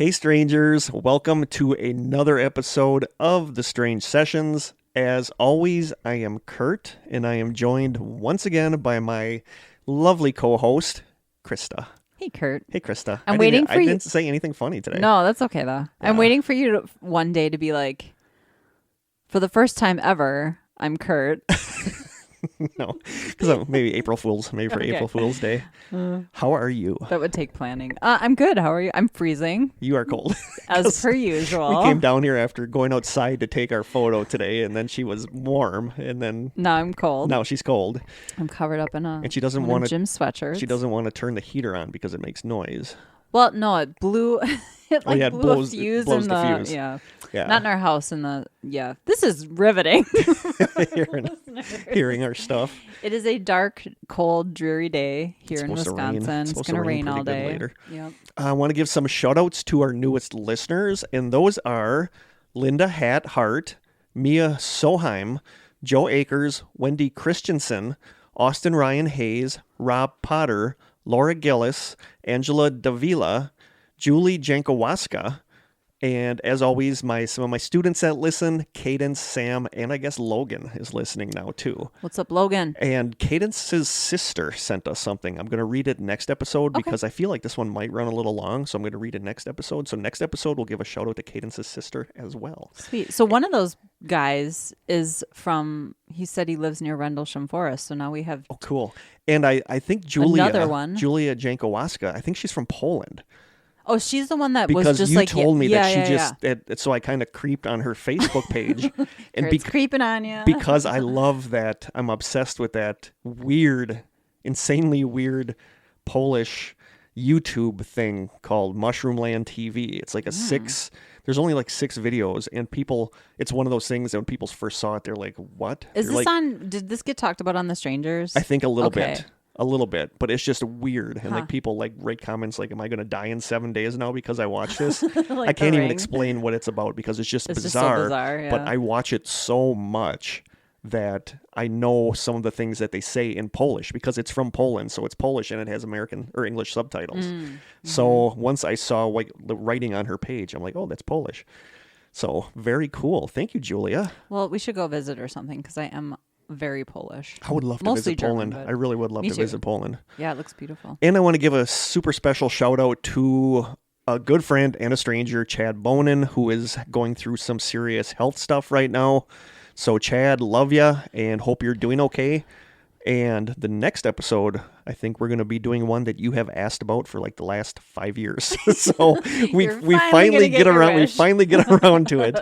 Hey strangers, welcome to another episode of The Strange Sessions. As always, I am Kurt, and I am joined once again by my lovely co-host, Krista. Hey, Kurt. Hey, Krista. I didn't say anything funny today. No, that's okay, though. Yeah. I'm waiting for you to one day to be like, for the first time ever, I'm Kurt. No, because maybe April Fool's, maybe for Okay. April Fool's Day. How are you? That would take planning. I'm good. How are you? I'm freezing, You are cold. as per usual. We came down here after going outside to take our photo today, and then she was warm, and then Now I'm cold. now she's cold, I'm covered up in and she doesn't one of want to. gym sweatshirts. She doesn't want to turn the heater on because it makes noise. Well, no, it blew. It Oh, yeah, it blew blows- a it fuse blows in the the fuse. yeah. Yeah, Not in our house. This is riveting. hearing our stuff. It is a dark, cold, dreary day here in supposed to rain. Wisconsin. It's Supposed going to to rain rain all pretty good day. later. Yep. I want to give some shout outs to our newest listeners, and those are Linda Hatt Hart, Mia Soheim, Joe Akers, Wendy Christensen, Austin Ryan Hayes, Rob Potter, Laura Gillis, Angela Davila, Julie Jankowaska, and as always, some of my students that listen, Cadence, Sam, and I guess Logan is listening now too. What's up, Logan? And Cadence's sister sent us something. I'm going to read it next episode because I feel like this one might run a little long, so I'm going to read it next episode. So next episode, we'll give a shout out to Cadence's sister as well. Sweet. So one of those guys is he said he lives near Rendlesham Forest. So now we have Oh, cool. And I think Julia Jankowaska, I think she's from Poland. Oh, she's the one that Because was just you like told me that she yeah. that so I kind of creeped on her Facebook page. And Kurt's creeping on you. because I love that, I'm obsessed with that weird, insanely weird Polish YouTube thing called Mushroomland TV. It's like there's only like 6 videos, and it's one of those things that when people first saw it, they're like, what? Is They're this like, did this get talked about on The Strangers? I think a little Okay. bit, but it's just weird. And like people like write comments like, am I going to die in 7 days now because I watch this? Like I can't The even Ring. explain what it's about because it's just It's just so bizarre. bizarre, yeah. But I watch it so much that I know some of the things that they say in Polish because it's from Poland, so it's Polish and it has American or English subtitles. So once I saw like the writing on her page, I'm like, oh, that's Polish. So very cool. Thank you, Julia. Well, we should go visit or something because I am very Polish. I would love to Mostly visit German, Poland. but I really would love me to too. visit Poland. Yeah, it looks beautiful. And I want to give a super special shout out to a good friend and a stranger, Chad Bonin, who is going through some serious health stuff right now. So Chad, love ya and hope you're doing okay. And the next episode, I think we're going to be doing one that you have asked about for like the last 5 years. So we finally get around to it.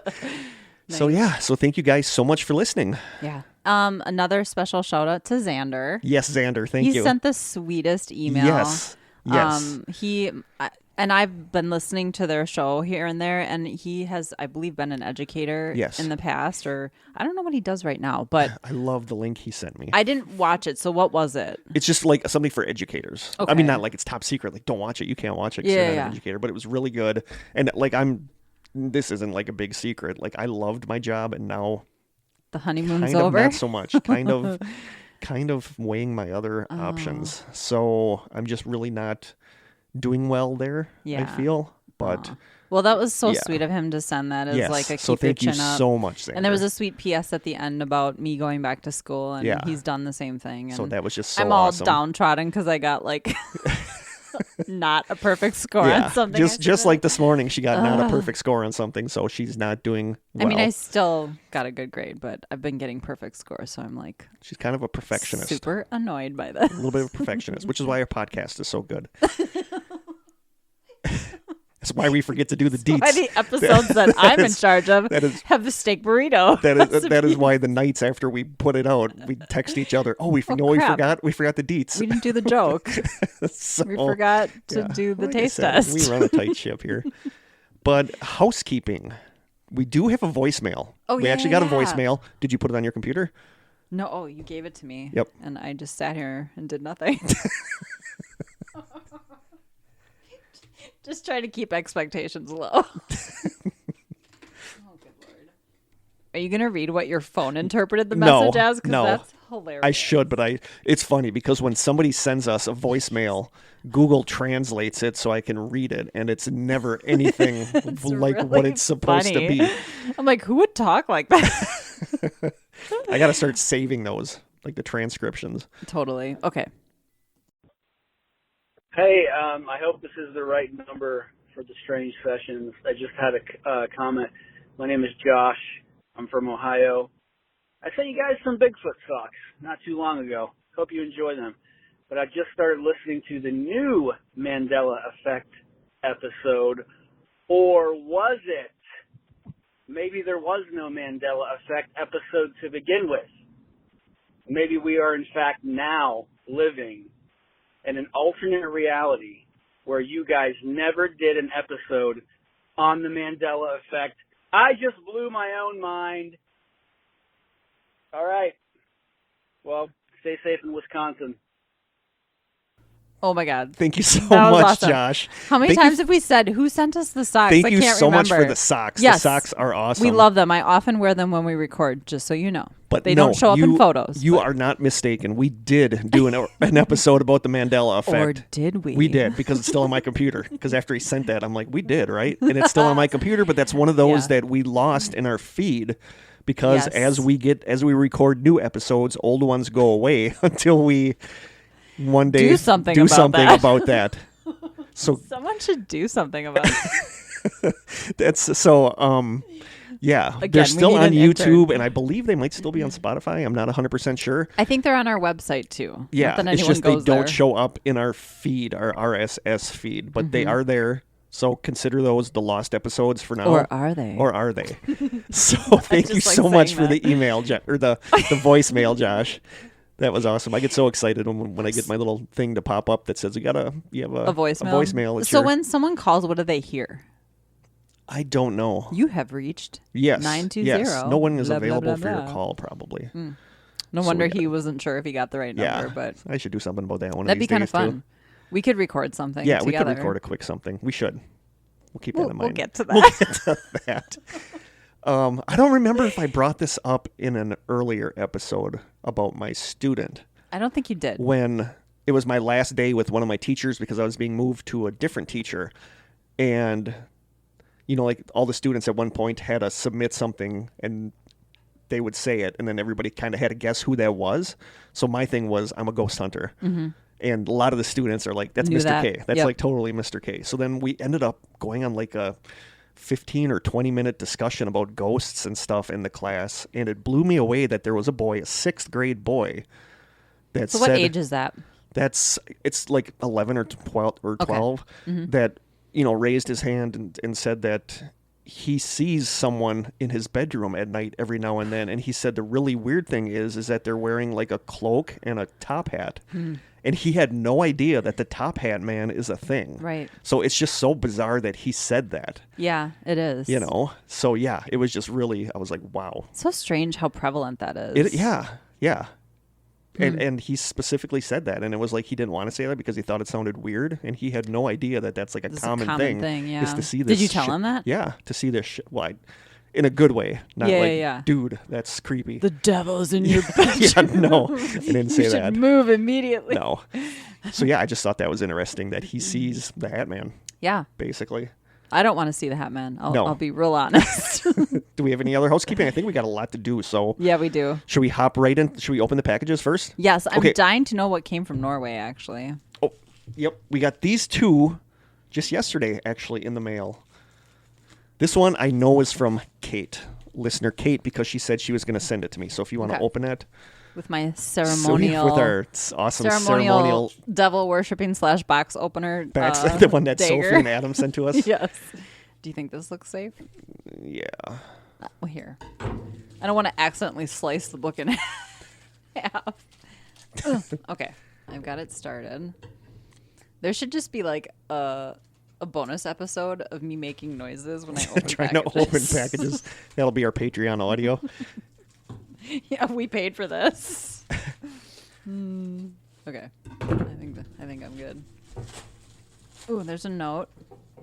So yeah, so thank you guys so much for listening. Yeah. Another special shout out to Xander. Yes, Xander, thank you. He sent the sweetest email. Yes. And I've been listening to their show here and there, and he has, I believe, been an educator in the past, or I don't know what he does right now, but I love the link he sent me. I didn't watch it. So what was it? It's just like something for educators. Okay. I mean, not like it's top secret. Like, don't watch it. You can't watch it because you're not an educator. But it was really good. And like, this isn't like a big secret. Like, I loved my job, and now The honeymoon's kind over. of not so much. Kind of weighing my other options. So I'm just really not doing well there. Yeah. I feel, but well, that was so sweet of him to send that as like a keep so thank your you chin up. so much, Xander. And there was a sweet PS at the end about me going back to school, and he's done the same thing. And so that was just so I'm all awesome. downtrodden because I got like not a perfect score on something. Just like this morning, she got not a perfect score on something, so she's not doing well. I mean, I still got a good grade, but I've been getting perfect scores, so I'm like she's kind of a perfectionist. Super annoyed by this. A little bit of a perfectionist, which is why our podcast is so good. That's why we forget to do the deets. Why the episodes that I'm in charge of have the steak burrito. That is why the nights after we put it out, we text each other. Oh, we forgot the deets. We didn't do the joke. So, we forgot to do the taste test. We run a tight ship here. But housekeeping, we do have a voicemail. We actually got a voicemail. Did you put it on your computer? No. Oh, you gave it to me. Yep. And I just sat here and did nothing. Just try to keep expectations low. Oh, good Lord. Are you going to read what your phone interpreted the message as? Because that's hilarious. I should, but it's funny because when somebody sends us a voicemail, Google translates it so I can read it, and it's never anything like really what it's supposed to be. I'm like, who would talk like that? I got to start saving those, like the transcriptions. Totally. Okay. Hey, I hope this is the right number for the Strange Sessions. I just had a comment. My name is Josh. I'm from Ohio. I sent you guys some Bigfoot socks not too long ago. Hope you enjoy them. But I just started listening to the new Mandela Effect episode. Or was it? Maybe there was no Mandela Effect episode to begin with. Maybe we are in fact now living in an alternate reality where you guys never did an episode on the Mandela Effect. I just blew my own mind. All right. Well, stay safe in Wisconsin. Oh my God. Thank you so much, awesome. Josh. How many times have we said, who sent us the socks? Thank you so much for the socks. Yes. The socks are awesome. We love them. I often wear them when we record, just so you know. But they don't show up in photos. You are not mistaken. We did do an episode about the Mandela Effect. Or did we? We did, because it's still on my computer. Because after he sent that, I'm like, we did, right? And it's still on my computer, but that's one of those that we lost in our feed. Because as we record new episodes, old ones go away until we one day do something about that. So someone should do something about it. That's so. Yeah, again, they're still on YouTube, and I believe they might still be on Spotify. I'm not 100% sure. I think they're on our website too. Yeah, it's just they don't show up in our feed, our RSS feed, but they are there. So consider those the lost episodes for now. Or are they? So thank you so much for the email, or the voicemail, Josh. That was awesome. I get so excited when I get my little thing to pop up that says you have a voicemail. So when someone calls, what do they hear? I don't know. You have reached 920. Yes. No one is available for your call, probably. No wonder he wasn't sure if he got the right number. But I should do something about that one. That'd be kind of fun. Too. We could record something. Yeah, together. We could record a quick something. We should. We'll keep that in mind. We'll get to that. I don't remember if I brought this up in an earlier episode about my student. I don't think you did. When it was my last day with one of my teachers because I was being moved to a different teacher. And, like all the students at one point had to submit something and they would say it. And then everybody kind of had to guess who that was. So my thing was, I'm a ghost hunter. Mm-hmm. And a lot of the students are like, that's Mr. K. That's like totally Mr. K. So then we ended up going on like a 15 or 20 minute discussion about ghosts and stuff in the class. And it blew me away that there was a boy, a 6th grade boy. So what age is that? It's like 11 or 12 that, raised his hand and said that he sees someone in his bedroom at night every now and then. And he said the really weird thing is that they're wearing like a cloak and a top hat. And he had no idea that the top hat man is a thing. Right. So it's just so bizarre that he said that. Yeah, it is. So yeah, it was just really, I was like, wow. So strange how prevalent that is. Yeah. And he specifically said that. And it was like he didn't want to say that because he thought it sounded weird. And he had no idea that that's like a common thing. Is to see this. Did you tell him that? Yeah, to see this shit. Well, in a good way. Not dude, that's creepy. The devil's in your bedroom. No, I didn't say that. You should move immediately. No. So yeah, I just thought that was interesting that he sees the Hat Man. Yeah. Basically. I don't want to see the Hat Man. I'll be real honest. Do we have any other housekeeping? I think we got a lot to do. So yeah, we do. Should we hop right in? Should we open the packages first? Yes, I'm dying to know what came from Norway, actually. Oh, yep. We got these two just yesterday, actually, in the mail. This one I know is from Kate, listener Kate, because she said she was going to send it to me. So if you want to open it. With my ceremonial, with our awesome ceremonial devil worshipping / box opener, the one that dagger. Sophie and Adam sent to us. Yes. Do you think this looks safe? Yeah. Well, here. I don't want to accidentally slice the book in half. Okay, I've got it started. There should just be like a bonus episode of me making noises when I open trying to open packages. That'll be our Patreon audio. Yeah, we paid for this. Okay, I think I'm good. Ooh, there's a note.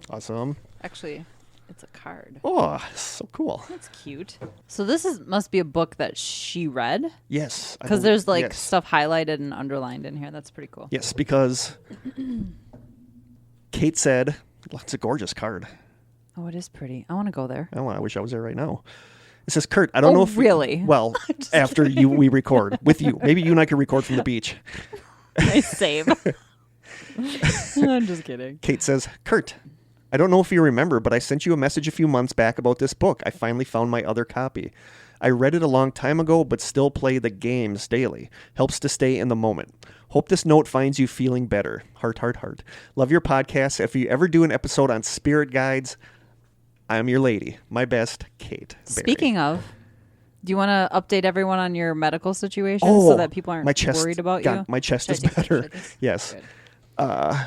Awesome. Actually, It's a card. Oh, so cool. That's cute. So this must be a book that she read. Yes. Because there's like stuff highlighted and underlined in here. That's pretty cool. Yes, because Kate said, it's a gorgeous card. Oh, it is pretty. I want to go there. I wish I was there right now. It says, Kurt, I don't know if... really? Well, after we record with you. Maybe you and I can record from the beach. Nice save. I'm just kidding. Kate says, Kurt, I don't know if you remember, but I sent you a message a few months back about this book. I finally found my other copy. I read it a long time ago, but still play the games daily. Helps to stay in the moment. Hope this note finds you feeling better. Heart, heart, heart. Love your podcast. If you ever do an episode on spirit guides, I'm your lady. My best, Kate Berry. Speaking of, do you want to update everyone on your medical situation so that people aren't worried about you? My chest is better. Yes. Good.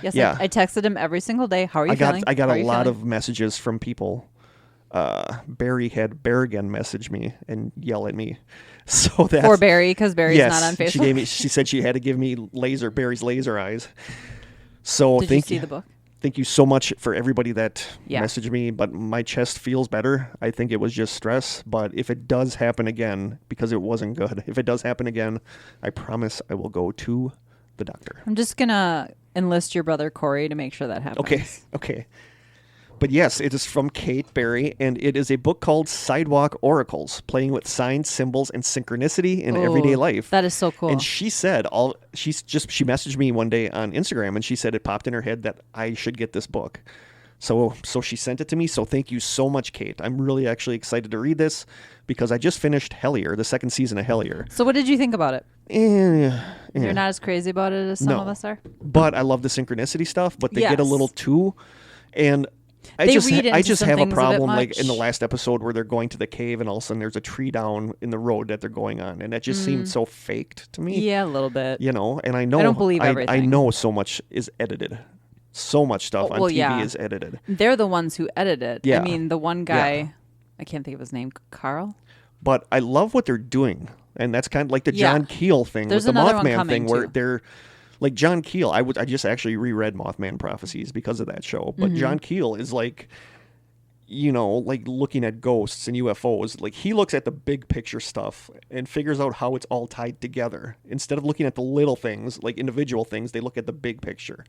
Yes, yeah. I texted him every single day. How are you feeling? I got a lot of messages from people. Barry had Berrigan message me and yell at me. So that for Barry, because Barry's not on Facebook. She said she had to give me Barry's laser eyes. So Did you see the book? Thank you so much for everybody that messaged me, but my chest feels better. I think it was just stress, but if it does happen again, because it wasn't good, if it does happen again, I promise I will go to the doctor. I'm just going to enlist your brother Corey to make sure that happens. Okay. But yes, it is from Kate Berry, and it is a book called Sidewalk Oracles, playing with signs, symbols, and synchronicity in everyday life. That is so cool. And she said, she messaged me one day on Instagram, and she said it popped in her head that I should get this book. So she sent it to me. So thank you so much, Kate. I'm really actually excited to read this because I just finished Hellier, the second season of Hellier. So what did you think about it? You're not as crazy about it as some of us are? But I love the synchronicity stuff, but they get a little too... And I just have a problem like in the last episode where they're going to the cave and all of a sudden there's a tree down in the road that they're going on, and that just seemed so faked to me. Yeah, a little bit. You know, and I know I don't believe everything. I know so much is edited. So much stuff on TV is edited. They're the ones who edit it. Yeah. I mean, the one guy, I can't think of his name, Carl? But I love what they're doing. And that's kind of like the John Keel thing with the Mothman thing where they're like John Keel. I just actually reread Mothman Prophecies because of that show. But John Keel is like, you know, like looking at ghosts and UFOs. Like he looks at the big picture stuff and figures out how it's all tied together. Instead of looking at the little things, like individual things, they look at the big picture,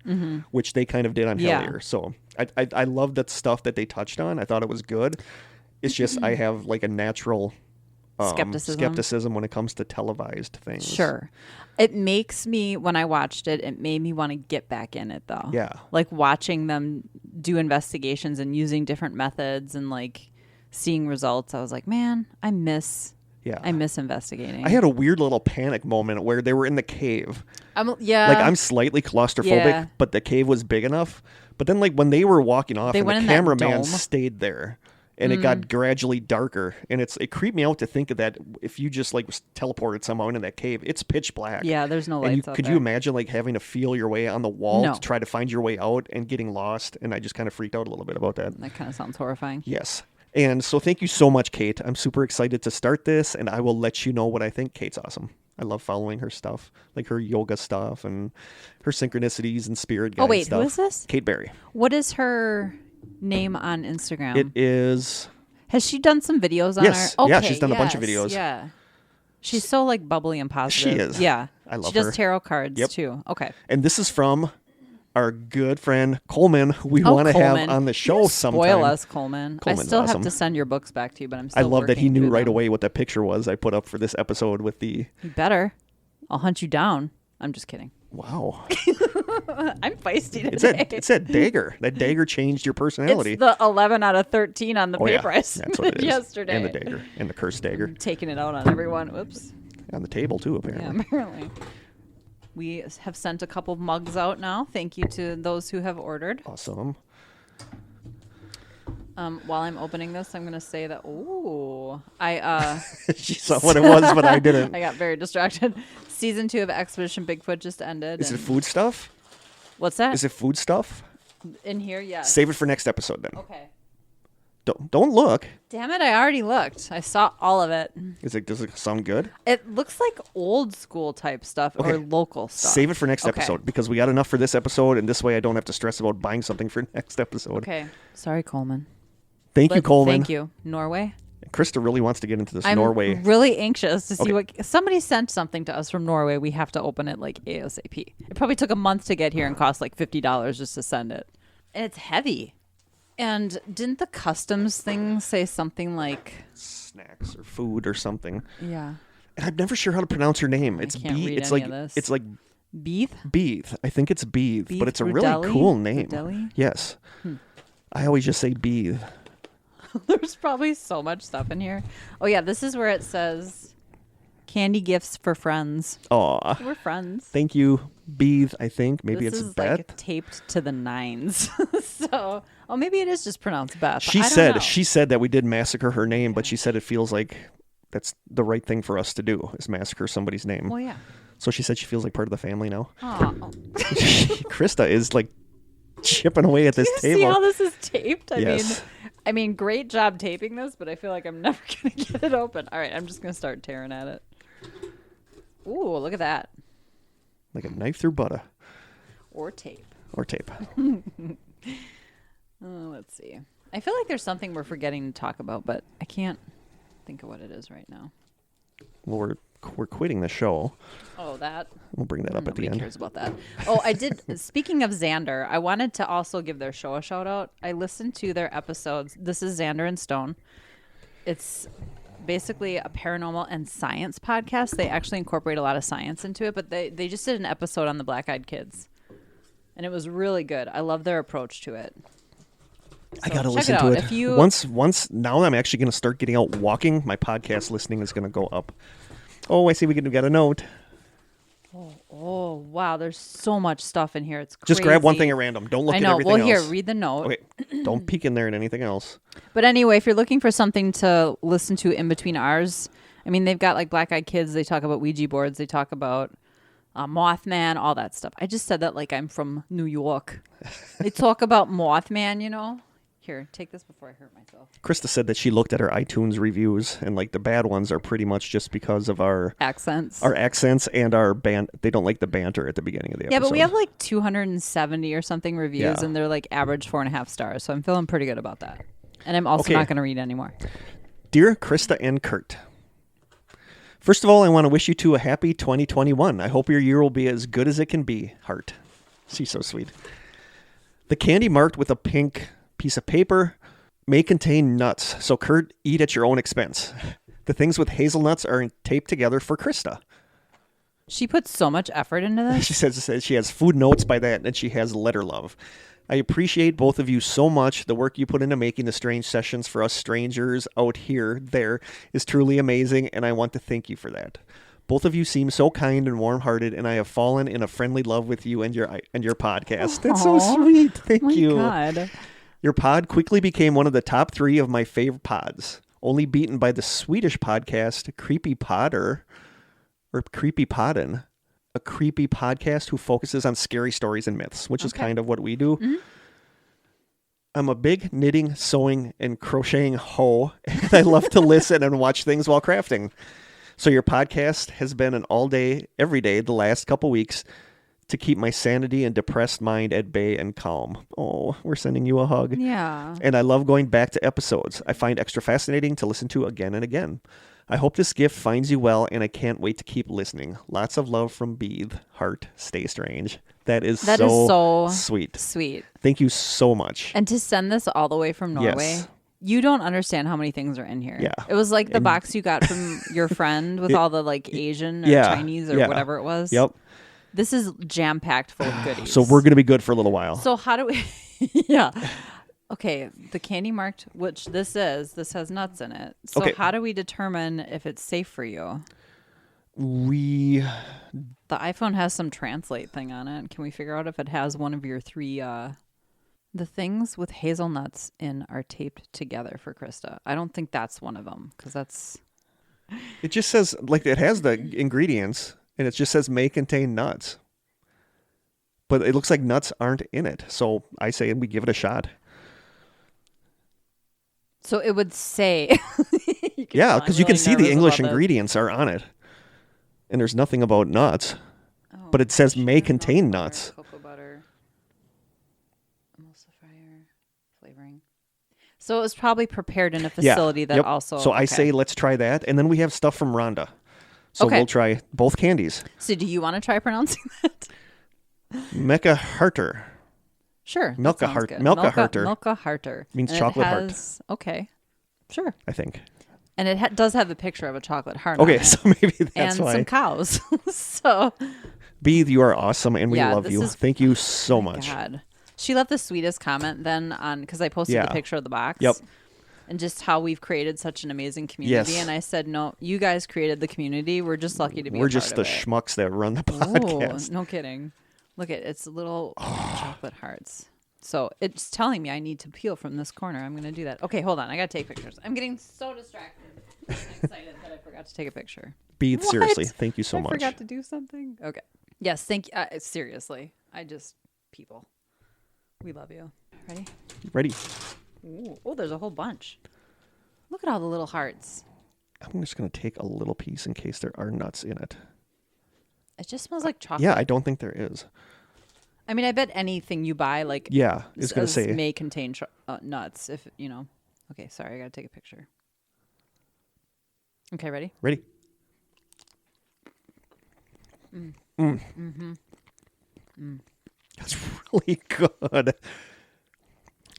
which they kind of did on Hellier. So I love that stuff that they touched on. I thought it was good. It's just I have like a natural skepticism when it comes to televised things. Sure. It makes me, when I watched it, it made me want to get back in it though. Yeah. Like watching them do investigations and using different methods and like seeing results. I was like, man, I miss investigating. I had a weird little panic moment where they were in the cave. Like I'm slightly claustrophobic, but the cave was big enough. But then like when they were walking off and the cameraman stayed there. And it got gradually darker, and it creeped me out to think of that. If you just like teleported somehow into that cave, it's pitch black. Yeah, there's no lights out there. Could you imagine like having to feel your way on the wall to try to find your way out and getting lost? And I just kind of freaked out a little bit about that. That kind of sounds horrifying. Yes. And so thank you so much, Kate. I'm super excited to start this, and I will let you know what I think. Kate's awesome. I love following her stuff, like her yoga stuff and her synchronicities and spirit guide stuff. Who is this? Kate Berry. What is her name on Instagram? It is... Has she done some videos on her? Okay, yeah, she's done a bunch of videos. Yeah. She's so like bubbly and positive. She is. Yeah. I love her. She does tarot cards too. Okay. And this is from our good friend Coleman, who we want to have on the show sometime. Spoil us, Coleman. Coleman's I still awesome. have to send your books back to you, but I'm still I love that he knew right them. away what that picture was I put up for this episode with the... You better. I'll hunt you down. I'm just kidding. Wow. I'm feisty today. It's that dagger. That dagger changed your personality. It's the 11 out of 13 on the paper I That's what it is. yesterday. And the dagger. And the cursed dagger. I'm taking it out on everyone. Whoops. On the table, too, apparently. Yeah, apparently. We have sent a couple of mugs out now. Thank you to those who have ordered. Awesome. While I'm opening this, I'm going to say that, She saw what it was, but I didn't. I got very distracted. Season 2 of Expedition Bigfoot just ended. Is it food stuff? What's that? Is it food stuff? In here, yes. Save it for next episode, then. Okay. Don't look. Damn it, I already looked. I saw all of it. Does it sound good? It looks like old school type stuff or local stuff. Save it for next episode because we got enough for this episode, and this way I don't have to stress about buying something for next episode. Okay. Sorry, Coleman. Thank you, Coleman. Thank you. Norway? Krista really wants to get into this I'm Norway. really anxious to see what somebody sent something to us from Norway. We have to open it like ASAP. It probably took a month to get here and cost like $50 just to send it. And it's heavy. And didn't the customs thing say something like Snacks or food or something. Yeah. And I'm never sure how to pronounce her name. It's can't read It's any like of this. it's like Beef? Beeth. I think it's Beeth, but Beeth it's a Rudelli? really cool name. Rudelli? Yes. I always just say Beeth. There's probably so much stuff in here. Oh yeah, this is where it says candy gifts for friends. Aw. We're friends. Thank you, Beeth, I think. Maybe This it's is Beth. like taped to the nines. So, maybe it is just pronounced Beth. She I don't know. said that we did massacre her name, but she said it feels like that's the right thing for us to do, is massacre somebody's name. Well, yeah. So she said she feels like part of the family now. Oh. Krista is like chipping away at this table. See how this is taped? Yes. I mean, great job taping this, but I feel like I'm never gonna get it open. All right, I'm just gonna start tearing at it. Ooh, look at that. Like a knife through butter. Or tape. Or tape. Let's see. I feel like there's something we're forgetting to talk about, but I can't think of what it is right now. Well, we're quitting the show. Oh, that. We'll bring that up at the Nobody end. cares about that. Oh, I did. Speaking of Xander, I wanted to also give their show a shout out. I listened to their episodes. This is Xander and Stone. It's basically a paranormal and science podcast. They actually incorporate a lot of science into it, but they just did an episode on the Black-Eyed Kids. And it was really good. I love their approach to it. I gotta check listen it to out. it. If you- Once now I'm actually gonna start getting out walking. My podcast listening is gonna go up. Oh, I see we got a note. Oh, wow. There's so much stuff in here. It's crazy. Just grab one thing at random. Don't look I at know. everything Well, here, else. read the note. Okay, don't peek in there at anything else. But anyway, if you're looking for something to listen to in between ours, I mean, they've got like Black-Eyed Kids. They talk about Ouija boards. They talk about Mothman, all that stuff. I just said that like I'm from New York. They talk about Mothman, you know. Here, take this before I hurt myself. Krista said that she looked at her iTunes reviews, and like the bad ones are pretty much just because of our Accents. and our they don't like the banter at the beginning of the episode. Yeah, but we have like 270 or something reviews, Yeah. and they're like average 4.5 stars. So I'm feeling pretty good about that. And I'm also Okay. not going to read anymore. Dear Krista and Kurt, first of all, I want to wish you two a happy 2021. I hope your year will be as good as it can be. Heart. She's so sweet. The candy marked with a pink piece of paper may contain nuts, so Kurt, eat at your own expense. The things with hazelnuts are taped together for Krista. She puts so much effort into this. She says she has food notes by that, and she has letter love. I appreciate both of you so much. The work you put into making the strange sessions for us strangers out there is truly amazing, and I want to thank you for that. Both of you seem so kind and warm-hearted, and I have fallen in a friendly love with you and your podcast. That's so Aw. sweet. Thank My you. God. Your pod quickly became one of the top 3 of my favorite pods, only beaten by the Swedish podcast Creepy Podden, a creepy podcast who focuses on scary stories and myths, which is kind of what we do. Mm-hmm. I'm a big knitting, sewing, and crocheting hoe, and I love to listen and watch things while crafting. So your podcast has been an all day, every day, the last couple weeks to keep my sanity and depressed mind at bay and calm. Oh, we're sending you a hug. Yeah. And I love going back to episodes. I find extra fascinating to listen to again and again. I hope this gift finds you well, and I can't wait to keep listening. Lots of love from Beeth. Heart, stay strange. That is so sweet. Sweet. Thank you so much. And to send this all the way from Norway, Yes. You don't understand how many things are in here. Yeah. It was like the box you got from your friend with all the like Asian or Chinese or whatever it was. Yep. This is jam-packed full of goodies. So we're going to be good for a little while. So how do we... Yeah. Okay, the candy marked, which this has nuts in it. So Okay. how do we determine if it's safe for you? We... The iPhone has some translate thing on it. Can we figure out if it has one of your 3... The things with hazelnuts in are taped together for Krista. I don't think that's one of them, because that's... It just says, like, it has the ingredients, and it just says may contain nuts. But it looks like nuts aren't in it. So I say we give it a shot. So it would say... Yeah, because you can really see the nervous English about this. ingredients are on it. And there's nothing about nuts. Oh, But it says may sugar, contain milk, nuts. Cocoa butter, emulsifier, flavoring. So it was probably prepared in a Yeah. facility that Yep. also. So I okay. say let's try that, and then we have stuff from Rhonda. So Okay. we'll try both candies. So do you want to try pronouncing that? Mecca Harter Sure. that Milka sounds Hart- good. Milka Harter. Milka Harter. Means And chocolate heart. has, okay. Sure. I think. And it does have a picture of a chocolate heart. Okay, on it. so maybe that's and why. some cows. So. Bee, you are awesome, and we Yeah, love this you. is- Thank you so Oh my much. God. She left the sweetest comment then on because I posted Yeah. the picture of the box. Yep. And just how we've created such an amazing community. Yes. And I said, no, you guys created the community. We're just lucky to be We're a just part the of it. schmucks that run the Oh, podcast. no kidding. Look at it's little chocolate hearts. So it's telling me I need to peel from this corner. I'm going to do that. Okay, hold on. I got to take pictures. I'm getting so distracted and excited that I forgot to take a picture. Bee, What? seriously, thank you so I much. forgot to do something. Okay. Yes, thank you. Seriously. People. We love you. Ready? Ready? Ooh. Oh, there's a whole bunch. Look at all the little hearts. I'm just going to take a little piece in case there are nuts in it. It just smells like chocolate. Yeah, I don't think there is. I mean, I bet anything you buy, like, Yeah, it's going to say. may contain nuts. If you know. Okay, sorry, I gotta take a picture. Okay, ready? Ready? That's really good.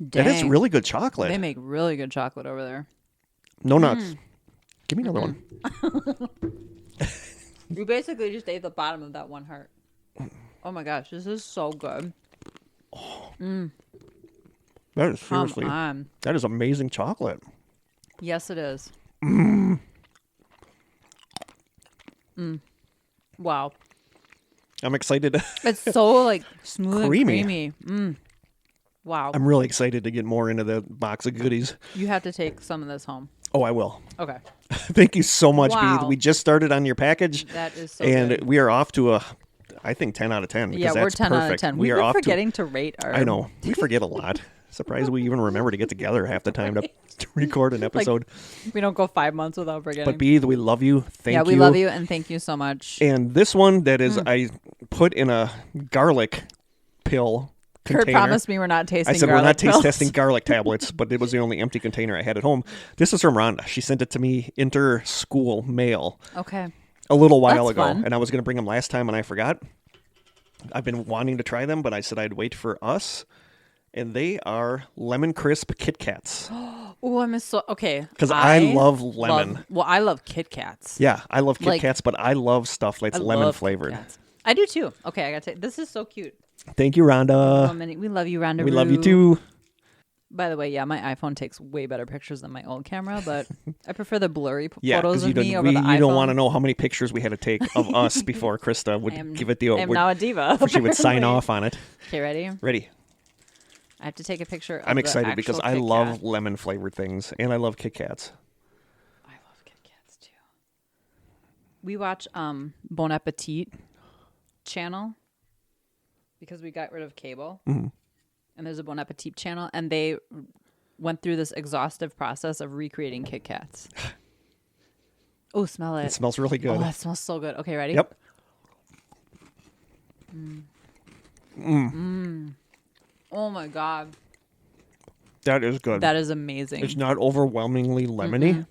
Dang. That is really good chocolate. They make really good chocolate over there. No nuts. Give me another one. You basically just ate the bottom of that one heart. Oh my gosh, this is so good. That is Come seriously. on. That is amazing chocolate. Yes, it is. Wow. I'm excited. It's so like smooth Creamy. and creamy. Wow. I'm really excited to get more into the box of goodies. You have to take some of this home. Oh, I will. Okay. Thank you so much, Wow. Bee. We just started on your package, That is so and good. we are off to a, I think, 10 out of 10. Because Yeah, we're that's 10 perfect. out of 10. We We've are been off forgetting to rate our... I know. We forget a lot. Surprised we even remember to get together half the time to record an episode. We don't go 5 months without forgetting. But Bee, we love you. Thank you. we love you, and thank you so much. And this one that is, I put in a garlic pill Kurt container. promised me we're not tasting I said we're garlic not taste pills. testing garlic tablets, but it was the only empty container I had at home. This is from Rhonda. She sent it to me inter-school mail Okay. a little while That's ago, fun. and I was going to bring them last time, and I forgot. I've been wanting to try them, but I said I'd wait for us, and they are lemon crisp Kit Kats. Oh, I'm so... Okay. Because I love lemon. Well, I love Kit Kats. Yeah, I love Kit Like- Kats, but I love stuff that's I lemon love Kit flavored. Kats. I do too. Okay, I got to... This is so cute. Thank you, Rhonda. We love you, Rhonda. We love you too. By the way, yeah, my iPhone takes way better pictures than my old camera, but I prefer the blurry Yeah, photos because of me you over the iPhone. don't want to know how many pictures we had to take of us before Krista would give it the I am now a diva. she would sign apparently. off on it. Okay, ready? Ready. I have to take a picture of I'm the excited because actual I Kit love Kat. lemon flavored things and I love Kit Kats. I love Kit Kats too. We watch Bon Appetit channel because we got rid of cable. Mm-hmm. And there's a Bon Appetit channel, and they went through this exhaustive process of recreating Kit Kats. Oh, smell it. It smells really good. Oh, that smells so good. Okay, ready? Yep. Oh my God. That is good. That is amazing. It's not overwhelmingly lemony.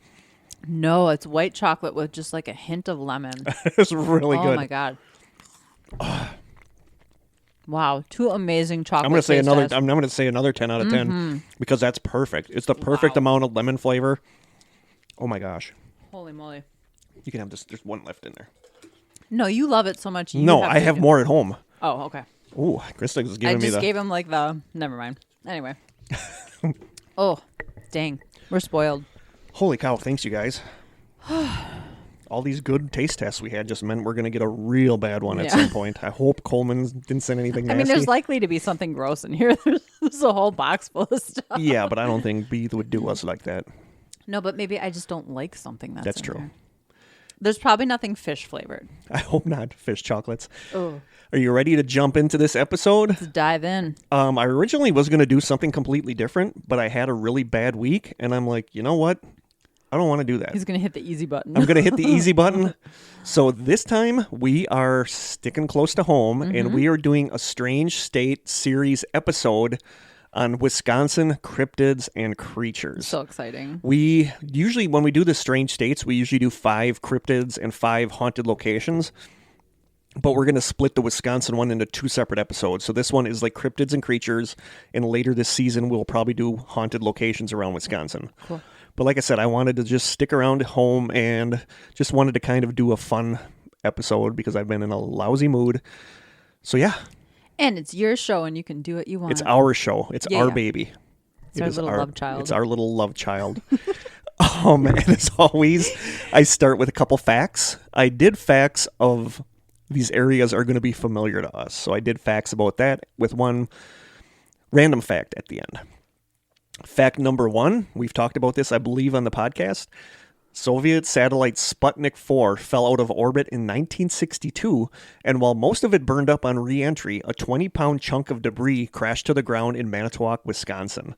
No, it's white chocolate with just like a hint of lemon. It's really Oh good. my God. Wow, two amazing chocolate. I'm gonna say taste another. tests. I'm gonna say another 10 out of 10 because that's perfect. It's the perfect amount of lemon flavor. Oh my gosh! Holy moly! You can have this. There's one left in there. No, you love it so much. You No, I have more at home. Oh, okay. Ooh, Krista is I giving me just the. gave him like the. Never mind. Anyway. Oh, dang! We're spoiled. Holy cow! Thanks, you guys. All these good taste tests we had just meant we're gonna get a real bad one at Yeah. some point. I hope Coleman didn't send anything I nasty. mean, there's likely to be something gross in here. There's a whole box full of stuff. Yeah, but I don't think Beeth would do us like that. No, but maybe I just don't like something that's in true. there. There's probably nothing fish flavored. I hope not. Fish chocolates. Oh, Are you ready to jump into this episode? let's dive in. I originally was going to do something completely different, but I had a really bad week, and I'm like, you know what? I don't want to do that. He's gonna hit the easy button. I'm going to hit the easy button. So this time we are sticking close to home, and we are doing a Strange State series episode on Wisconsin cryptids and creatures. So exciting. We usually, when we do the strange states, we usually do 5 cryptids and 5 haunted locations. But we're going to split the Wisconsin one into 2 separate episodes. So this one is like cryptids and creatures, and later this season we'll probably do haunted locations around Wisconsin. Cool. But like I said, I wanted to just stick around at home and just wanted to kind of do a fun episode because I've been in a lousy mood. So yeah. And it's your show, and you can do what you want. It's our show. It's our baby. It's our little love child. It's our little love child. And as always, I start with a couple facts. I did facts of these areas are going to be familiar to us. So I did facts about that with one random fact at the end. Fact number 1, we've talked about this, I believe, on the podcast. Soviet satellite Sputnik 4 fell out of orbit in 1962, and while most of it burned up on re-entry, a 20-pound chunk of debris crashed to the ground in Manitowoc, Wisconsin.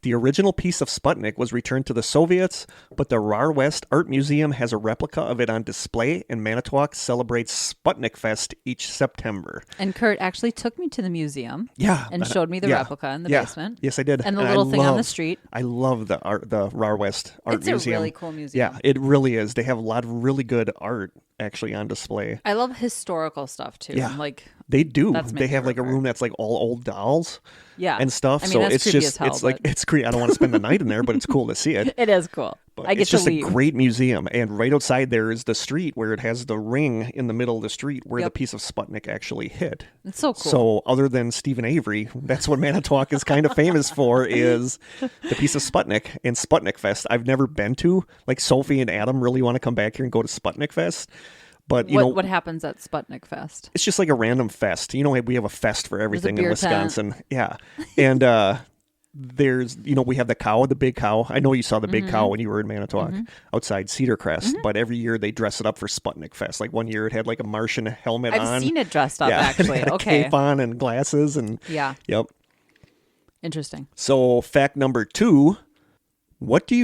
The original piece of Sputnik was returned to the Soviets, but the Rar West Art Museum has a replica of it on display, and Manitowoc celebrates Sputnik Fest each September. And Kurt actually took me to the museum. Yeah. And showed me the replica in the basement. Yes, I did. And the little thing on the street. I love the Rar West Art Museum. It's a really cool museum. Yeah, it really is. They have a lot of really good art actually on display. I love historical stuff too. Yeah. Like they do. That's my They have like a favorite room that's like all old dolls. Yeah. And stuff. I mean, so that's it's creepy just as hell, it's like but- it's creepy. I don't want to spend the night in there, but it's cool to see it. it is cool. But I get it's just to leave. a great museum, and right outside there is the street where it has the ring in the middle of the street where the piece of Sputnik actually hit. It's so cool. So other than Stephen Avery, that's what Manitowoc is kind of famous for, is the piece of Sputnik and Sputnik Fest. I've never been to. Like Sophie and Adam really want to come back here and go to Sputnik Fest. But you know what happens at Sputnik Fest? It's just like a random fest. You know, we have a fest for everything in beer Wisconsin. Yeah. And there's, we have the big cow. I know you saw the big cow when you were in Manitowoc outside Cedar Crest, but every year they dress it up for Sputnik Fest. Like one year it had like a Martian helmet on. I've seen it dressed up, Yeah, actually. it had a Okay. cape on and glasses and Yeah. Yep. Interesting. So fact number 2, where do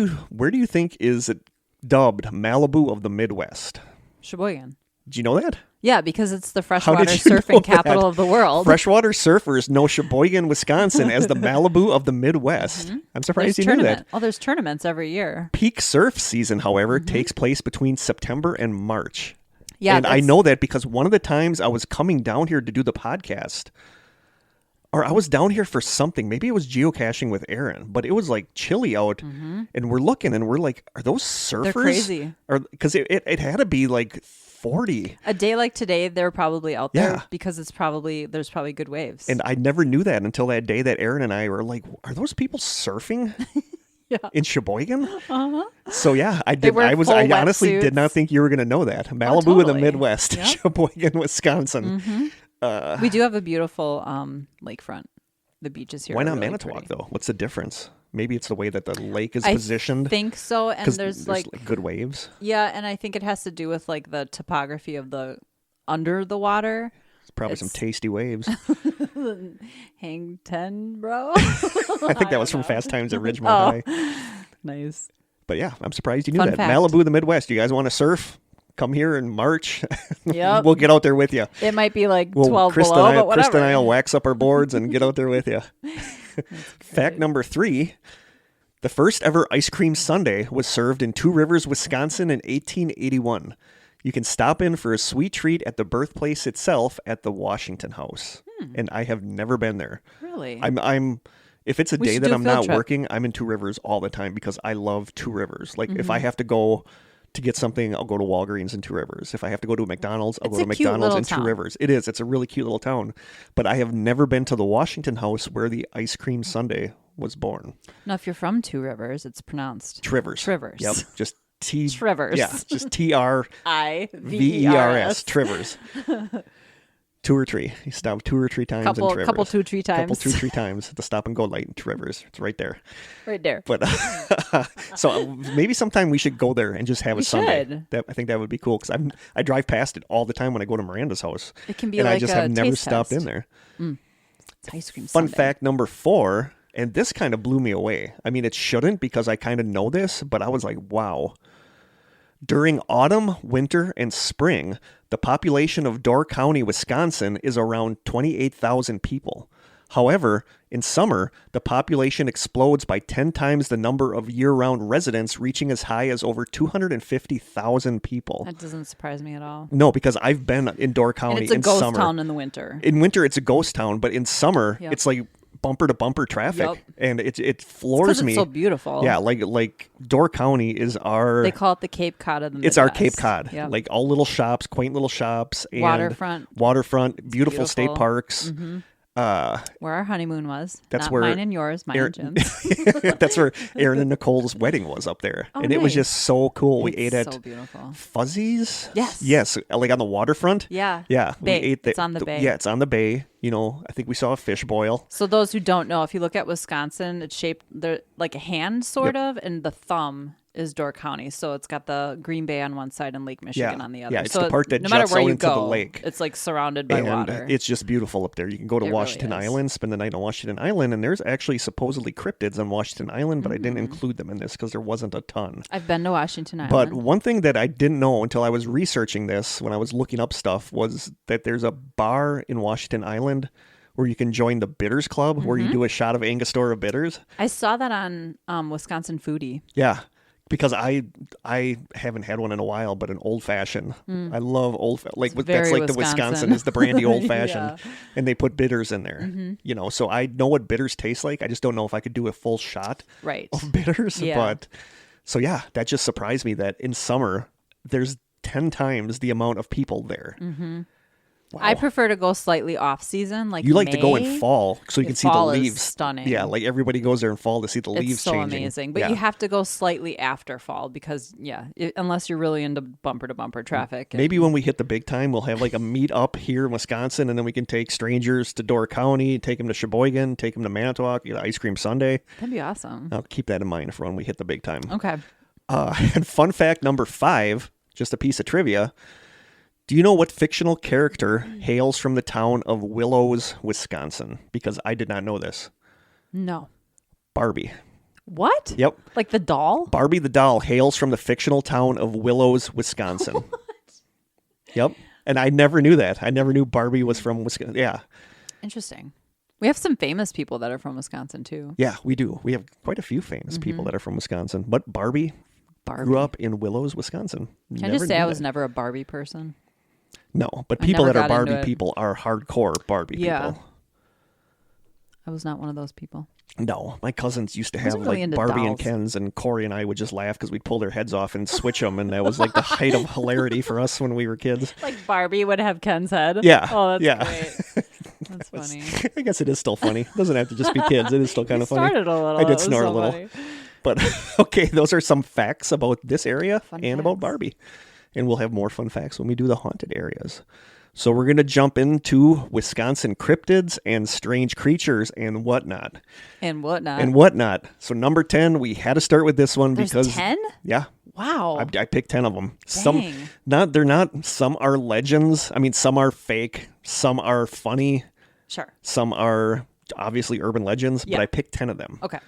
you think is it dubbed Malibu of the Midwest? Sheboygan. Did you know that? Yeah, because it's the How freshwater did you know surfing capital that? of the world. Freshwater surfers know Sheboygan, Wisconsin as the Malibu of the Midwest. I'm surprised you knew that. Oh, there's tournaments every year. Peak surf season, however, takes place between September and March. Yeah, and I know that because one of the times I was coming down here to do the podcast, or I was down here for something. Maybe it was geocaching with Aaron, but it was like chilly out, and we're looking and we're like, are those surfers? They're crazy. Because it had to be like 40. A day like today, they're probably out there Yeah. because there's probably good waves. And I never knew that until that day that Aaron and I were like, are those people surfing? Yeah. In Sheboygan? So yeah, I They did. wear I full honestly did wetsuits. not think you were going to know that. Malibu in the totally. Midwest, Yep. Sheboygan, Wisconsin. We do have a beautiful lakefront. The beaches here. Why are not really Manitowoc pretty. though? What's the difference? Maybe it's the way that the lake is I positioned. think so, and 'Cause there's like good waves. yeah, and I think it has to do with like the topography of the under the water. It's probably some tasty waves. Hang 10, bro. I think that was from Fast Times at Ridgemont High. Nice. But yeah, I'm surprised you knew Fun that. fact. Malibu in the Midwest. You guys want to surf? Come here in March. Yep. We'll get out there with you. It might be like Well, 12 Krista below, and I, but whatever. Krista and I will wax up our boards and get out there with you. Fact number 3. The first ever ice cream sundae was served in Two Rivers, Wisconsin in 1881. You can stop in for a sweet treat at the birthplace itself at the Washington House. And I have never been there. Really? I'm if it's a We day should that do a I'm field not trip. working, I'm in Two Rivers all the time because I love Two Rivers. Like if I have to go to get something, I'll go to Walgreens in Two Rivers. If I have to go to McDonald's, I'll It's go to a cute McDonald's little in Two town. Rivers. It is. It's a really cute little town. But I have never been to the Washington House where the ice cream sundae was born. Now, if you're from Two Rivers, it's pronounced Trivers. Trivers. Yep. Just T. Trivers. Yeah. Just TRVERS. I-V-E-R-S. Trivers. Two or three. You stop 2 or 3 times in Trivers. Couple 2-3 times. Couple 2-3 times at the stop and go light in Trivers. It's right there. Right there. But so maybe sometime we should go there and just have a We Sunday. should. I think that would be cool because I drive past it all the time when I go to Miranda's house. It can be and like I just a have never taste stopped test. in there. It's ice cream Fun sundae. fact number 4, and this kind of blew me away. I mean, it shouldn't because I kind of know this, but I was like, wow. During autumn, winter, and spring, the population of Door County, Wisconsin is around 28,000 people. However, in summer, the population explodes by 10 times the number of year-round residents, reaching as high as over 250,000 people. That doesn't surprise me at all. No, because I've been in Door County And it's a in ghost summer. town in the winter. In winter, it's a ghost town, but in summer, Yep. it's like bumper-to-bumper traffic, Yep. and it floors me. It's so beautiful. Yeah, like Door County is our... They call it the Cape Cod of the Midwest. It's our Cape Cod. Yep. Like all little shops, quaint little shops. And Waterfront, beautiful state parks. Mm-hmm. Where our honeymoon was. That's Not where mine and yours, mine and Jim's. That's where Aaron and Nicole's wedding was up there. Oh, and it was nice. just so cool. We ate It's at so beautiful. Fuzzy's. Yes. Yes, like on the waterfront. Yeah. Yeah. Bay. We ate It's on the bay. Yeah, it's on the bay. You know, I think we saw a fish boil. So those who don't know, if you look at Wisconsin, it's shaped like a hand sort of, and the thumb is Door County. So it's got the Green Bay on one side and Lake Michigan on the other. Yeah, it's so the part that no matter juts where out you into go, the lake. it's like surrounded by And water. it's just beautiful up there. You can go to It Washington really is. Island, spend the night on Washington Island, and there's actually supposedly cryptids on Washington Island, but I didn't include them in this because there wasn't a ton. I've been to Washington Island. But one thing that I didn't know until I was researching this, when I was looking up stuff, was that there's a bar in Washington Island where you can join the Bitters Club, where you do a shot of Angostura bitters. I saw that on Wisconsin Foodie. Yeah, because I haven't had one in a while, but an old fashioned. I love that's like the Wisconsin is the brandy old fashioned, and they put bitters in there. You know, so I know what bitters taste like. I just don't know if I could do a full shot of bitters. Yeah. But so yeah, that just surprised me that in summer there's 10 times the amount of people there. Wow. I prefer to go slightly off season, like You like to go May. in fall so you can see the Fall is leaves. stunning. Yeah, like everybody goes there in fall to see the leaves It's so changing. amazing. But yeah. you have to go slightly after fall because, unless you're really into bumper-to-bumper traffic. Maybe when we hit the big time, we'll have like a meet up here in Wisconsin, and then we can take strangers to Door County, take them to Sheboygan, take them to Manitowoc, Ice Cream Sunday. That'd be awesome. I'll keep that in mind for when we hit the big time. Okay. And fun fact number 5, just a piece of trivia. Do you know what fictional character hails from the town of Willows, Wisconsin? Because I did not know this. No. Barbie. What? Yep. Like the doll? Barbie the doll hails from the fictional town of Willows, Wisconsin. Yep. And I never knew that. I never knew Barbie was from Wisconsin. Yeah. Interesting. We have some famous people that are from Wisconsin, too. Yeah, we do. We have quite a few famous people that are from Wisconsin. But Barbie grew up in Willows, Wisconsin. Can I just say I was never a Barbie person? No, but people that never are got into Barbie it. people are hardcore Barbie people. I was not one of those people. No, my cousins used to have wasn't really like into Barbie and dolls. Kens, and Corey and I would just laugh because we'd pull their heads off and switch them, and that was like the height of hilarity for us when we were kids. Like Barbie would have Ken's head? Yeah. Oh, that's yeah. great. That's funny. I guess it is still funny. It doesn't have to just be kids. It is still kind of funny. Started a little. I It did was snort so a little. funny. But okay, those are some facts about this area Fun and about facts. Barbie. And we'll have more fun facts when we do the haunted areas. So we're going to jump into Wisconsin cryptids and strange creatures and whatnot. And whatnot. And whatnot. So number 10, we had to start with this one There's because 10? yeah, Wow. I picked 10 of them. Dang. Some are legends. I mean, some are fake. Some are funny. Sure. Some are obviously urban legends, Yeah. but I picked 10 of them. Okay.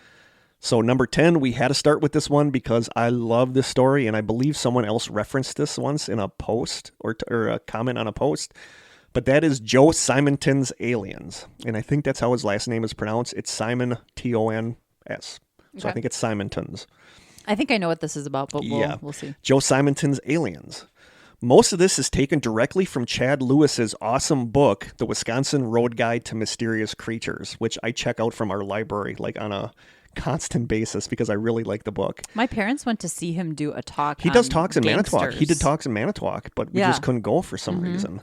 So number 10, we had to start with this one because I love this story, and I believe someone else referenced this once in a post or a comment on a post. But that is Joe Simonton's Aliens, and I think that's how his last name is pronounced. It's Simon Tons. So I Okay. think it's Simonton's. I think I know what this is about, but we'll see. Joe Simonton's Aliens. Most of this is taken directly from Chad Lewis's awesome book, The Wisconsin Road Guide to Mysterious Creatures, which I check out from our library like on a constant basis because I really like the book. My parents went to see him do a talk. He does talks in Manitowoc. gangsters. He did talks in Manitowoc, but we Yeah. just couldn't go for some reason.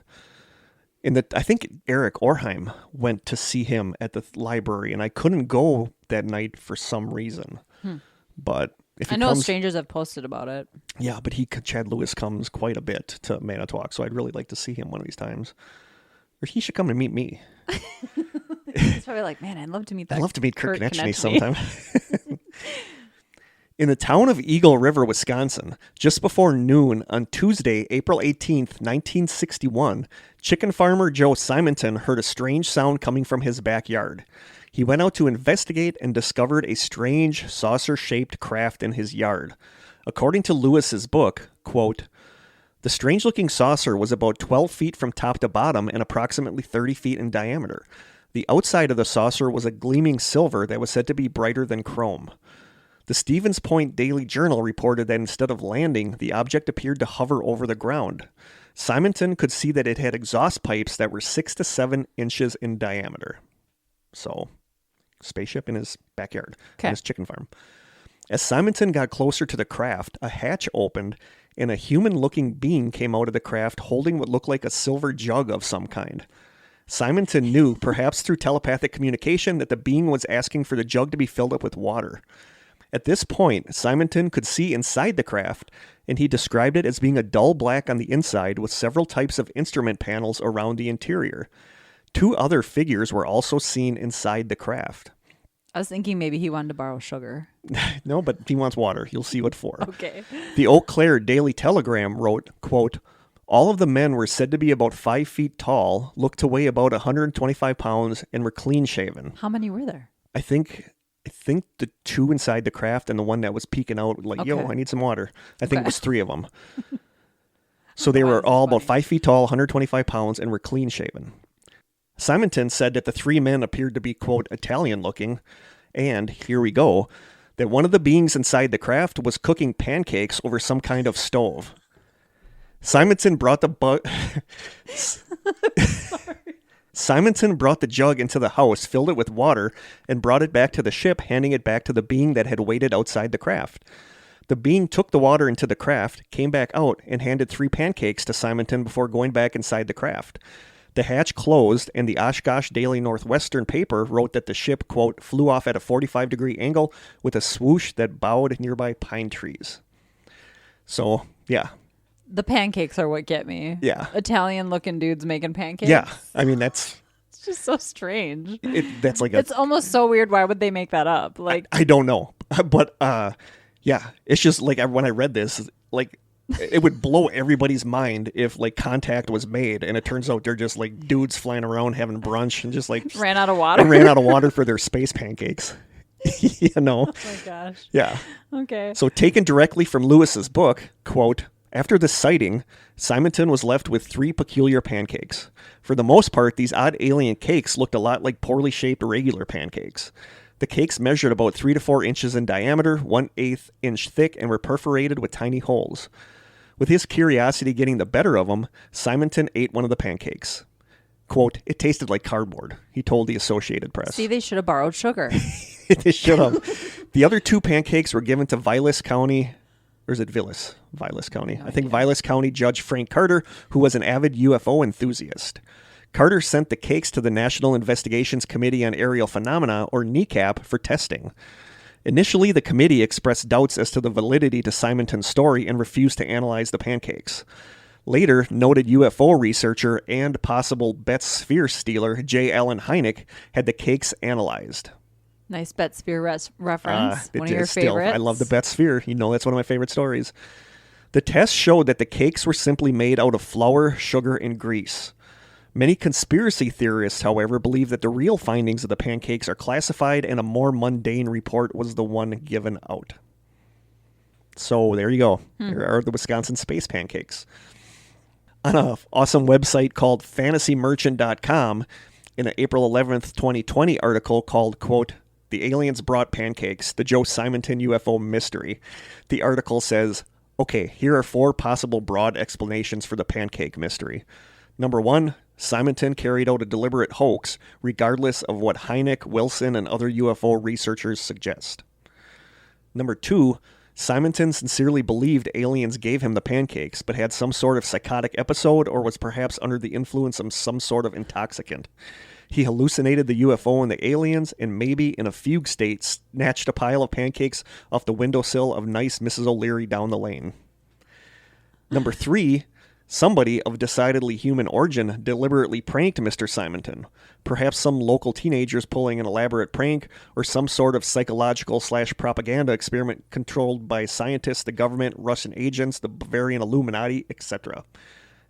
I think Eric Orheim went to see him at the library, and I couldn't go that night for some reason. But if he I know comes, strangers have posted about it. yeah, but Chad Lewis comes quite a bit to Manitowoc, so I'd really like to see him one of these times. Or he should come and meet me. It's probably like, man, I'd love to meet that. I'd love to meet Kurt Konechny Konechny. sometime. In the town of Eagle River, Wisconsin, just before noon on Tuesday, April 18th, 1961, chicken farmer Joe Simonton heard a strange sound coming from his backyard. He went out to investigate and discovered a strange saucer-shaped craft in his yard. According to Lewis's book, quote, "The strange-looking saucer was about 12 feet from top to bottom and approximately 30 feet in diameter. The outside of the saucer was a gleaming silver that was said to be brighter than chrome. The Stevens Point Daily Journal reported that instead of landing, the object appeared to hover over the ground. Simonton could see that it had exhaust pipes that were 6 to 7 inches in diameter. So, spaceship in his backyard, in his chicken farm. As Simonton got closer to the craft, a hatch opened, and a human-looking being came out of the craft holding what looked like a silver jug of some kind. Simonton knew, perhaps through telepathic communication, that the being was asking for the jug to be filled up with water. At this point, Simonton could see inside the craft, and he described it as being a dull black on the inside with several types of instrument panels around the interior. 2 other figures were also seen inside the craft. I was thinking maybe he wanted to borrow sugar. No, but he wants water. You'll see what for. Okay. The Eau Claire Daily Telegram wrote, quote, all of the men were said to be about 5 feet tall, looked to weigh about 125 pounds, and were clean-shaven. How many were there? I think the 2 inside the craft and the one that was peeking out, like, yo, I need some water. I think it was 3 of them. So they were all about 5 feet tall, 125 pounds, and were clean-shaven. Simonton said that the 3 men appeared to be, quote, Italian-looking, and, here we go, that one of the beings inside the craft was cooking pancakes over some kind of stove. Simonton brought Simonton brought the jug into the house, filled it with water, and brought it back to the ship, handing it back to the being that had waited outside the craft. The being took the water into the craft, came back out, and handed 3 pancakes to Simonton before going back inside the craft. The hatch closed, and the Oshkosh Daily Northwestern paper wrote that the ship, quote, flew off at a 45-degree angle with a swoosh that bowed nearby pine trees. So, yeah. The pancakes are what get me. Yeah. Italian-looking dudes making pancakes. Yeah. I mean, that's... It's just so strange. That's like It's almost so weird. Why would they make that up? Like, I don't know. But, yeah. It's just, like, when I read this, like... It would blow everybody's mind if, like, contact was made, and it turns out they're just, like, dudes flying around having brunch and just, like... ran out of water? Ran out of water for their space pancakes. You know? Oh, my gosh. Yeah. Okay. So, taken directly from Lewis's book, quote, after the sighting, Simonton was left with 3 peculiar pancakes. For the most part, these odd alien cakes looked a lot like poorly shaped regular pancakes. The cakes measured about 3 to 4 inches in diameter, 1/8 inch thick, and were perforated with tiny holes. With his curiosity getting the better of him, Simonton ate one of the pancakes. Quote, it tasted like cardboard, he told the Associated Press. See, they should have borrowed sugar. They should have. The other 2 pancakes were given to Vilas County, or is it Vilas? Vilas County. I think Vilas County Judge Frank Carter, who was an avid UFO enthusiast. Carter sent the cakes to the National Investigations Committee on Aerial Phenomena, or NECAP, for testing. Initially, the committee expressed doubts as to the validity to Simonton's story and refused to analyze the pancakes. Later, noted UFO researcher and possible Betz sphere stealer J. Allen Hynek had the cakes analyzed. Nice Betz sphere reference. One of your Still, favorites. I love the Betz sphere. You know that's one of my favorite stories. The test showed that the cakes were simply made out of flour, sugar, and grease. Many conspiracy theorists, however, believe that the real findings of the pancakes are classified and a more mundane report was the one given out. So there you go. There are the Wisconsin space pancakes. On an awesome website called fantasymerchant.com, in an April 11th, 2020 article called, quote, The Aliens Brought Pancakes, the Joe Simonton UFO Mystery, the article says, okay, here are 4 possible broad explanations for the pancake mystery. Number 1, Simonton carried out a deliberate hoax, regardless of what Hynek, Wilson, and other UFO researchers suggest. Number 2, Simonton sincerely believed aliens gave him the pancakes, but had some sort of psychotic episode or was perhaps under the influence of some sort of intoxicant. He hallucinated the UFO and the aliens, and maybe in a fugue state snatched a pile of pancakes off the windowsill of nice Mrs. O'Leary down the lane. Number 3, somebody of decidedly human origin deliberately pranked Mr. Simonton. Perhaps some local teenagers pulling an elaborate prank, or some sort of psychological/propaganda experiment controlled by scientists, the government, Russian agents, the Bavarian Illuminati, etc.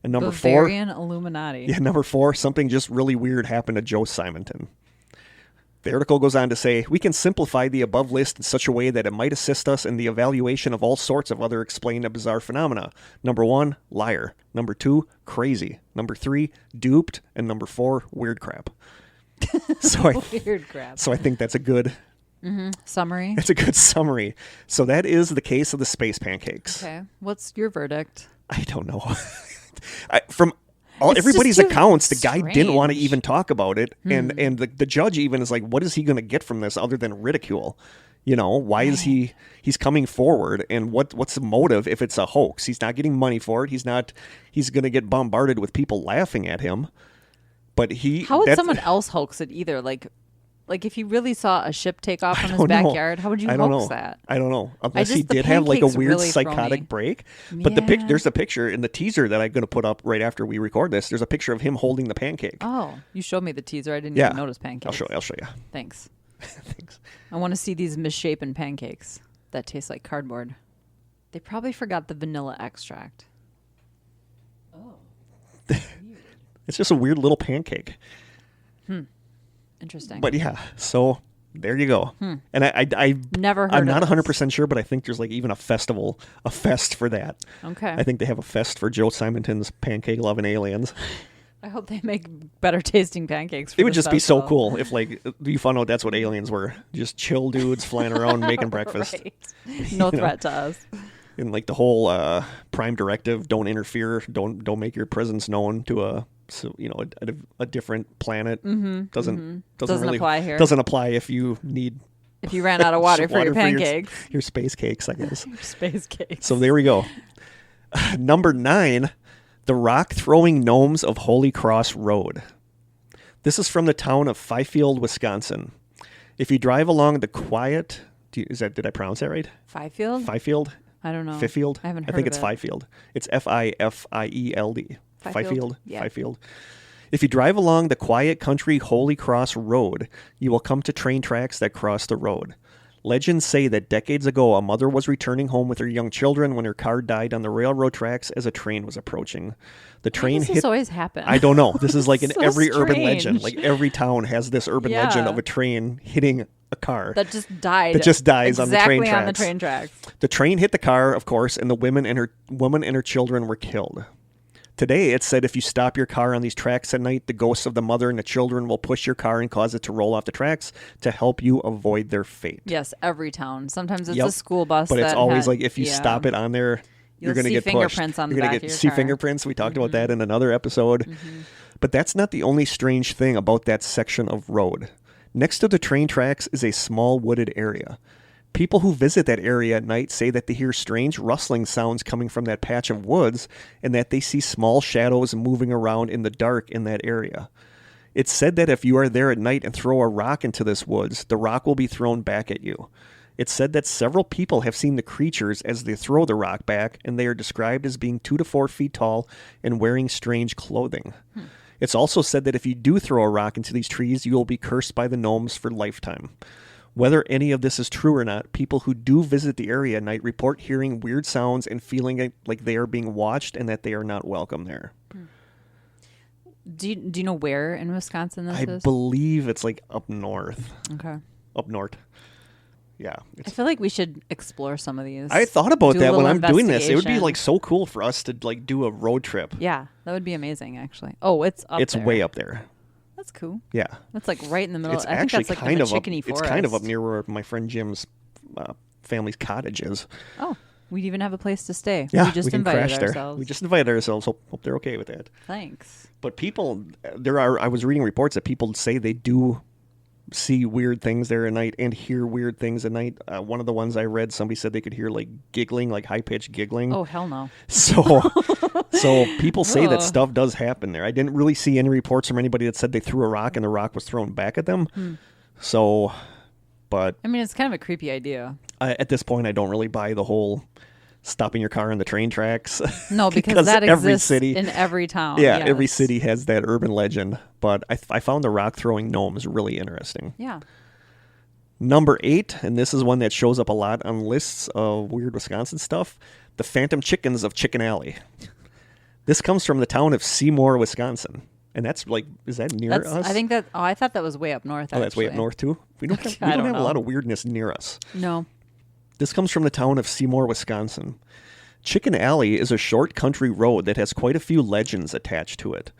And number Bavarian Illuminati. Yeah, number 4, something just really weird happened to Joe Simonton. The article goes on to say, we can simplify the above list in such a way that it might assist us in the evaluation of all sorts of other explained and bizarre phenomena. Number 1, liar. Number 2, crazy. Number 3, duped. And number 4, weird crap. So I Weird crap. so I think that's a good Summary. It's a good summary. So that is the case of the space pancakes. Okay. What's your verdict? I don't know. From It's everybody's just too accounts, the guy didn't want to strange. even talk about it, and the judge even is like, "What is he going to get from this other than ridicule? You know, why is he's coming forward, and what's the motive if it's a hoax? He's not getting money for it. He's going to get bombarded with people laughing at him. But How would someone else hoax it either? Like if you really saw a ship take off from his backyard, how would you hoax that? I don't know. Unless he the did have like a pancakes weird really throw psychotic me. break. But Yeah. there's a picture in the teaser that I'm going to put up right after we record this. There's a picture of him holding the pancake. Oh, you showed me the teaser. I didn't Yeah. even notice pancakes. I'll show you. Thanks. Thanks. I want to see these misshapen pancakes that taste like cardboard. They probably forgot the vanilla extract. It's just a weird little pancake. Interesting. But yeah, so there you go. And I Never heard I'm of not this. 100% sure, but I think there's like even a fest for that. Okay. I think they have a fest for Joe Simonton's pancake loving aliens. I hope they make better tasting pancakes. For It would this just be so festival. cool if like you found out that's what aliens were. Just chill dudes flying around making breakfast. Right. No know. threat to us. And like the whole prime directive, don't interfere, don't make your presence known to a different planet. Doesn't really apply here. Doesn't apply if you need If you ran out of water for your water pancakes. your space cakes, I guess. Space cakes. So there we go. Number 9, the rock throwing gnomes of Holy Cross Road. This is from the town of Fifield, Wisconsin. If you drive along the quiet, did I pronounce that right? Fifield? Fifield? I don't know. Fifield? I haven't heard I think of it's it. Fifield. It's Fifield. Fifield? Yeah. Fifield. If you drive along the quiet country Holy Cross Road, you will come to train tracks that cross the road. Legends say that decades ago, a mother was returning home with her young children when her car died on the railroad tracks as a train was approaching. The train Why does hit. this always happen? I don't know. This is like in So every urban legend. strange. Like every town has this urban legend Yeah. of a train hitting a car. That just died. That just dies on the train exactly on the tracks. train tracks. The train hit the car, of course, and the woman and her children were killed. Today, it's said if you stop your car on these tracks at night, the ghosts of the mother and the children will push your car and cause it to roll off the tracks to help you avoid their fate. Yes, every town. Sometimes it's Yep. a school bus. But it's that always had- like if you yeah. stop it on there, you're You'll going to see get pushed. fingerprints on the You're gonna back of your see car. fingerprints. We talked about that in another episode. But that's not the only strange thing about that section of road. Next to the train tracks is a small wooded area. People who visit that area at night say that they hear strange rustling sounds coming from that patch of woods and that they see small shadows moving around in the dark in that area. It's said that if you are there at night and throw a rock into this woods, the rock will be thrown back at you. It's said that several people have seen the creatures as they throw the rock back, and they are described as being 2 to 4 feet tall and wearing strange clothing. It's also said that if you do throw a rock into these trees, you will be cursed by the gnomes for lifetime. Whether any of this is true or not, people who do visit the area at night report hearing weird sounds and feeling like they are being watched and that they are not welcome there. Do you know where in Wisconsin this I is? believe it's like up north. Okay. Up north. Yeah. I feel like we should explore some of these. I thought about Do a that when little I'm doing this. It would be investigation. like so cool for us to like do a road trip. Yeah, that would be amazing, actually. Oh, it's up It's there. way up there. That's cool. Yeah. That's like right in the middle. It's I think actually that's like kind the of up. Chickeny It's Forest. kind of up near where my friend Jim's family's cottage is. Oh, we'd even have a place to stay. Yeah, we just can invited crash ourselves. there. We just invited ourselves. Hope they're okay with that. Thanks. But people, I was reading reports that people say they do see weird things there at night and hear weird things at night. One of the ones I read, somebody said they could hear like giggling, like high pitched giggling. Oh, hell no. So people say that Ugh. stuff does happen there. I didn't really see any reports from anybody that said they threw a rock and the rock was thrown back at them. So, but I mean, it's kind of a creepy idea. at this point, I don't really buy the whole stopping your car on the train tracks. No, because that every exists city, in every town. yeah, every yes. city has that urban legend. But I found the rock throwing gnomes really interesting. Yeah. Number 8, and this is one that shows up a lot on lists of weird Wisconsin stuff, the phantom chickens of Chicken Alley. This comes from the town of Seymour, Wisconsin. And that's like, is that near us? I think that. Oh, I thought that was way up north. Oh, that's way up actually. north too? We don't have, I don't a know. lot of weirdness near us. No. This comes from the town of Seymour, Wisconsin. Chicken Alley is a short country road that has quite a few legends attached to it.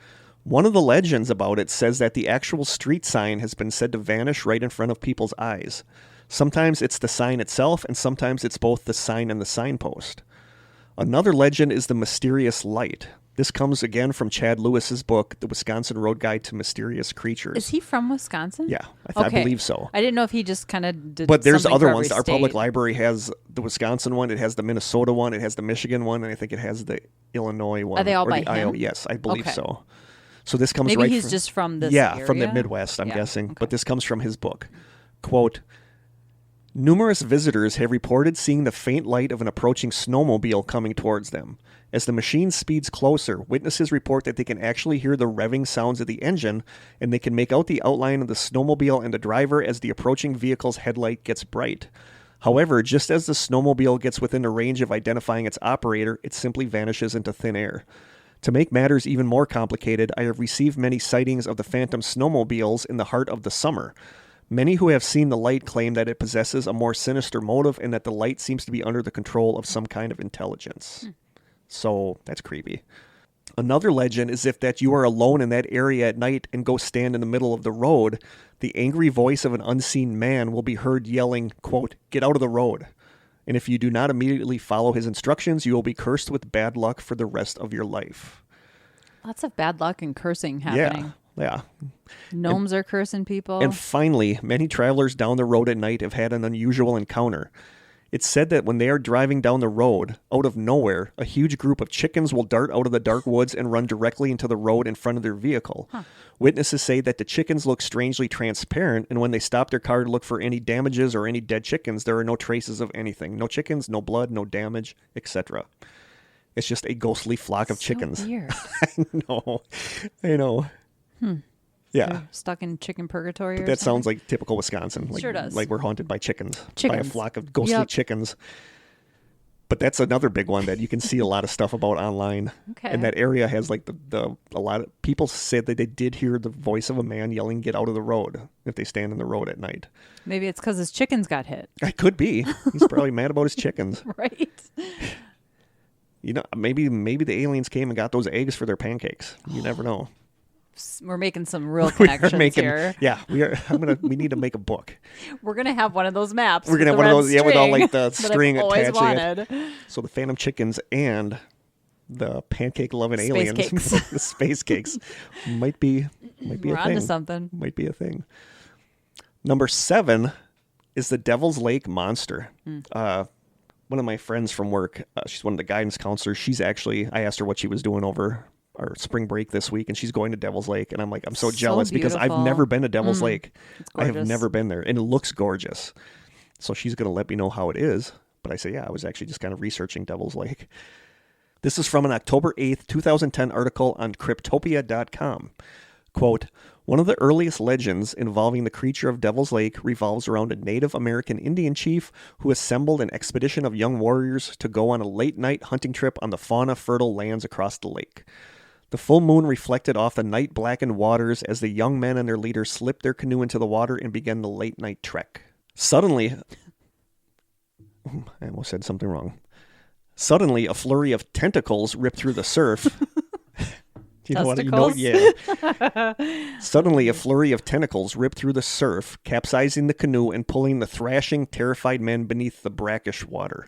One of the legends about it says that the actual street sign has been said to vanish right in front of people's eyes. Sometimes it's the sign itself, and sometimes it's both the sign and the signpost. Another legend is the mysterious light. This comes again from Chad Lewis's book, The Wisconsin Road Guide to Mysterious Creatures. Is he from Wisconsin? Yeah, I believe so. I didn't know if he just kind of did. But there's something other for ones. every Our public state. library has the Wisconsin one. It has the Minnesota one. It has the Michigan one, and I think it has the Illinois one. Are they all or by the Iowa. him? Yes, I believe Okay. so. So this comes Maybe right he's from, just from this yeah, from the area? Midwest, I'm Yeah, guessing. okay. But this comes from his book. Quote, numerous visitors have reported seeing the faint light of an approaching snowmobile coming towards them. As the machine speeds closer, witnesses report that they can actually hear the revving sounds of the engine, and they can make out the outline of the snowmobile and the driver as the approaching vehicle's headlight gets bright. However, just as the snowmobile gets within the range of identifying its operator, it simply vanishes into thin air. To make matters even more complicated, I have received many sightings of the phantom snowmobiles in the heart of the summer. Many who have seen the light claim that it possesses a more sinister motive and that the light seems to be under the control of some kind of intelligence. So that's creepy. Another legend is if that you are alone in that area at night and go stand in the middle of the road, the angry voice of an unseen man will be heard yelling, quote, get out of the road. And if you do not immediately follow his instructions, you will be cursed with bad luck for the rest of your life. Lots of bad luck and cursing happening. Yeah. Gnomes are cursing people. And finally, many travelers down the road at night have had an unusual encounter. It's said that when they are driving down the road, out of nowhere, a huge group of chickens will dart out of the dark woods and run directly into the road in front of their vehicle. Witnesses say that the chickens look strangely transparent, and when they stop their car to look for any damages or any dead chickens, there are no traces of anything. No chickens, no blood, no damage, etc. It's just a ghostly flock of chickens. Weird. I know. Yeah. They're stuck in chicken purgatory or That something? sounds like typical Wisconsin. Like, Sure does. Like we're haunted by chickens. By a Chickens. flock of ghostly Yep. chickens. But that's another big one that you can see a lot of stuff about online. Okay. And that area has like a lot of people said that they did hear the voice of a man yelling, get out of the road if they stand in the road at night. Maybe it's because his chickens got hit. It could be. He's probably mad about his chickens. Right? You know, maybe the aliens came and got those eggs for their pancakes. You never know. We're making some real We are connections here. Yeah, we need to make a book. We're going to have one of those maps. We're gonna with have one the of those, red with all like string the that string I've always attached to it. wanted. So the phantom chickens and the pancake loving Space aliens, cakes. the space cakes, might be We're a thing. onto something. Might be a thing. Number 7 is the Devil's Lake Monster. One of my friends from work, she's one of the guidance counselors. I asked her what she was doing over our spring break this week, and she's going to Devil's Lake. And I'm like, I'm so jealous because I've beautiful. never been to Devil's Lake. It's I have gorgeous. never been there, and it looks gorgeous. So she's going to let me know how it is. But I say, yeah, I was actually just kind of researching Devil's Lake. This is from an October 8th, 2010 article on cryptopia.com. Quote, one of the earliest legends involving the creature of Devil's Lake revolves around a Native American Indian chief who assembled an expedition of young warriors to go on a late-night hunting trip on the fauna-fertile lands across the lake. The full moon reflected off the night-blackened waters as the young men and their leader slipped their canoe into the water and began the late-night trek. Suddenly, I almost said something wrong. Suddenly, a flurry of tentacles ripped through the surf. Testicles? Yeah. Suddenly, a flurry of tentacles ripped through the surf, capsizing the canoe and pulling the thrashing, terrified men beneath the brackish water.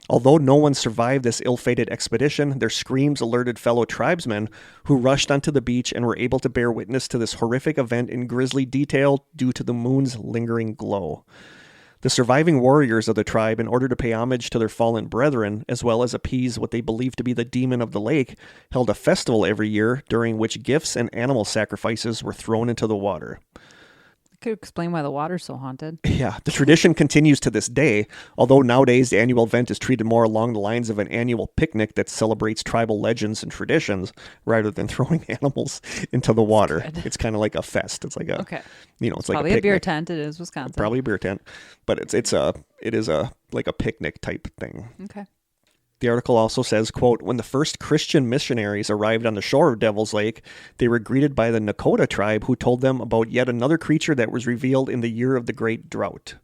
Although no one survived this ill-fated expedition, their screams alerted fellow tribesmen who rushed onto the beach and were able to bear witness to this horrific event in grisly detail due to the moon's lingering glow. The surviving warriors of the tribe, in order to pay homage to their fallen brethren, as well as appease what they believed to be the demon of the lake, held a festival every year during which gifts and animal sacrifices were thrown into the water. Could explain why the water's so haunted. Yeah, the tradition continues to this day, although nowadays the annual event is treated more along the lines of an annual picnic that celebrates tribal legends and traditions rather than throwing animals into the water. Good. It's kind of like a fest. It's like a, Okay. it's like Probably a a beer picnic. tent. It is Wisconsin. Probably a beer tent, but it is like a picnic type thing. Okay. The article also says, quote, when the first Christian missionaries arrived on the shore of Devil's Lake, they were greeted by the Nakota tribe who told them about yet another creature that was revealed in the year of the great drought.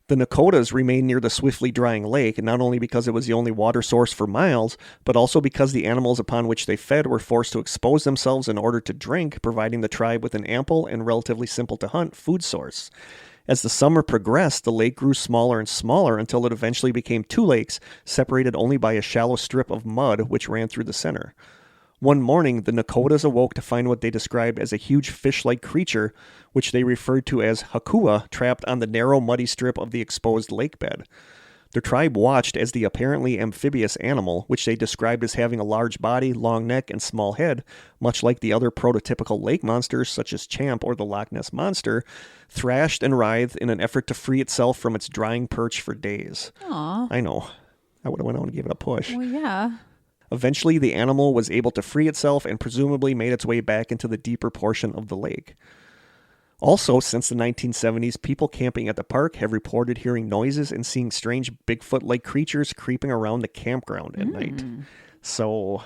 The Nakotas remained near the swiftly drying lake, not only because it was the only water source for miles, but also because the animals upon which they fed were forced to expose themselves in order to drink, providing the tribe with an ample and relatively simple to hunt food source. As the summer progressed, the lake grew smaller and smaller until it eventually became 2 lakes, separated only by a shallow strip of mud which ran through the center. One morning, the Nakotas awoke to find what they described as a huge fish-like creature, which they referred to as Hakua, trapped on the narrow, muddy strip of the exposed lake bed. The tribe watched as the apparently amphibious animal, which they described as having a large body, long neck, and small head, much like the other prototypical lake monsters such as Champ or the Loch Ness Monster, thrashed and writhed in an effort to free itself from its drying perch for days. Aw. I know. I would have went out and gave it a push. Well, yeah. Eventually, the animal was able to free itself and presumably made its way back into the deeper portion of the lake. Also, since the 1970s, people camping at the park have reported hearing noises and seeing strange Bigfoot-like creatures creeping around the campground at night. So,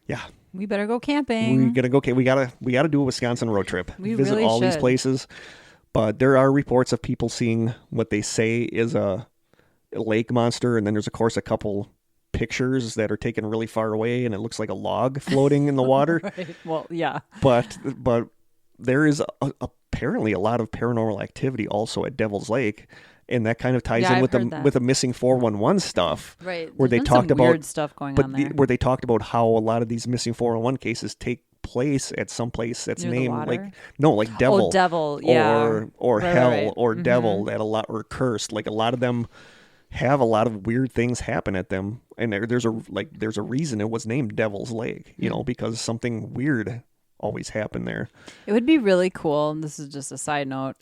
yeah. We better go camping. We gotta go. We gotta do a Wisconsin road trip. We Visit really all these should. places. But there are reports of people seeing what they say is a lake monster, and then there's of course a couple pictures that are taken really far away, and it looks like a log floating in the water. Right. Well, yeah. But there is apparently a lot of paranormal activity also at Devil's Lake, and that kind of ties in I've with heard the that. with the missing 411 stuff. Right. Where There's they been talked some about weird stuff going on there. where they talked about how a lot of these missing 411 cases take place at some place that's Near the named water? like Devil. Oh, Devil, yeah. Or Right, Hell right. or Devil, that a lot, or Cursed. Like a lot of them have a lot of weird things happen at them, and there's a reason it was named Devil's Lake, because something weird always happened there. It would be really cool, and this is just a side note,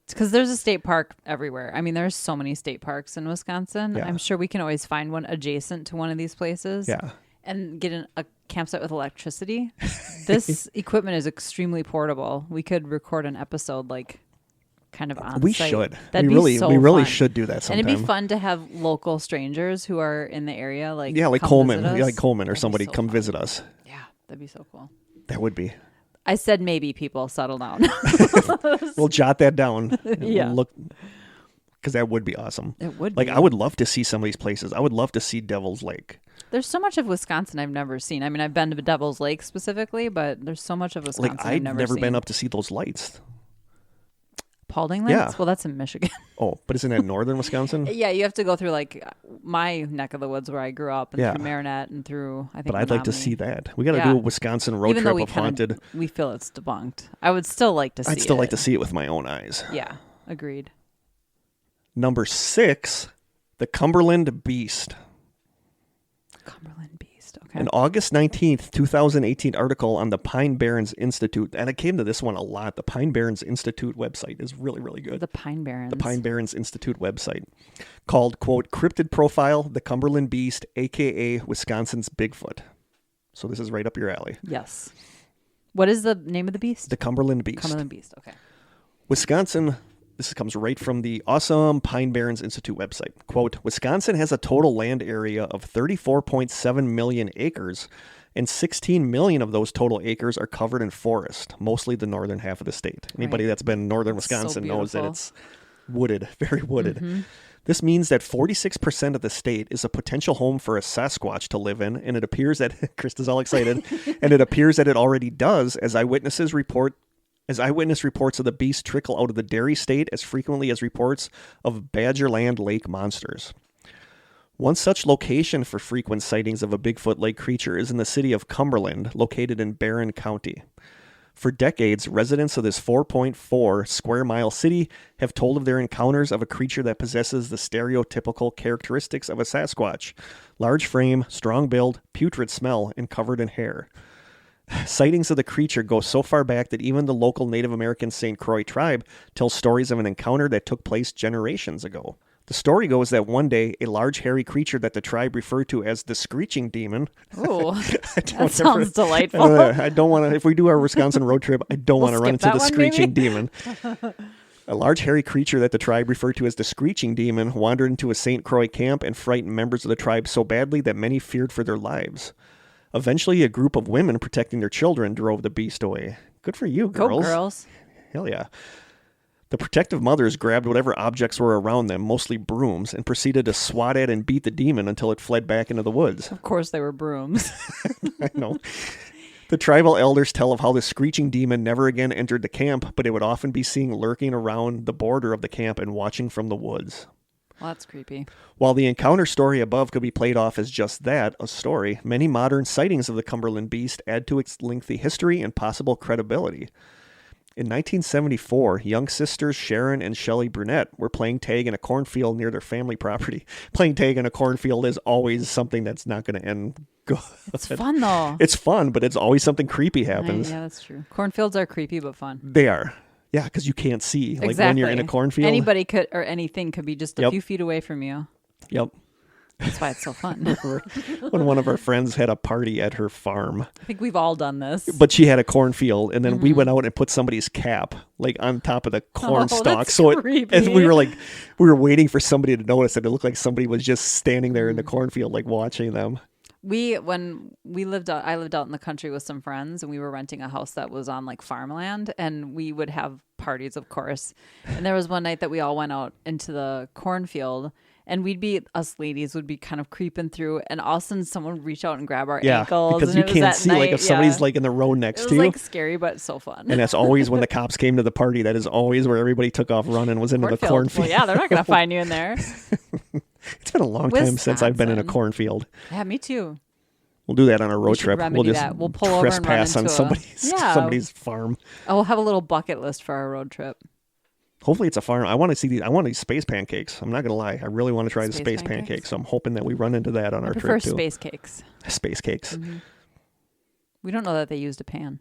because there's a state park everywhere. I mean, there's so many state parks in Wisconsin. Yeah. I'm sure we can always find one adjacent to one of these places. Yeah. And get a campsite with electricity. This equipment is extremely portable. We could record an episode kind of on We site. should. That'd we be really fun. should do that sometime. And it'd be fun to have local strangers who are in the area, like like come Coleman, visit us. like Coleman or That'd be somebody so come fun. visit us. Yeah, that'd be so cool. That would be. I said maybe, people, settle down. We'll jot that down. Yeah. Look, because that would be awesome. It would Like be. I would love to see some of these places. I would love to see Devil's Lake. There's so much of Wisconsin I've never seen. I mean, I've been to Devil's Lake specifically, but there's so much of Wisconsin Like I've never seen. been up to see those lights. Paulding Lights? Yeah. Well, that's in Michigan. Oh, but isn't that northern Wisconsin? Yeah, you have to go through my neck of the woods where I grew up, and Yeah. through Marinette and through I think. But I'd like to Menominee. see that. We got to Yeah. do a Wisconsin road Even though trip we of haunted. we feel it's debunked. I would still like to see. I'd still like it. to see it with my own eyes. Yeah, agreed. Number 6, the Cumberland Beast. Cumberland Beast. Okay. An August 19th, 2018 article on the Pine Barrens Institute, and I came to this one a lot. The Pine Barrens Institute website is really, really good. The Pine Barrens. The Pine Barrens Institute website, called, quote, Cryptid Profile, the Cumberland Beast, a.k.a. Wisconsin's Bigfoot. So this is right up your alley. Yes. What is the name of the beast? The Cumberland Beast. Cumberland Beast. Okay. Wisconsin, this comes right from the awesome Pine Barrens Institute website. Quote, Wisconsin has a total land area of 34.7 million acres, and 16 million of those total acres are covered in forest, mostly the northern half of the state. Anybody Right. that's been in northern It's so Wisconsin knows that beautiful. it's wooded, very wooded. This means that 46% of the state is a potential home for a Sasquatch to live in, and it appears that, Krista's all excited, and it appears that it already does, as eyewitness reports of the beast trickle out of the Dairy State as frequently as reports of Badgerland Lake monsters. One such location for frequent sightings of a Bigfoot-like creature is in the city of Cumberland, located in Barron County. For decades, residents of this 4.4 square mile city have told of their encounters of a creature that possesses the stereotypical characteristics of a Sasquatch: large frame, strong build, putrid smell, and covered in hair. Sightings of the creature go so far back that even the local Native American St. Croix tribe tells stories of an encounter that took place generations ago. The story goes that one day, a large hairy creature that the tribe referred to as the Screeching Demon. Ooh, that sounds delightful. I don't want to, if we do our Wisconsin road trip, I don't want to run into skip the that one, Screeching maybe? Demon. A large hairy creature that the tribe referred to as the Screeching Demon wandered into a St. Croix camp and frightened members of the tribe so badly that many feared for their lives. Eventually, a group of women protecting their children drove the beast away. Good for you, girls. Go girls. Hell yeah. The protective mothers grabbed whatever objects were around them, mostly brooms, and proceeded to swat at and beat the demon until it fled back into the woods. Of course they were brooms. I know. The tribal elders tell of how the screeching demon never again entered the camp, but it would often be seen lurking around the border of the camp and watching from the woods. Well, that's creepy. While the encounter story above could be played off as just that, a story, many modern sightings of the Cumberland Beast add to its lengthy history and possible credibility. In 1974, young sisters Sharon and Shelley Brunette were playing tag in a cornfield near their family property. Playing tag in a cornfield is always something that's not going to end good. It's fun, though. It's fun, but it's always something creepy happens. Yeah, that's true. Cornfields are creepy, but fun. They are. Yeah, because you can't see. Like Exactly. when you're in a cornfield. Anybody could, or anything could be just a few feet away from you. Yep. That's why it's so fun. When one of our friends had a party at her farm. I think we've all done this. But she had a cornfield, and then we went out and put somebody's cap like on top of the corn stalk. That's So creepy. and we were waiting for somebody to notice that it looked like somebody was just standing there in the cornfield, like watching them. When we lived out, I lived out in the country with some friends, and we were renting a house that was on like farmland, and we would have parties, of course. And there was one night that we all went out into the cornfield, and us ladies would be kind of creeping through, and all of a sudden someone would reach out and grab our ankles. Because and you it was can't at see night, like if somebody's like in the road next it was to you. like scary, but so fun. And that's always when the cops came to the party. That is always where everybody took off running, was into the cornfield. Well, yeah, they're not going to find you in there. It's been a long time since I've been in a cornfield. Yeah, me too. We'll do that on a road trip. We'll just that. We'll pull over and run trespass on into somebody's farm. I will have a little bucket list for our road trip. Hopefully it's a farm. I want to see these. I want these space pancakes. I'm not gonna lie. I really want to try the space pancakes. So I'm hoping that we run into that on our trip too. I prefer space cakes. Space cakes. Mm-hmm. We don't know that they used a pan.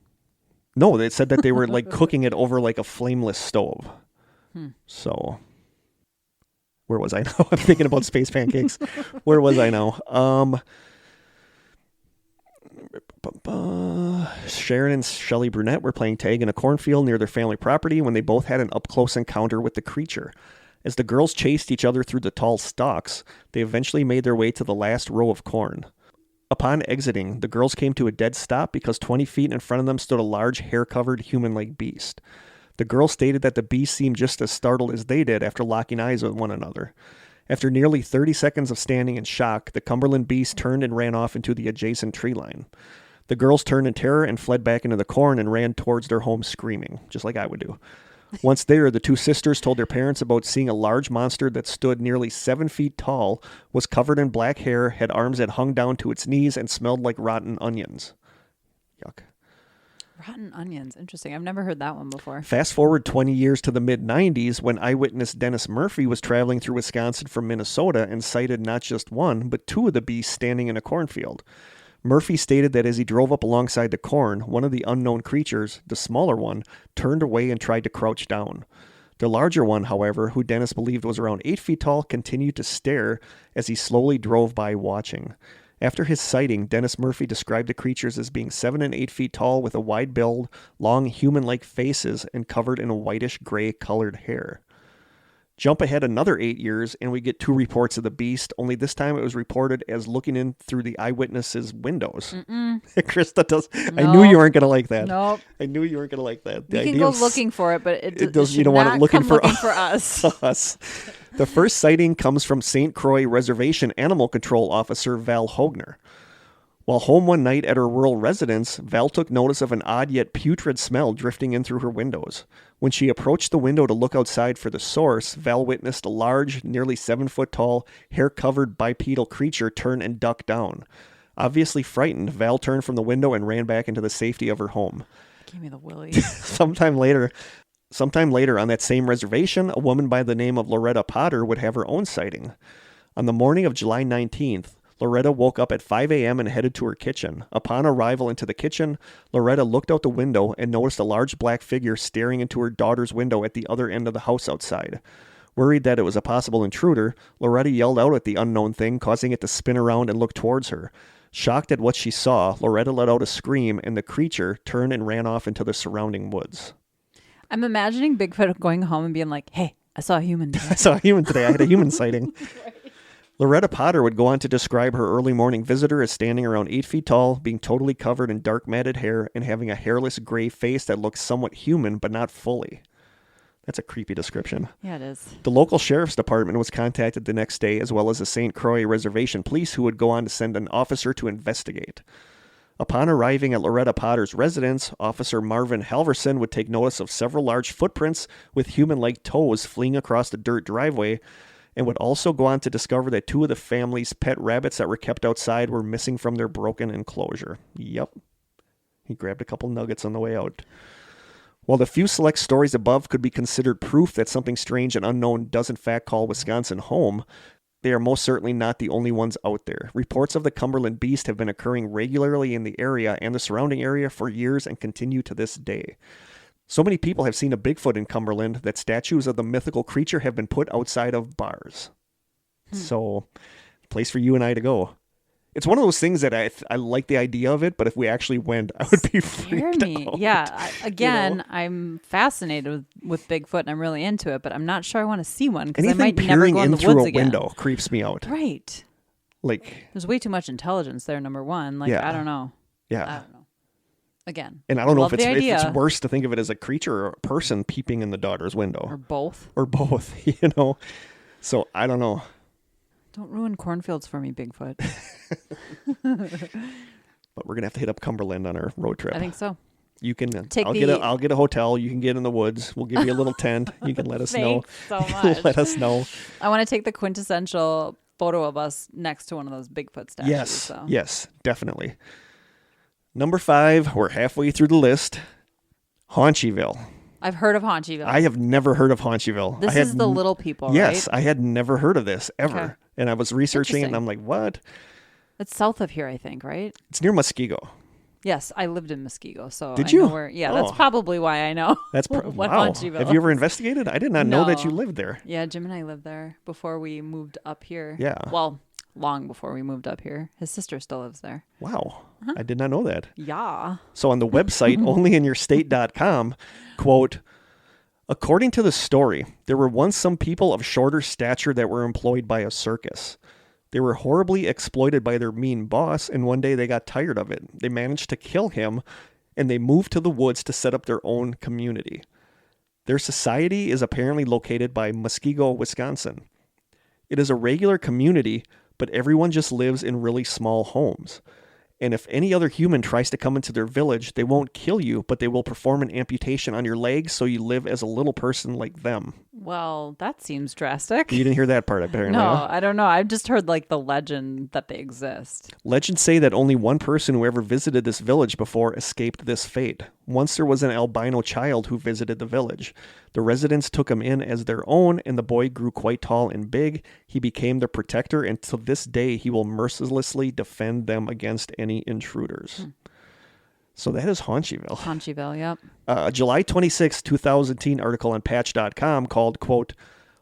No, they said that they were like cooking it over like a flameless stove. So where was I now? I'm thinking about space pancakes. Where was I now? Sharon and Shelley Brunette were playing tag in a cornfield near their family property when they both had an up-close encounter with the creature. As the girls chased each other through the tall stalks, they eventually made their way to the last row of corn. Upon exiting, the girls came to a dead stop because 20 feet in front of them stood a large, hair-covered, human-like beast. The girls stated that the beast seemed just as startled as they did after locking eyes with one another. After nearly 30 seconds of standing in shock, the Cumberland beast turned and ran off into the adjacent tree line. The girls turned in terror and fled back into the corn and ran towards their home screaming, just like I would do. Once there, the two sisters told their parents about seeing a large monster that stood nearly 7 feet tall, was covered in black hair, had arms that hung down to its knees, and smelled like rotten onions. Yuck. Rotten onions. Interesting. I've never heard that one before. Fast forward 20 years to the mid-90s when eyewitness Dennis Murphy was traveling through Wisconsin from Minnesota and sighted not just one, but two of the beasts standing in a cornfield. Murphy stated that as he drove up alongside the corn, one of the unknown creatures, the smaller one, turned away and tried to crouch down. The larger one, however, who Dennis believed was around 8 feet tall, continued to stare as he slowly drove by watching. After his sighting, Dennis Murphy described the creatures as being 7 and 8 feet tall with a wide build, long human-like faces, and covered in a whitish-gray colored hair. Jump ahead another 8 years, and we get two reports of the beast, only this time it was reported as looking in through the eyewitnesses' windows. Krista does. Nope. I knew you weren't going to like that. Nope. I knew you weren't going to like that. You can go looking for it, but it does. You should don't want not it looking come for looking for us. us. The first sighting comes from St. Croix Reservation Animal Control Officer Val Hogner. While home one night at her rural residence, Val took notice of an odd yet putrid smell drifting in through her windows. When she approached the window to look outside for the source, Val witnessed a large, nearly 7 foot tall, hair-covered bipedal creature turn and duck down. Obviously frightened, Val turned from the window and ran back into the safety of her home. Give me the willies. Sometime later on that same reservation, a woman by the name of Loretta Potter would have her own sighting. On the morning of July 19th, Loretta woke up at 5 a.m. and headed to her kitchen. Upon arrival into the kitchen, Loretta looked out the window and noticed a large black figure staring into her daughter's window at the other end of the house outside. Worried that it was a possible intruder, Loretta yelled out at the unknown thing, causing it to spin around and look towards her. Shocked at what she saw, Loretta let out a scream, and the creature turned and ran off into the surrounding woods. I'm imagining Bigfoot going home and being like, hey, I saw a human today. I saw a human today. I had a human sighting. Right. Loretta Potter would go on to describe her early morning visitor as standing around 8 feet tall, being totally covered in dark matted hair, and having a hairless gray face that looked somewhat human, but not fully. That's a creepy description. Yeah, it is. The local sheriff's department was contacted the next day, as well as the St. Croix Reservation Police, who would go on to send an officer to investigate. Upon arriving at Loretta Potter's residence, Officer Marvin Halverson would take notice of several large footprints with human-like toes fleeing across the dirt driveway, and would also go on to discover that 2 of the family's pet rabbits that were kept outside were missing from their broken enclosure. Yep. He grabbed a couple nuggets on the way out. While the few select stories above could be considered proof that something strange and unknown does in fact call Wisconsin home, they are most certainly not the only ones out there. Reports of the Cumberland Beast have been occurring regularly in the area and the surrounding area for years and continue to this day. So many people have seen a Bigfoot in Cumberland that statues of the mythical creature have been put outside of bars. So, place for you and I to go. It's one of those things that I like the idea of it, but if we actually went, I would be freaked out. Yeah. I'm fascinated with Bigfoot and I'm really into it, but I'm not sure I want to see one because I might never go in the woods again. Window creeps me out. Right. Like, there's way too much intelligence there, number one. Like, yeah. I don't know. Yeah. I don't know. Again. And I don't know if it's worse to think of it as a creature or a person peeping in the daughter's window. Or both. So I don't know. Don't ruin cornfields for me, Bigfoot. But we're gonna have to hit up Cumberland on our road trip. I think so. You can. I'll get a hotel. You can get in the woods. We'll give you a little tent. You can let us know. Thanks so much. Let us know. I want to take the quintessential photo of us next to one of those Bigfoot statues. Yes. So. Yes. Definitely. Number 5. We're halfway through the list. Haunchyville. I've heard of Haunchyville. I have never heard of Haunchyville. This is the little people, right? Yes, I had never heard of this ever. Okay. And I was researching it and I'm like, what? It's south of here, I think, right? It's near Muskego. Yes, I lived in Muskego, so Did I you? know where. Yeah, that's probably why I know. That's what wow. Haunchyville Have you ever investigated? I did not know that you No. lived there. Yeah, Jim and I lived there before we moved up here. Yeah. Well, long before we moved up here. His sister still lives there. Wow. I did not know that. Yeah. So on the website, onlyinyourstate.com, quote, according to the story, there were once some people of shorter stature that were employed by a circus. They were horribly exploited by their mean boss, and one day they got tired of it. They managed to kill him, and they moved to the woods to set up their own community. Their society is apparently located by Muskego, Wisconsin. It is a regular community, but everyone just lives in really small homes. And if any other human tries to come into their village, they won't kill you, but they will perform an amputation on your legs so you live as a little person like them. Well, that seems drastic. You didn't hear that part, apparently. No, huh? I don't know. I've just heard like the legend that they exist. Legends say that only one person who ever visited this village before escaped this fate. Once there was an albino child who visited the village. The residents took him in as their own, and the boy grew quite tall and big. He became their protector, and to this day, he will mercilessly defend them against any intruders. So that is Haunchyville. Haunchyville, yep. A July 26, 2010 article on Patch.com called, quote,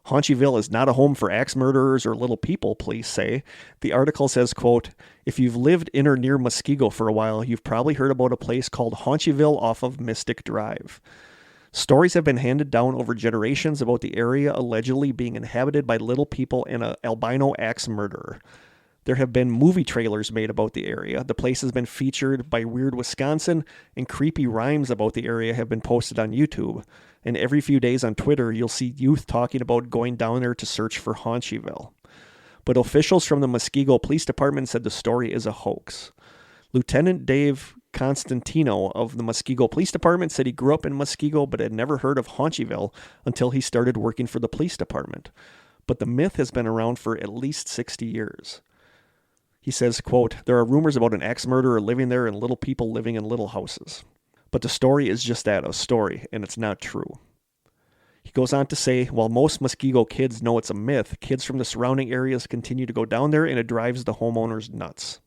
Haunchyville is not a home for axe murderers or little people, police say. The article says, quote, if you've lived in or near Muskego for a while, you've probably heard about a place called Haunchyville off of Mystic Drive. Stories have been handed down over generations about the area allegedly being inhabited by little people and an albino axe murderer. There have been movie trailers made about the area. The place has been featured by Weird Wisconsin, and creepy rhymes about the area have been posted on YouTube. And every few days on Twitter, you'll see youth talking about going down there to search for Haunchyville. But officials from the Muskego Police Department said the story is a hoax. Lieutenant Dave Constantino of the Muskego Police Department said he grew up in Muskego but had never heard of Haunchyville until he started working for the police department. But the myth has been around for at least 60 years. He says, quote, there are rumors about an axe murderer living there and little people living in little houses. But the story is just that, a story, and it's not true. He goes on to say, while most Muskego kids know it's a myth, kids from the surrounding areas continue to go down there and it drives the homeowners nuts.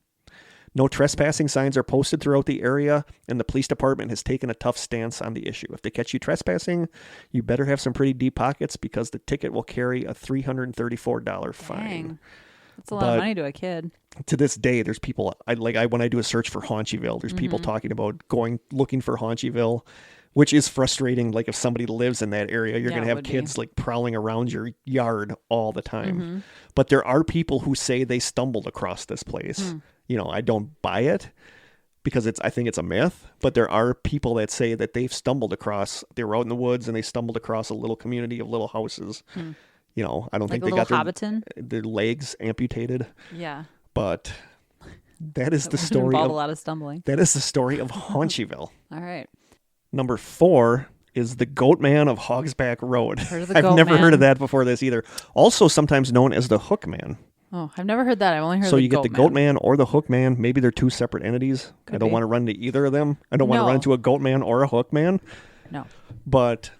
No trespassing signs are posted throughout the area, and the police department has taken a tough stance on the issue. If they catch you trespassing, you better have some pretty deep pockets because the ticket will carry a $334 fine. Dang. That's a lot of money to a kid. To this day, there's people, when I do a search for Haunchyville, there's people talking about looking for Haunchyville, which is frustrating. Like if somebody lives in that area, you're going to have kids like prowling around your yard all the time. But there are people who say they stumbled across this place. You know, I don't buy it, because I think it's a myth, but there are people that say that they were out in the woods and they stumbled across a little community of little houses. You know, I don't Like think a they got little Hobbiton? their legs amputated, Yeah. but that is the Would story involve of a lot of stumbling. that is the story of Haunchyville. All right. Number 4 is the Goat Man of Hogsback Road. Heard of the I've Goat never heard of Man. that before this either. Also sometimes known as the Hook Man. Oh, I've never heard that. I've only heard So the you get Goat the Goat Man or the Hook Man. Maybe they're two separate entities. Could I don't be. want to run into either of them. I don't want to No. run into a Goat Man or a Hook Man. No. But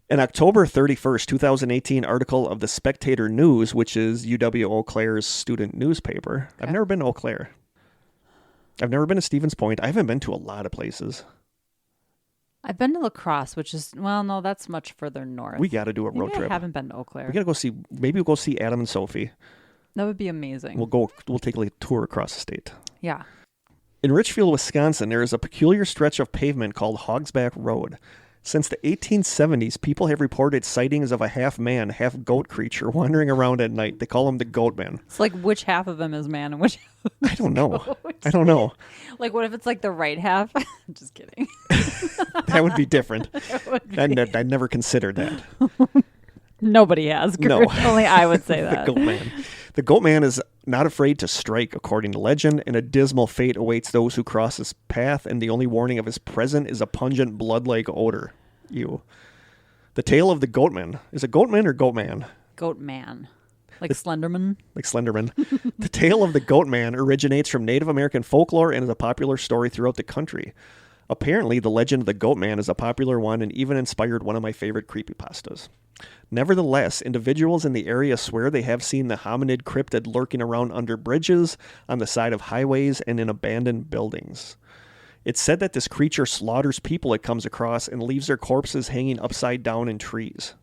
an October 31st, 2018 article of the Spectator News, which is UW Eau Claire's student newspaper. I've never been to Eau Claire. I've never been to Stevens Point. I haven't been to a lot of places. I've been to La Crosse, which is, well, no, that's much further north. We got to do a road Maybe trip. I haven't been to Eau Claire. We got to go see, maybe we'll go see Adam and Sophie. That would be amazing. We'll take a tour across the state. Yeah. In Richfield, Wisconsin, there is a peculiar stretch of pavement called Hogsback Road. Since the 1870s, people have reported sightings of a half-man, half-goat creature wandering around at night. They call him the Goat Man. It's like which half of him is man and which half of him I don't know. goat? I don't know. Like, what if it's like the right half? Just kidding. That would be different. Would be. I never considered that. Nobody has. Kurt. No. Only I would say The that. Goat Man. The Goat Man is not afraid to strike, according to legend, and a dismal fate awaits those who cross his path, and the only warning of his presence is a pungent blood-like odor. Ew. The tale of the Goat Man. Is it Goat Man or Goat Man? Goat man. Like Slenderman. Like Slenderman. The tale of the Goat Man originates from Native American folklore and is a popular story throughout the country. Apparently, the legend of the Goat Man is a popular one and even inspired one of my favorite creepypastas. Nevertheless, individuals in the area swear they have seen the hominid cryptid lurking around under bridges, on the side of highways, and in abandoned buildings. It's said that this creature slaughters people it comes across and leaves their corpses hanging upside down in trees.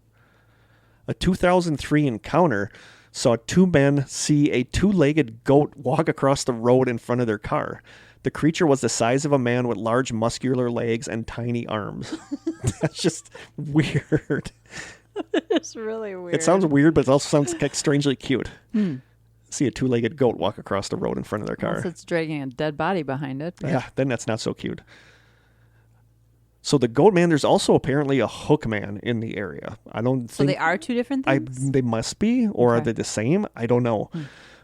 A 2003 encounter saw two men see a two-legged goat walk across the road in front of their car. The creature was the size of a man with large muscular legs and tiny arms. That's just weird. It's really weird. It sounds weird, but it also sounds strangely cute. See a two-legged goat walk across the road in front of their car. Unless it's dragging a dead body behind it. But Yeah, then that's not so cute. So the Goat Man, there's also apparently a Hook Man in the area. I don't So think they are two different things? they must be, or are Okay. they the same? I don't know.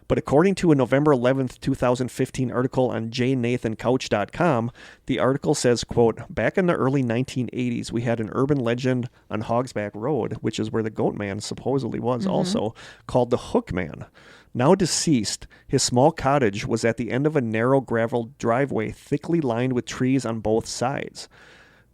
But according to a November 11th, 2015 article on jnathancouch.com, the article says, quote, back in the early 1980s, we had an urban legend on Hogsback Road, which is where the Goat Man supposedly was also, called the Hook Man. Now deceased, his small cottage was at the end of a narrow gravel driveway thickly lined with trees on both sides.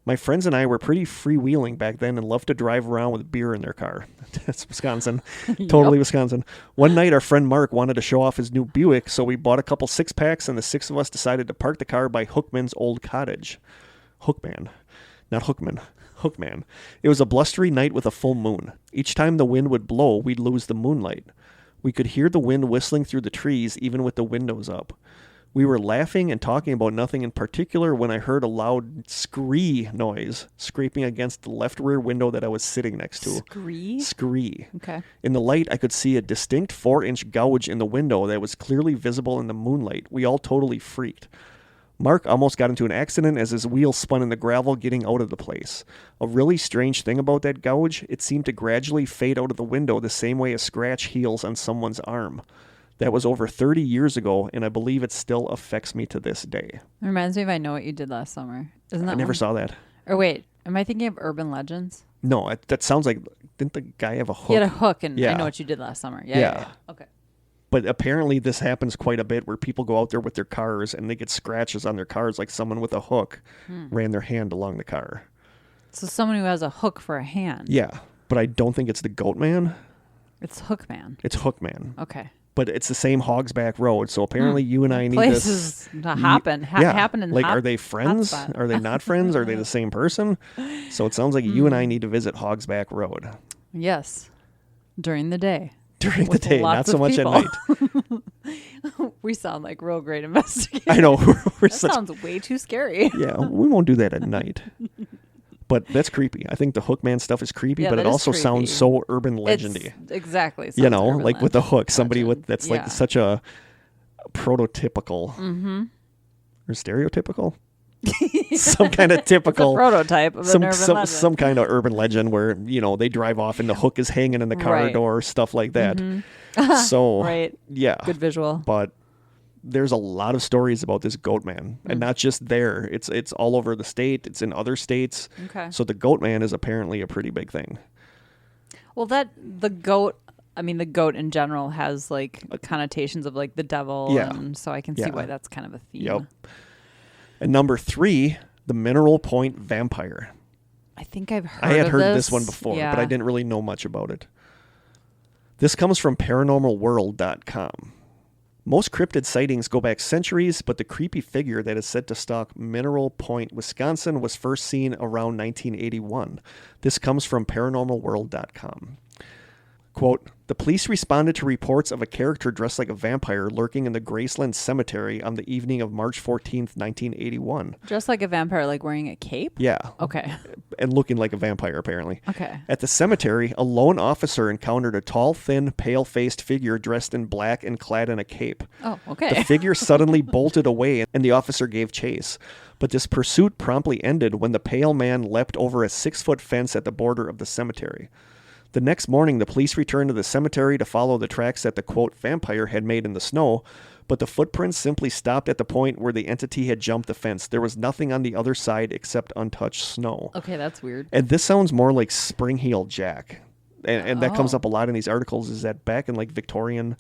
My friends and I were pretty freewheeling back then and loved to drive around with beer in their car. That's Wisconsin. Totally Wisconsin. One night, our friend Mark wanted to show off his new Buick, so we bought a couple six-packs, and the six of us decided to park the car by Hookman's old cottage. Hookman. Not Hookman. Hookman. It was a blustery night with a full moon. Each time the wind would blow, we'd lose the moonlight. We could hear the wind whistling through the trees, even with the windows up. We were laughing and talking about nothing in particular when I heard a loud scree noise scraping against the left rear window that I was sitting next to. Scree? Scree. Okay. In the light, I could see a distinct 4-inch gouge in the window that was clearly visible in the moonlight. We all totally freaked. Mark almost got into an accident as his wheels spun in the gravel getting out of the place. A really strange thing about that gouge, it seemed to gradually fade out of the window the same way a scratch heals on someone's arm. That was over 30 years ago, and I believe it still affects me to this day. It reminds me of I Know What You Did Last Summer. Isn't that I never one? saw that. Or wait, am I thinking of Urban Legends? No, that sounds like, didn't the guy have a hook? He had a hook in Yeah. I Know What You Did Last Summer. Yeah. Yeah. Okay. But apparently this happens quite a bit where people go out there with their cars and they get scratches on their cars like someone with a hook ran their hand along the car. So someone who has a hook for a hand. Yeah, but I don't think it's the Goat Man. It's Hookman. It's Hookman. Okay. But it's the same Hogsback Road, so apparently you and I need Places this. to happen. Happen in like, hot, are they friends? hotspot. Are they not friends? Are they the same person? So it sounds like you and I need to visit Hogsback Road. Yes. During the day. During the With day, not lots so of much people. at night. We sound like real great investigators. I know. We're That such, sounds way too scary. yeah, we won't do that at night. But that's creepy. I think the Hookman stuff is creepy, Yeah, but it that is also sounds creepy. so urban legendy. It's exactly. You sounds know, urban like with the legend. hook, somebody with that's Yeah. like such a prototypical. or stereotypical? Some kind of typical prototype of an urban legend. Some kind of urban legend where, they drive off and the hook is hanging in the car door, stuff like that. So, right. Yeah. Good visual. But there's a lot of stories about this goat man, and not just there. It's all over the state. It's in other states. Okay. So the goat man is apparently a pretty big thing. Well, the goat in general has like connotations of like the devil, and so I can see why that's kind of a theme. Yep. And number 3, the Mineral Point vampire. I think I had heard this one before, but I didn't really know much about it. This comes from paranormalworld.com. Most cryptid sightings go back centuries, but the creepy figure that is said to stalk Mineral Point, Wisconsin, was first seen around 1981. This comes from paranormalworld.com. Quote, the police responded to reports of a character dressed like a vampire lurking in the Graceland Cemetery on the evening of March 14th, 1981. Dressed like a vampire, like wearing a cape? Yeah. Okay. And looking like a vampire, apparently. Okay. At the cemetery, a lone officer encountered a tall, thin, pale-faced figure dressed in black and clad in a cape. Oh, okay. The figure suddenly bolted away, and the officer gave chase. But this pursuit promptly ended when the pale man leapt over a 6-foot fence at the border of the cemetery. The next morning, the police returned to the cemetery to follow the tracks that the, quote, vampire had made in the snow, but the footprints simply stopped at the point where the entity had jumped the fence. There was nothing on the other side except untouched snow. Okay, that's weird. And this sounds more like Spring Heel Jack. And that comes up a lot in these articles, is that back in, like, Victorian,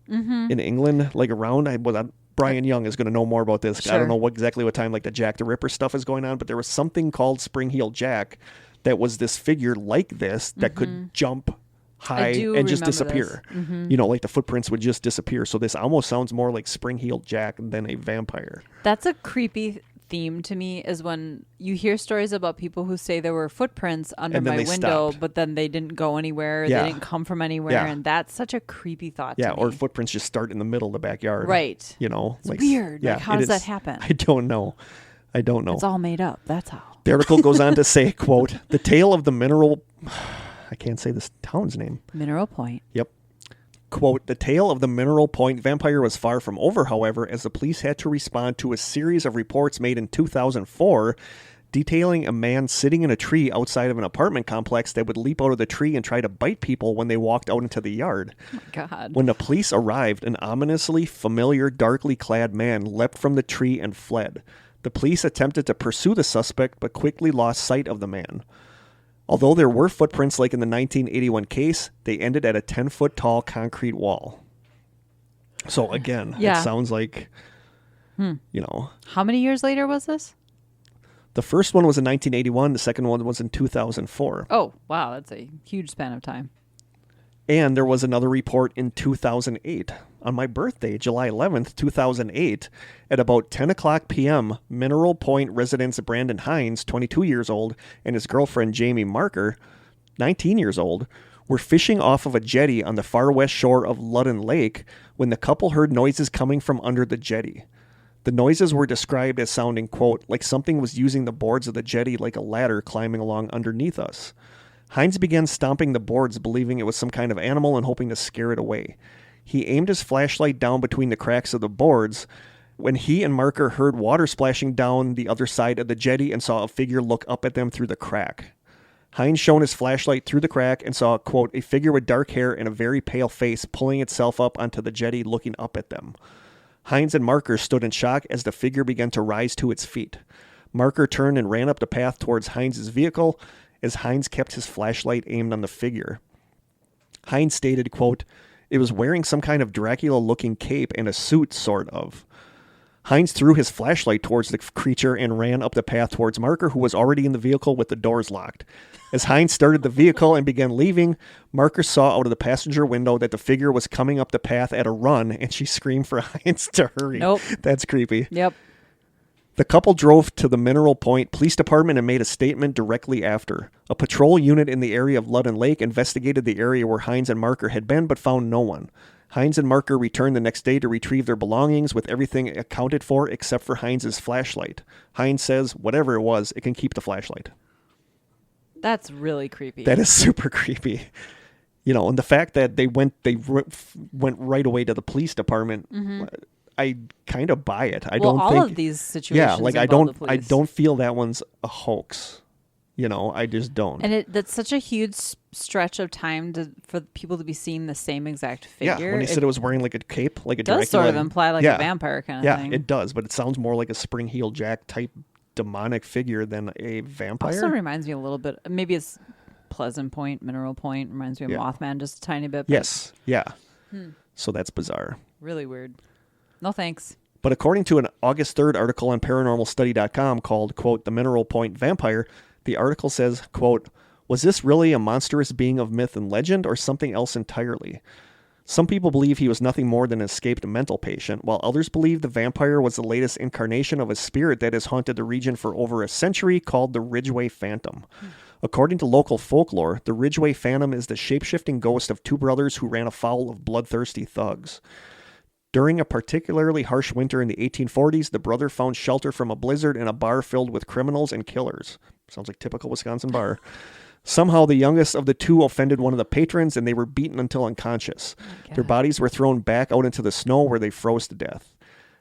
in England, like, around, Brian Young is going to know more about this. Sure. I don't know exactly what time, like, the Jack the Ripper stuff is going on, but there was something called Spring Heel Jack that was this figure like this that could jump high and just disappear. Like the footprints would just disappear. So this almost sounds more like Spring-Heeled Jack than a vampire. That's a creepy theme to me, is when you hear stories about people who say there were footprints under my window, but then they didn't go anywhere. Yeah. They didn't come from anywhere. And that's such a creepy thought to me. Or footprints just start in the middle of the backyard. Right. It's like, weird. Yeah, like, how does that happen? I don't know. It's all made up. That's how. The article goes on to say, quote, the tale of the mineral... I can't say this town's name. Mineral Point. Yep. Quote, the tale of the Mineral Point vampire was far from over, however, as the police had to respond to a series of reports made in 2004 detailing a man sitting in a tree outside of an apartment complex that would leap out of the tree and try to bite people when they walked out into the yard. Oh my God. When the police arrived, an ominously familiar, darkly clad man leapt from the tree and fled. The police attempted to pursue the suspect, but quickly lost sight of the man. Although there were footprints like in the 1981 case, they ended at a 10-foot tall concrete wall. So again, it sounds like, How many years later was this? The first one was in 1981. The second one was in 2004. Oh, wow. That's a huge span of time. And there was another report in 2008. On my birthday, July 11th, 2008, at about 10 o'clock p.m., Mineral Point residents Brandon Hines, 22 years old, and his girlfriend Jamie Marker, 19 years old, were fishing off of a jetty on the far west shore of Ludden Lake when the couple heard noises coming from under the jetty. The noises were described as sounding, quote, like something was using the boards of the jetty like a ladder climbing along underneath us. Hines began stomping the boards, believing it was some kind of animal and hoping to scare it away. He aimed his flashlight down between the cracks of the boards when he and Marker heard water splashing down the other side of the jetty and saw a figure look up at them through the crack. Hines shone his flashlight through the crack and saw, quote, a figure with dark hair and a very pale face pulling itself up onto the jetty looking up at them. Hines and Marker stood in shock as the figure began to rise to its feet. Marker turned and ran up the path towards Hines' vehicle as Hines kept his flashlight aimed on the figure. Hines stated, quote, it was wearing some kind of Dracula-looking cape and a suit, sort of. Hines threw his flashlight towards the creature and ran up the path towards Marker, who was already in the vehicle with the doors locked. As Hines started the vehicle and began leaving, Marker saw out of the passenger window that the figure was coming up the path at a run, and she screamed for Hines to hurry. Nope. That's creepy. Yep. The couple drove to the Mineral Point Police Department and made a statement directly after. A patrol unit in the area of Ludden Lake investigated the area where Hines and Marker had been, but found no one. Hines and Marker returned the next day to retrieve their belongings with everything accounted for except for Hines' flashlight. Hines says, whatever it was, it can keep the flashlight. That's really creepy. That is super creepy. And the fact that they went right away to the police department, I kind of buy it. I well, don't all think of these situations. yeah, like I involve the don't I police. don't feel that one's a hoax. You know, I just don't. And that's such a huge stretch of time for people to be seeing the same exact figure. Yeah, when he said it was wearing like a cape, like a does Dracula. sort of imply like yeah, a vampire kind of yeah, thing. it does, but it sounds more like a Spring-Heeled Jack type demonic figure than a vampire. Also reminds me a little bit. Maybe it's Pleasant Point, Mineral Point. Reminds me of Yeah. Mothman just a tiny bit. But Yes, yeah. So that's bizarre. really weird. No thanks. But according to an August 3rd article on paranormalstudy.com called, quote, The Mineral Point Vampire, the article says, quote, was this really a monstrous being of myth and legend or something else entirely? Some people believe he was nothing more than an escaped mental patient, while others believe the vampire was the latest incarnation of a spirit that has haunted the region for over a century called the Ridgeway Phantom. According to local folklore, the Ridgeway Phantom is the shape-shifting ghost of two brothers who ran afoul of bloodthirsty thugs. During a particularly harsh winter in the 1840s, the brother found shelter from a blizzard in a bar filled with criminals and killers. Sounds like typical Wisconsin bar. Somehow the youngest of the two offended one of the patrons and they were beaten until unconscious. Their bodies were thrown back out into the snow where they froze to death.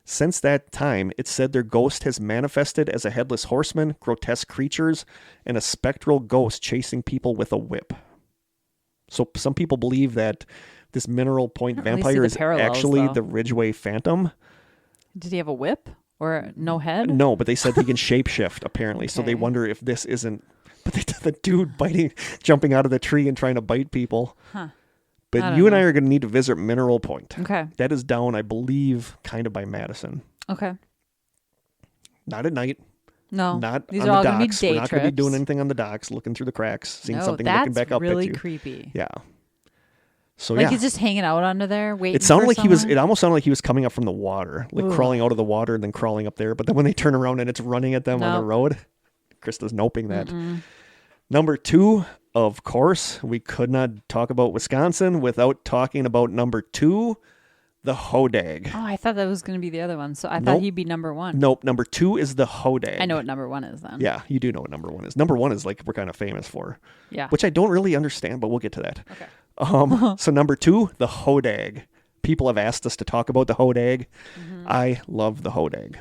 Since that time, it's said their ghost has manifested as a headless horseman, grotesque creatures, and a spectral ghost chasing people with a whip. So some people believe that this Mineral Point I don't really vampire see the is parallels, actually though. the Ridgeway Phantom. Did he have a whip or no head? No, but they said he can shapeshift, apparently. So they Okay. wonder if this isn't... But the dude jumping out of the tree and trying to bite people. Huh. But I don't you and I know. are going to need to visit Mineral Point. Okay. That is down, I believe, kind of by Madison. Okay. Not at night. No. Not These on are the all gonna be docks. day We're not going to be doing trips. anything on the docks, looking through the cracks, seeing No, something that's looking back up really at you. creepy. Yeah. So Like yeah. he's just hanging out under there waiting. It sounded for like he was. someone? It almost sounded like he was coming up from the water, like Ugh. crawling out of the water and then crawling up there. But then when they turn around and it's running at them on the Nope. road, Krista's noping that. Number 2, of course, we could not talk about Wisconsin without talking about number 2, the hodag. Oh, I thought that was going to be the other one. So I Nope. thought he'd be number one. Nope, number 2 is the hodag. I know what number one is then. Yeah, you do know what number 1 is. Number 1 is like we're kind of famous for, Yeah. which I don't really understand, but we'll get to that. Okay. So number 2, the hodag. People have asked us to talk about the hodag. I love the hodag.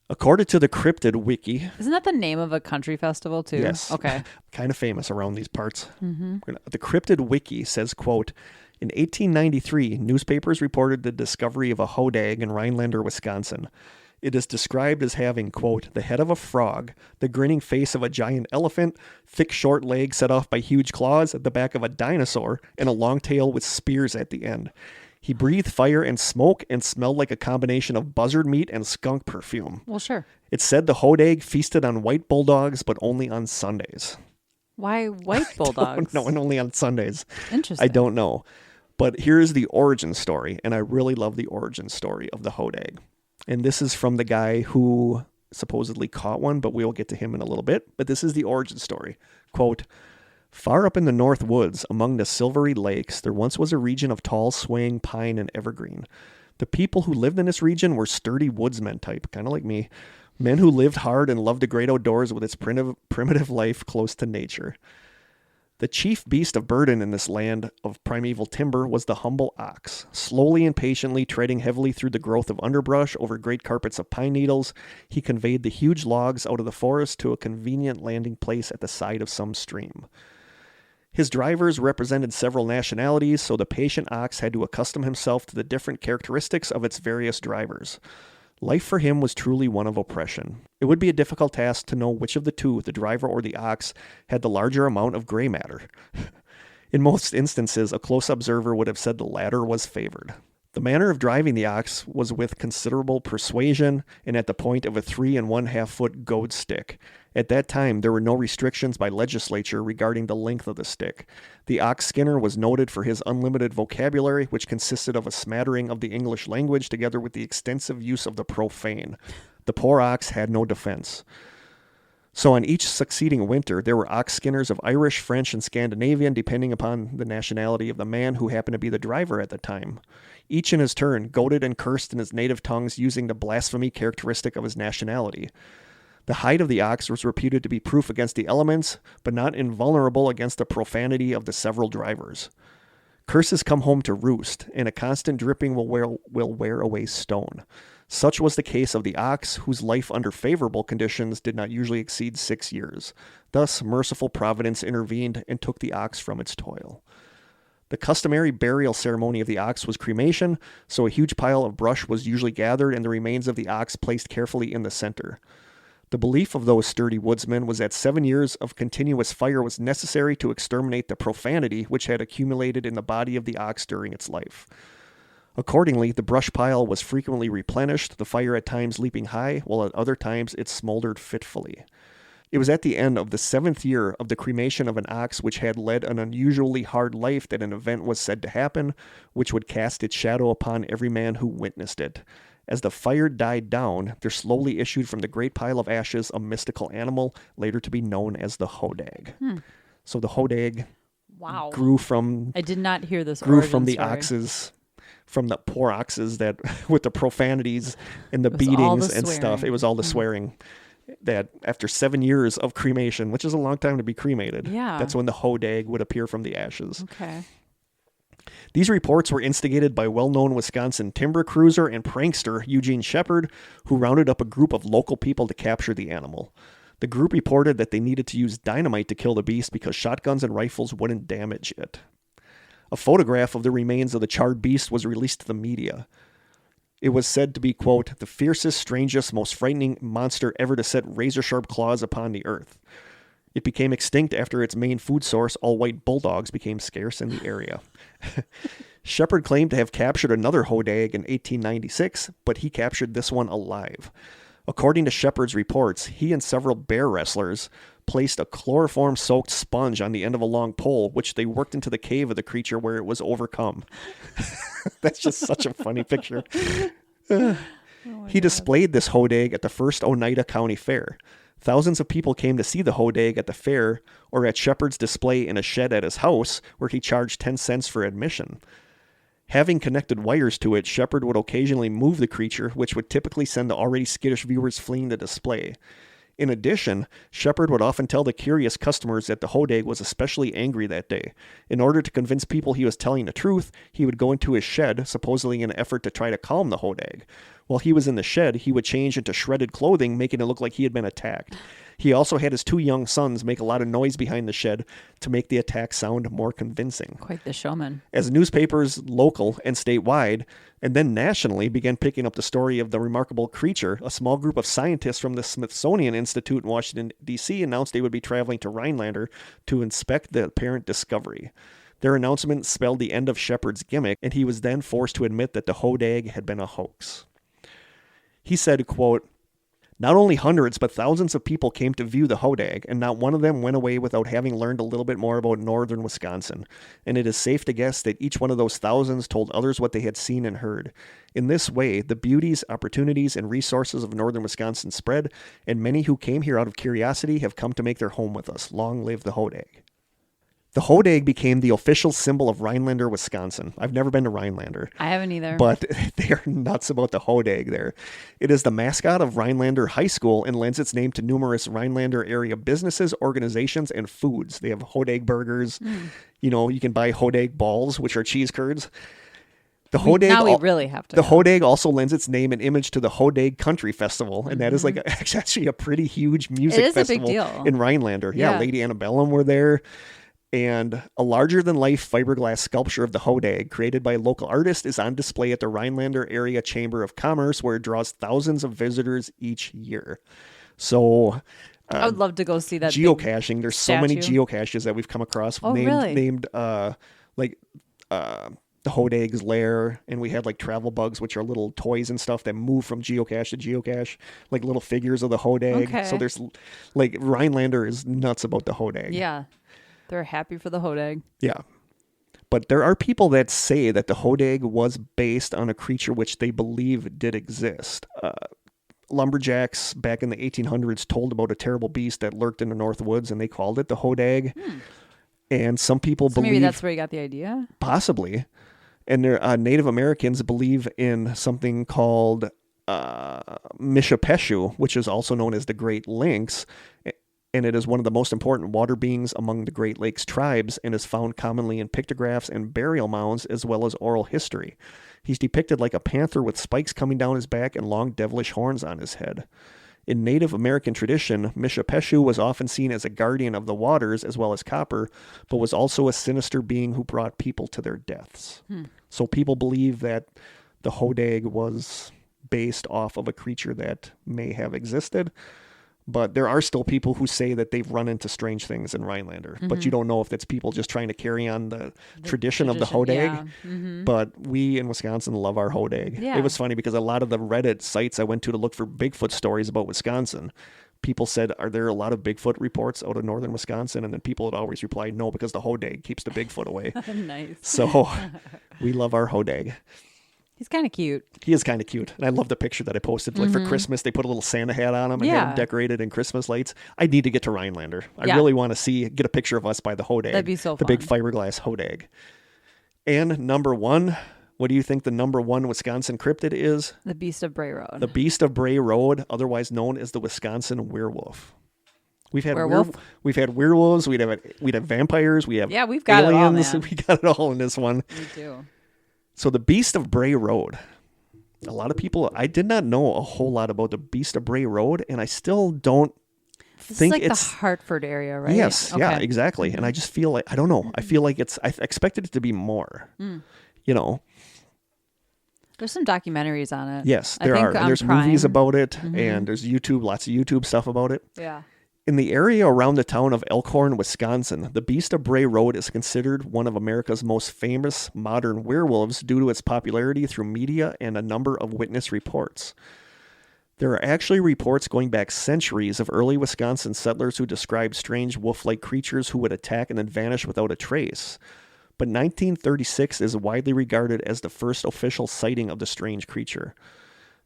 According to the Cryptid Wiki, Isn't that the name of a country festival too? yes, Okay. kind of famous around these parts. The Cryptid Wiki says, quote, in 1893, newspapers reported the discovery of a hodag in Rhinelander, Wisconsin. It is described as having, quote, the head of a frog, the grinning face of a giant elephant, thick short legs set off by huge claws at the back of a dinosaur, and a long tail with spears at the end. He breathed fire and smoke and smelled like a combination of buzzard meat and skunk perfume. Well, sure. It said the hodag feasted on white bulldogs, but only on Sundays. Why white bulldogs? No, and only on Sundays. Interesting. I don't know. But here's the origin story, and I really love the origin story of the hodag. And this is from the guy who supposedly caught one, but we'll get to him in a little bit. But this is the origin story. Quote, far up in the north woods, among the silvery lakes, there once was a region of tall, swaying pine and evergreen. The people who lived in this region were sturdy woodsmen type, kind of like me. Men who lived hard and loved the great outdoors with its primitive life close to nature. The chief beast of burden in this land of primeval timber was the humble ox. Slowly and patiently treading heavily through the growth of underbrush over great carpets of pine needles, he conveyed the huge logs out of the forest to a convenient landing place at the side of some stream. His drivers represented several nationalities, so the patient ox had to accustom himself to the different characteristics of its various drivers. Life for him was truly one of oppression. It would be a difficult task to know which of the two, the driver or the ox, had the larger amount of gray matter. In most instances, a close observer would have said the latter was favored. The manner of driving the ox was with considerable persuasion and at the point of a 3 1/2 foot goad stick. At that time, there were no restrictions by legislature regarding the length of the stick. The ox skinner was noted for his unlimited vocabulary, which consisted of a smattering of the English language together with the extensive use of the profane. The poor ox had no defense. So on each succeeding winter, there were ox skinners of Irish, French, and Scandinavian, depending upon the nationality of the man who happened to be the driver at the time. Each in his turn goaded and cursed in his native tongues using the blasphemy characteristic of his nationality. The hide of the ox was reputed to be proof against the elements, but not invulnerable against the profanity of the several drivers. Curses come home to roost, and a constant dripping will wear away stone. Such was the case of the ox, whose life under favorable conditions did not usually exceed 6 years. Thus, merciful providence intervened and took the ox from its toil. The customary burial ceremony of the ox was cremation, so a huge pile of brush was usually gathered and the remains of the ox placed carefully in the center. The belief of those sturdy woodsmen was that 7 years of continuous fire was necessary to exterminate the profanity which had accumulated in the body of the ox during its life. Accordingly, the brush pile was frequently replenished, the fire at times leaping high, while at other times it smoldered fitfully. It was at the end of the 7th year of the cremation of an ox which had led an unusually hard life that an event was said to happen, which would cast its shadow upon every man who witnessed it. As the fire died down, there slowly issued from the great pile of ashes a mystical animal, later to be known as the hodag. So the hodag Wow. grew from I did not hear this. grew origin from the story. oxes, from the poor oxes that with the profanities and the It was all beatings the and stuff. swearing. It was all the swearing. That after 7 years of cremation, which is a long time to be cremated, Yeah. that's when the hodag would appear from the ashes. Okay. These reports were instigated by well-known Wisconsin timber cruiser and prankster Eugene Shepard, who rounded up a group of local people to capture the animal. The group reported that they needed to use dynamite to kill the beast because shotguns and rifles wouldn't damage it. A photograph of the remains of the charred beast was released to the media. It was said to be, quote, the fiercest, strangest, most frightening monster ever to set razor-sharp claws upon the earth. It became extinct after its main food source, all-white bulldogs, became scarce in the area. Shepard claimed to have captured another hodag in 1896, but he captured this one alive. According to Shepard's reports, he and several bear wrestlers placed a chloroform-soaked sponge on the end of a long pole, which they worked into the cave of the creature where it was overcome. That's just such a funny picture. He displayed this hodag at the first Oneida County Fair. Thousands of people came to see the hodag at the fair or at Shepard's display in a shed at his house, where he charged 10 cents for admission. Having connected wires to it, Shepard would occasionally move the creature, which would typically send the already skittish viewers fleeing the display. In addition, Shepard would often tell the curious customers that the hodag was especially angry that day. In order to convince people he was telling the truth, he would go into his shed, supposedly in an effort to try to calm the hodag. While he was in the shed, he would change into shredded clothing, making it look like he had been attacked. He also had his 2 young sons make a lot of noise behind the shed to make the attack sound more convincing. Quite the showman. As newspapers, local and statewide, and then nationally, began picking up the story of the remarkable creature, a small group of scientists from the Smithsonian Institute in Washington, D.C. announced they would be traveling to Rhinelander to inspect the apparent discovery. Their announcement spelled the end of Shepard's gimmick, and he was then forced to admit that the hodag had been a hoax. He said, quote, not only hundreds, but thousands of people came to view the hodag, and not one of them went away without having learned a little bit more about northern Wisconsin. And it is safe to guess that each one of those thousands told others what they had seen and heard. In this way, the beauties, opportunities, and resources of northern Wisconsin spread, and many who came here out of curiosity have come to make their home with us. Long live the hodag. The hodag became the official symbol of Rhinelander, Wisconsin. I've never been to Rhinelander. I haven't either. But they are nuts about the hodag there. It is the mascot of Rhinelander High School and lends its name to numerous Rhinelander area businesses, organizations, and foods. They have hodag burgers. You know, you can buy hodag balls, which are cheese curds. The hodag now we really have to. The hodag also lends its name and image to the Hodag Country Festival, and that is like actually a pretty huge music It is a big festival deal. in Rhinelander. Yeah. Lady Antebellum were there. And a larger-than-life fiberglass sculpture of the hodag, created by a local artist, is on display at the Rhinelander Area Chamber of Commerce, where it draws thousands of visitors each year. So, I would love to go see that. geocaching. There's so many statue. geocaches that we've come across Really? named the hodag's lair, and we had like travel bugs, which are little toys and stuff that move from geocache to geocache, like little figures of the hodag. Okay. So there's like Rhinelander is nuts about the hodag. Yeah. They're happy for the hodag. Yeah. But there are people that say that the hodag was based on a creature which they believe did exist. Lumberjacks back in the 1800s told about a terrible beast that lurked in the North Woods, and they called it the hodag. And some people believe... Maybe that's where you got the idea? Possibly. And Native Americans believe in something called Mishapeshu, which is also known as the Great Lynx. and it is one of the most important water beings among the Great Lakes tribes and is found commonly in pictographs and burial mounds as well as oral history. He's depicted like a panther with spikes coming down his back and long devilish horns on his head. In Native American tradition, Mishapeshu was often seen as a guardian of the waters as well as copper, but was also a sinister being who brought people to their deaths. So people believe that the Hodag was based off of a creature that may have existed, but there are still people who say that they've run into strange things in Rhinelander, but you don't know if that's people just trying to carry on the tradition of the Hodag. Yeah. But we in Wisconsin love our Hodag. Yeah. It was funny because a lot of the Reddit sites I went to look for Bigfoot stories about Wisconsin, people said, are there a lot of Bigfoot reports out of northern Wisconsin? And then people would always reply, no, because the Hodag keeps the Bigfoot away. Nice. So we love our Hodag. He's kind of cute. He is kind of cute. And I love the picture that I posted. Like for Christmas, they put a little Santa hat on him and had him decorated in Christmas lights. I need to get to Rhinelander. I really want to get a picture of us by the Hodag. That'd be so the fun. big fiberglass Hodag. And number one, what do you think the number one Wisconsin cryptid is? The Beast of Bray Road. The Beast of Bray Road, otherwise known as the Wisconsin werewolf. We've had Werewolf? we've had werewolves, we'd have vampires, we have we've got aliens. it all, man. We got it all in this one. We do. So the Beast of Bray Road. A lot of people, I did not know a whole lot about the Beast of Bray Road, and I still don't think It's like it's the Hartford area, right? Yes, Okay. yeah, exactly. And I just feel like, I don't know. I feel like I expected it to be more. You know. There's some documentaries on it. Yes, I there think are. And on there's Prime. movies about it, and there's YouTube, lots of YouTube stuff about it. Yeah. In the area around the town of Elkhorn, Wisconsin, the Beast of Bray Road is considered one of America's most famous modern werewolves due to its popularity through media and a number of witness reports. There are actually reports going back centuries of early Wisconsin settlers who described strange wolf-like creatures who would attack and then vanish without a trace. But 1936 is widely regarded as the first official sighting of the strange creature.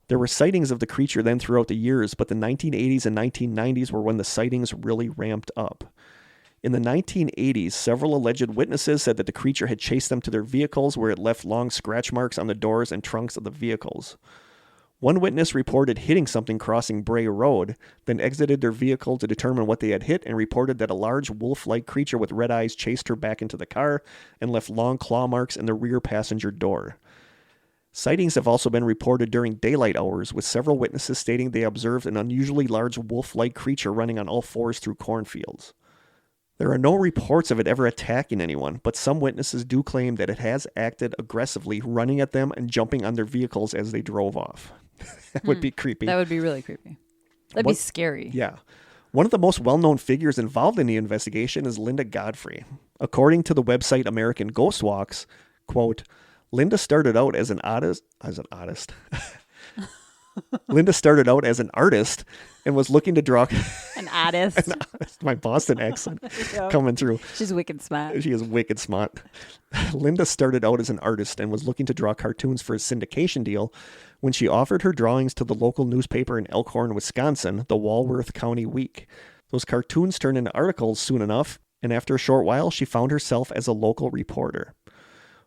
There were sightings of the creature then throughout the years, but the 1980s and 1990s were when the sightings really ramped up. In the 1980s, several alleged witnesses said that the creature had chased them to their vehicles where it left long scratch marks on the doors and trunks of the vehicles. One witness reported hitting something crossing Bray Road, then exited their vehicle to determine what they had hit and reported that a large wolf-like creature with red eyes chased her back into the car and left long claw marks in the rear passenger door. Sightings have also been reported during daylight hours, with several witnesses stating they observed an unusually large wolf-like creature running on all fours through cornfields. There are no reports of it ever attacking anyone, but some witnesses do claim that it has acted aggressively, running at them and jumping on their vehicles as they drove off. That would be creepy. That would be really creepy. That'd be scary. Yeah. One of the most well-known figures involved in the investigation is Linda Godfrey. According to the website American Ghost Walks, quote, Linda started out as an artist. Linda started out as an artist and was looking to draw An artist. my Boston accent coming through. She's wicked smart. She is wicked smart. Linda started out as an artist and was looking to draw cartoons for a syndication deal when she offered her drawings to the local newspaper in Elkhorn, Wisconsin, the Walworth County Week. Those cartoons turned into articles soon enough, and after a short while, she found herself as a local reporter.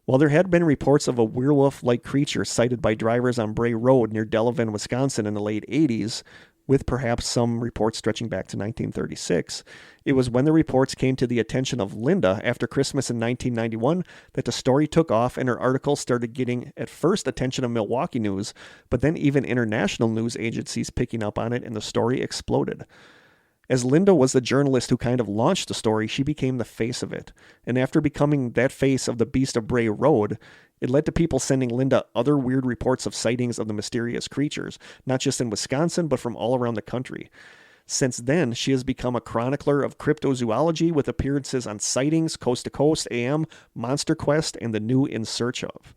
While there had been reports of a werewolf-like creature sighted by drivers on Bray Road near Delavan, Wisconsin in the late 80s, with perhaps some reports stretching back to 1936, it was when the reports came to the attention of Linda after Christmas in 1991 that the story took off and her article started getting at first attention of Milwaukee news, but then even international news agencies picking up on it, and the story exploded. As Linda was the journalist who kind of launched the story, she became the face of it. And after becoming that face of the Beast of Bray Road, it led to people sending Linda other weird reports of sightings of the mysterious creatures, not just in Wisconsin, but from all around the country. Since then, she has become a chronicler of cryptozoology with appearances on Sightings, Coast to Coast, AM, Monster Quest, and The New In Search Of.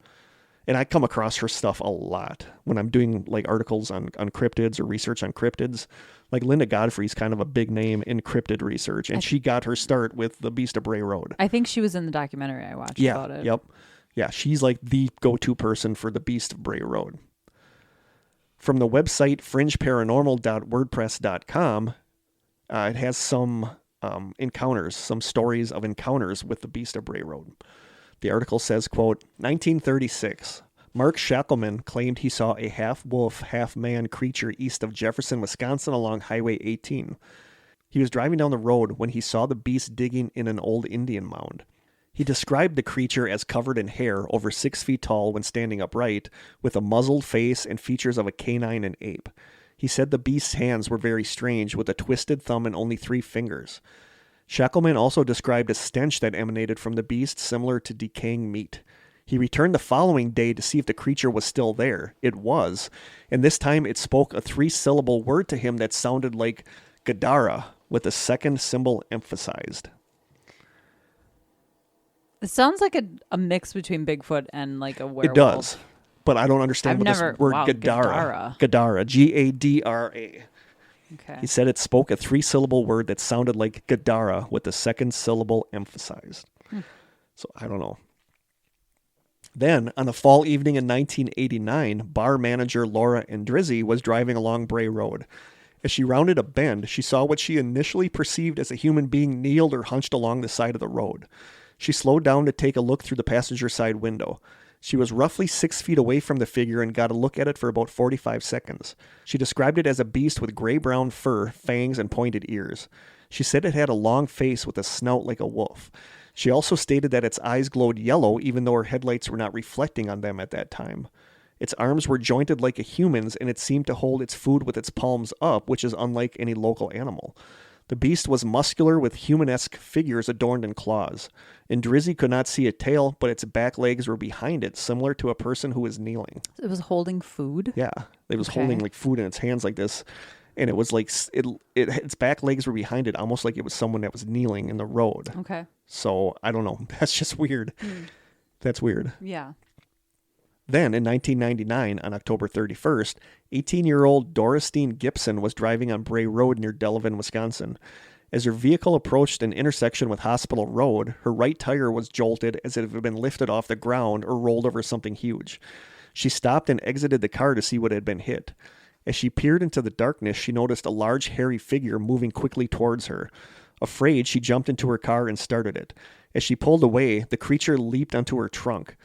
And I come across her stuff a lot when I'm doing like articles on cryptids or research on cryptids. Like Linda Godfrey's kind of a big name in cryptid research, and she got her start with the Beast of Bray Road. I think she was in the documentary I watched about it. Yep. Yeah, she's like the go-to person for the Beast of Bray Road. From the website fringeparanormal.wordpress.com, it has some encounters, some stories of encounters with the Beast of Bray Road. The article says, quote, 1936, Mark Shackelman claimed he saw a half-wolf, half-man creature east of Jefferson, Wisconsin along Highway 18. He was driving down the road when he saw the beast digging in an old Indian mound. He described the creature as covered in hair, over 6 feet tall when standing upright, with a muzzled face and features of a canine and ape. He said the beast's hands were very strange, with a twisted thumb and only 3 fingers. Shackleman also described a stench that emanated from the beast similar to decaying meat. He returned the following day to see if the creature was still there. It was, and this time it spoke a 3-syllable word to him that sounded like Gadara, with a second symbol emphasized. It sounds like a mix between Bigfoot and like a werewolf. It does, but I don't understand I've what never- this word wow, Gadara. Gadara. Gadara, Gadara. Okay. He said it spoke a 3-syllable word that sounded like Gadara with the second syllable emphasized. So I don't know. Then, on a fall evening in 1989, bar manager Laura Andrizzi was driving along Bray Road. As she rounded a bend, she saw what she initially perceived as a human being kneeled or hunched along the side of the road. She slowed down to take a look through the passenger side window. She was roughly 6 feet away from the figure and got a look at it for about 45 seconds. She described it as a beast with gray-brown fur, fangs, and pointed ears. She said it had a long face with a snout like a wolf. She also stated that its eyes glowed yellow even though her headlights were not reflecting on them at that time. Its arms were jointed like a human's, and it seemed to hold its food with its palms up, which is unlike any local animal. The beast was muscular with human-esque figures adorned in claws. Drizzy could not see a tail, but its back legs were behind it, similar to a person who was kneeling. It was holding food? Yeah, it was Okay. holding like food in its hands like this, and it was like its back legs were behind it, almost like it was someone that was kneeling in the road. Okay. So I don't know. That's just weird. That's weird. Yeah. Then, in 1999, on October 31st, 18-year-old Doristine Gibson was driving on Bray Road near Delavan, Wisconsin. As her vehicle approached an intersection with Hospital Road, her right tire was jolted as if it had been lifted off the ground or rolled over something huge. She stopped and exited the car to see what had been hit. As she peered into the darkness, she noticed a large, hairy figure moving quickly towards her. Afraid, she jumped into her car and started it. As she pulled away, the creature leaped onto her trunk.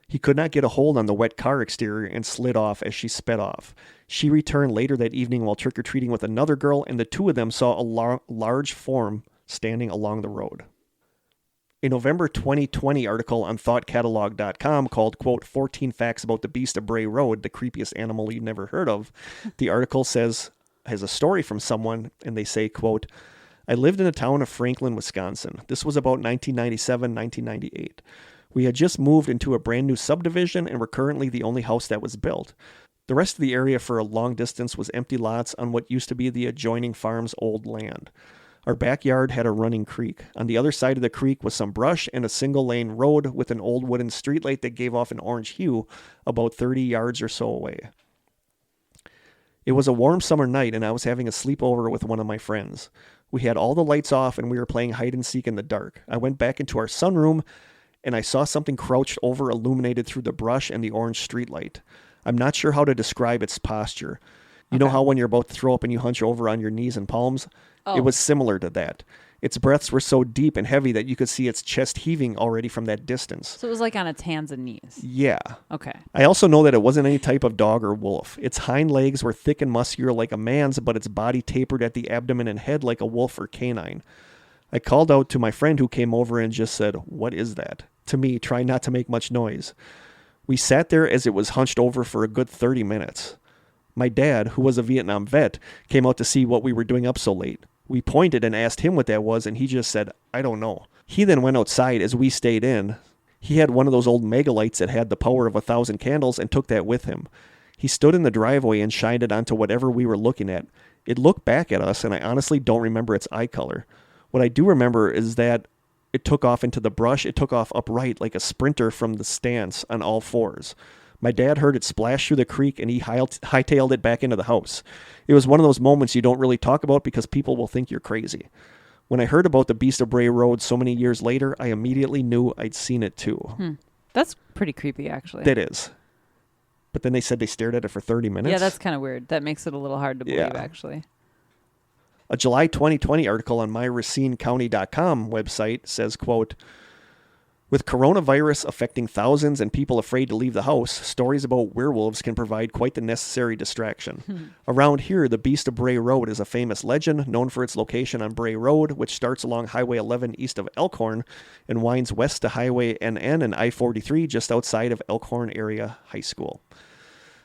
He could not get a hold on the wet car exterior and slid off as she sped off. She returned later that evening while trick-or-treating with another girl, and the two of them saw a large form standing along the road. A November 2020 article on thoughtcatalog.com called, quote, 14 Facts About the Beast of Bray Road, the creepiest animal you've never heard of. The article has a story from someone, and they say, quote, I lived in the town of Franklin, Wisconsin. This was about 1997, 1998. We had just moved into a brand new subdivision and were currently the only house that was built. The rest of the area for a long distance was empty lots on what used to be the adjoining farm's old land. Our backyard had a running creek. On the other side of the creek was some brush and a single-lane road with an old wooden streetlight that gave off an orange hue about 30 yards or so away. It was a warm summer night, and I was having a sleepover with one of my friends. We had all the lights off, and we were playing hide-and-seek in the dark. I went back into our sunroom, and I saw something crouched over, illuminated through the brush and the orange streetlight. I'm not sure how to describe its posture. You know how when you're about to throw up and you hunch over on your knees and palms? Oh. It was similar to that. Its breaths were so deep and heavy that you could see its chest heaving already from that distance. So it was like on its hands and knees. Yeah. Okay. I also know that it wasn't any type of dog or wolf. Its hind legs were thick and muscular like a man's, but its body tapered at the abdomen and head like a wolf or canine. I called out to my friend who came over and just said, "What is that?" to me, trying not to make much noise. We sat there as it was hunched over for a good 30 minutes. My dad, who was a Vietnam vet, came out to see what we were doing up so late. We pointed and asked him what that was, and he just said, "I don't know." He then went outside as we stayed in. He had one of those old megalights that had the power of 1,000 candles and took that with him. He stood in the driveway and shined it onto whatever we were looking at. It looked back at us, and I honestly don't remember its eye color. What I do remember is that it took off into the brush. It took off upright like a sprinter from the stance on all fours. My dad heard it splash through the creek, and he hightailed it back into the house. It was one of those moments you don't really talk about because people will think you're crazy. When I heard about the Beast of Bray Road so many years later, I immediately knew I'd seen it too. That's pretty creepy, actually. That is. But then they said they stared at it for 30 minutes. Yeah, that's kind of weird. That makes it a little hard to believe, Yeah. actually. A July 2020 article on myracinecounty.com website says, quote, With coronavirus affecting thousands and people afraid to leave the house, stories about werewolves can provide quite the necessary distraction. Around here, the Beast of Bray Road is a famous legend, known for its location on Bray Road, which starts along Highway 11 east of Elkhorn and winds west to Highway NN and I-43 just outside of Elkhorn Area High School.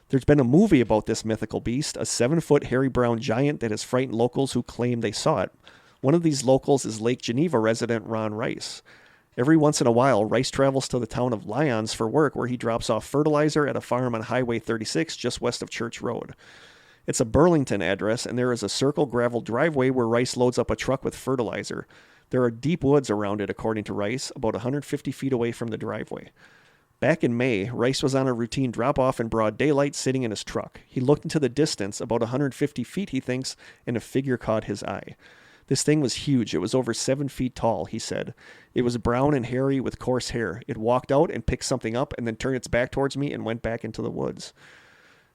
There's been a movie about this mythical beast, a 7-foot hairy brown giant that has frightened locals who claim they saw it. One of these locals is Lake Geneva resident Ron Rice. Every once in a while, Rice travels to the town of Lyons for work, where he drops off fertilizer at a farm on Highway 36 just west of Church Road. It's a Burlington address, and there is a circle gravel driveway where Rice loads up a truck with fertilizer. There are deep woods around it, according to Rice, about 150 feet away from the driveway. Back in May, Rice was on a routine drop-off in broad daylight sitting in his truck. He looked into the distance, about 150 feet, he thinks, and a figure caught his eye. This thing was huge. It was over 7 feet tall, he said. It was brown and hairy with coarse hair. It walked out and picked something up and then turned its back towards me and went back into the woods.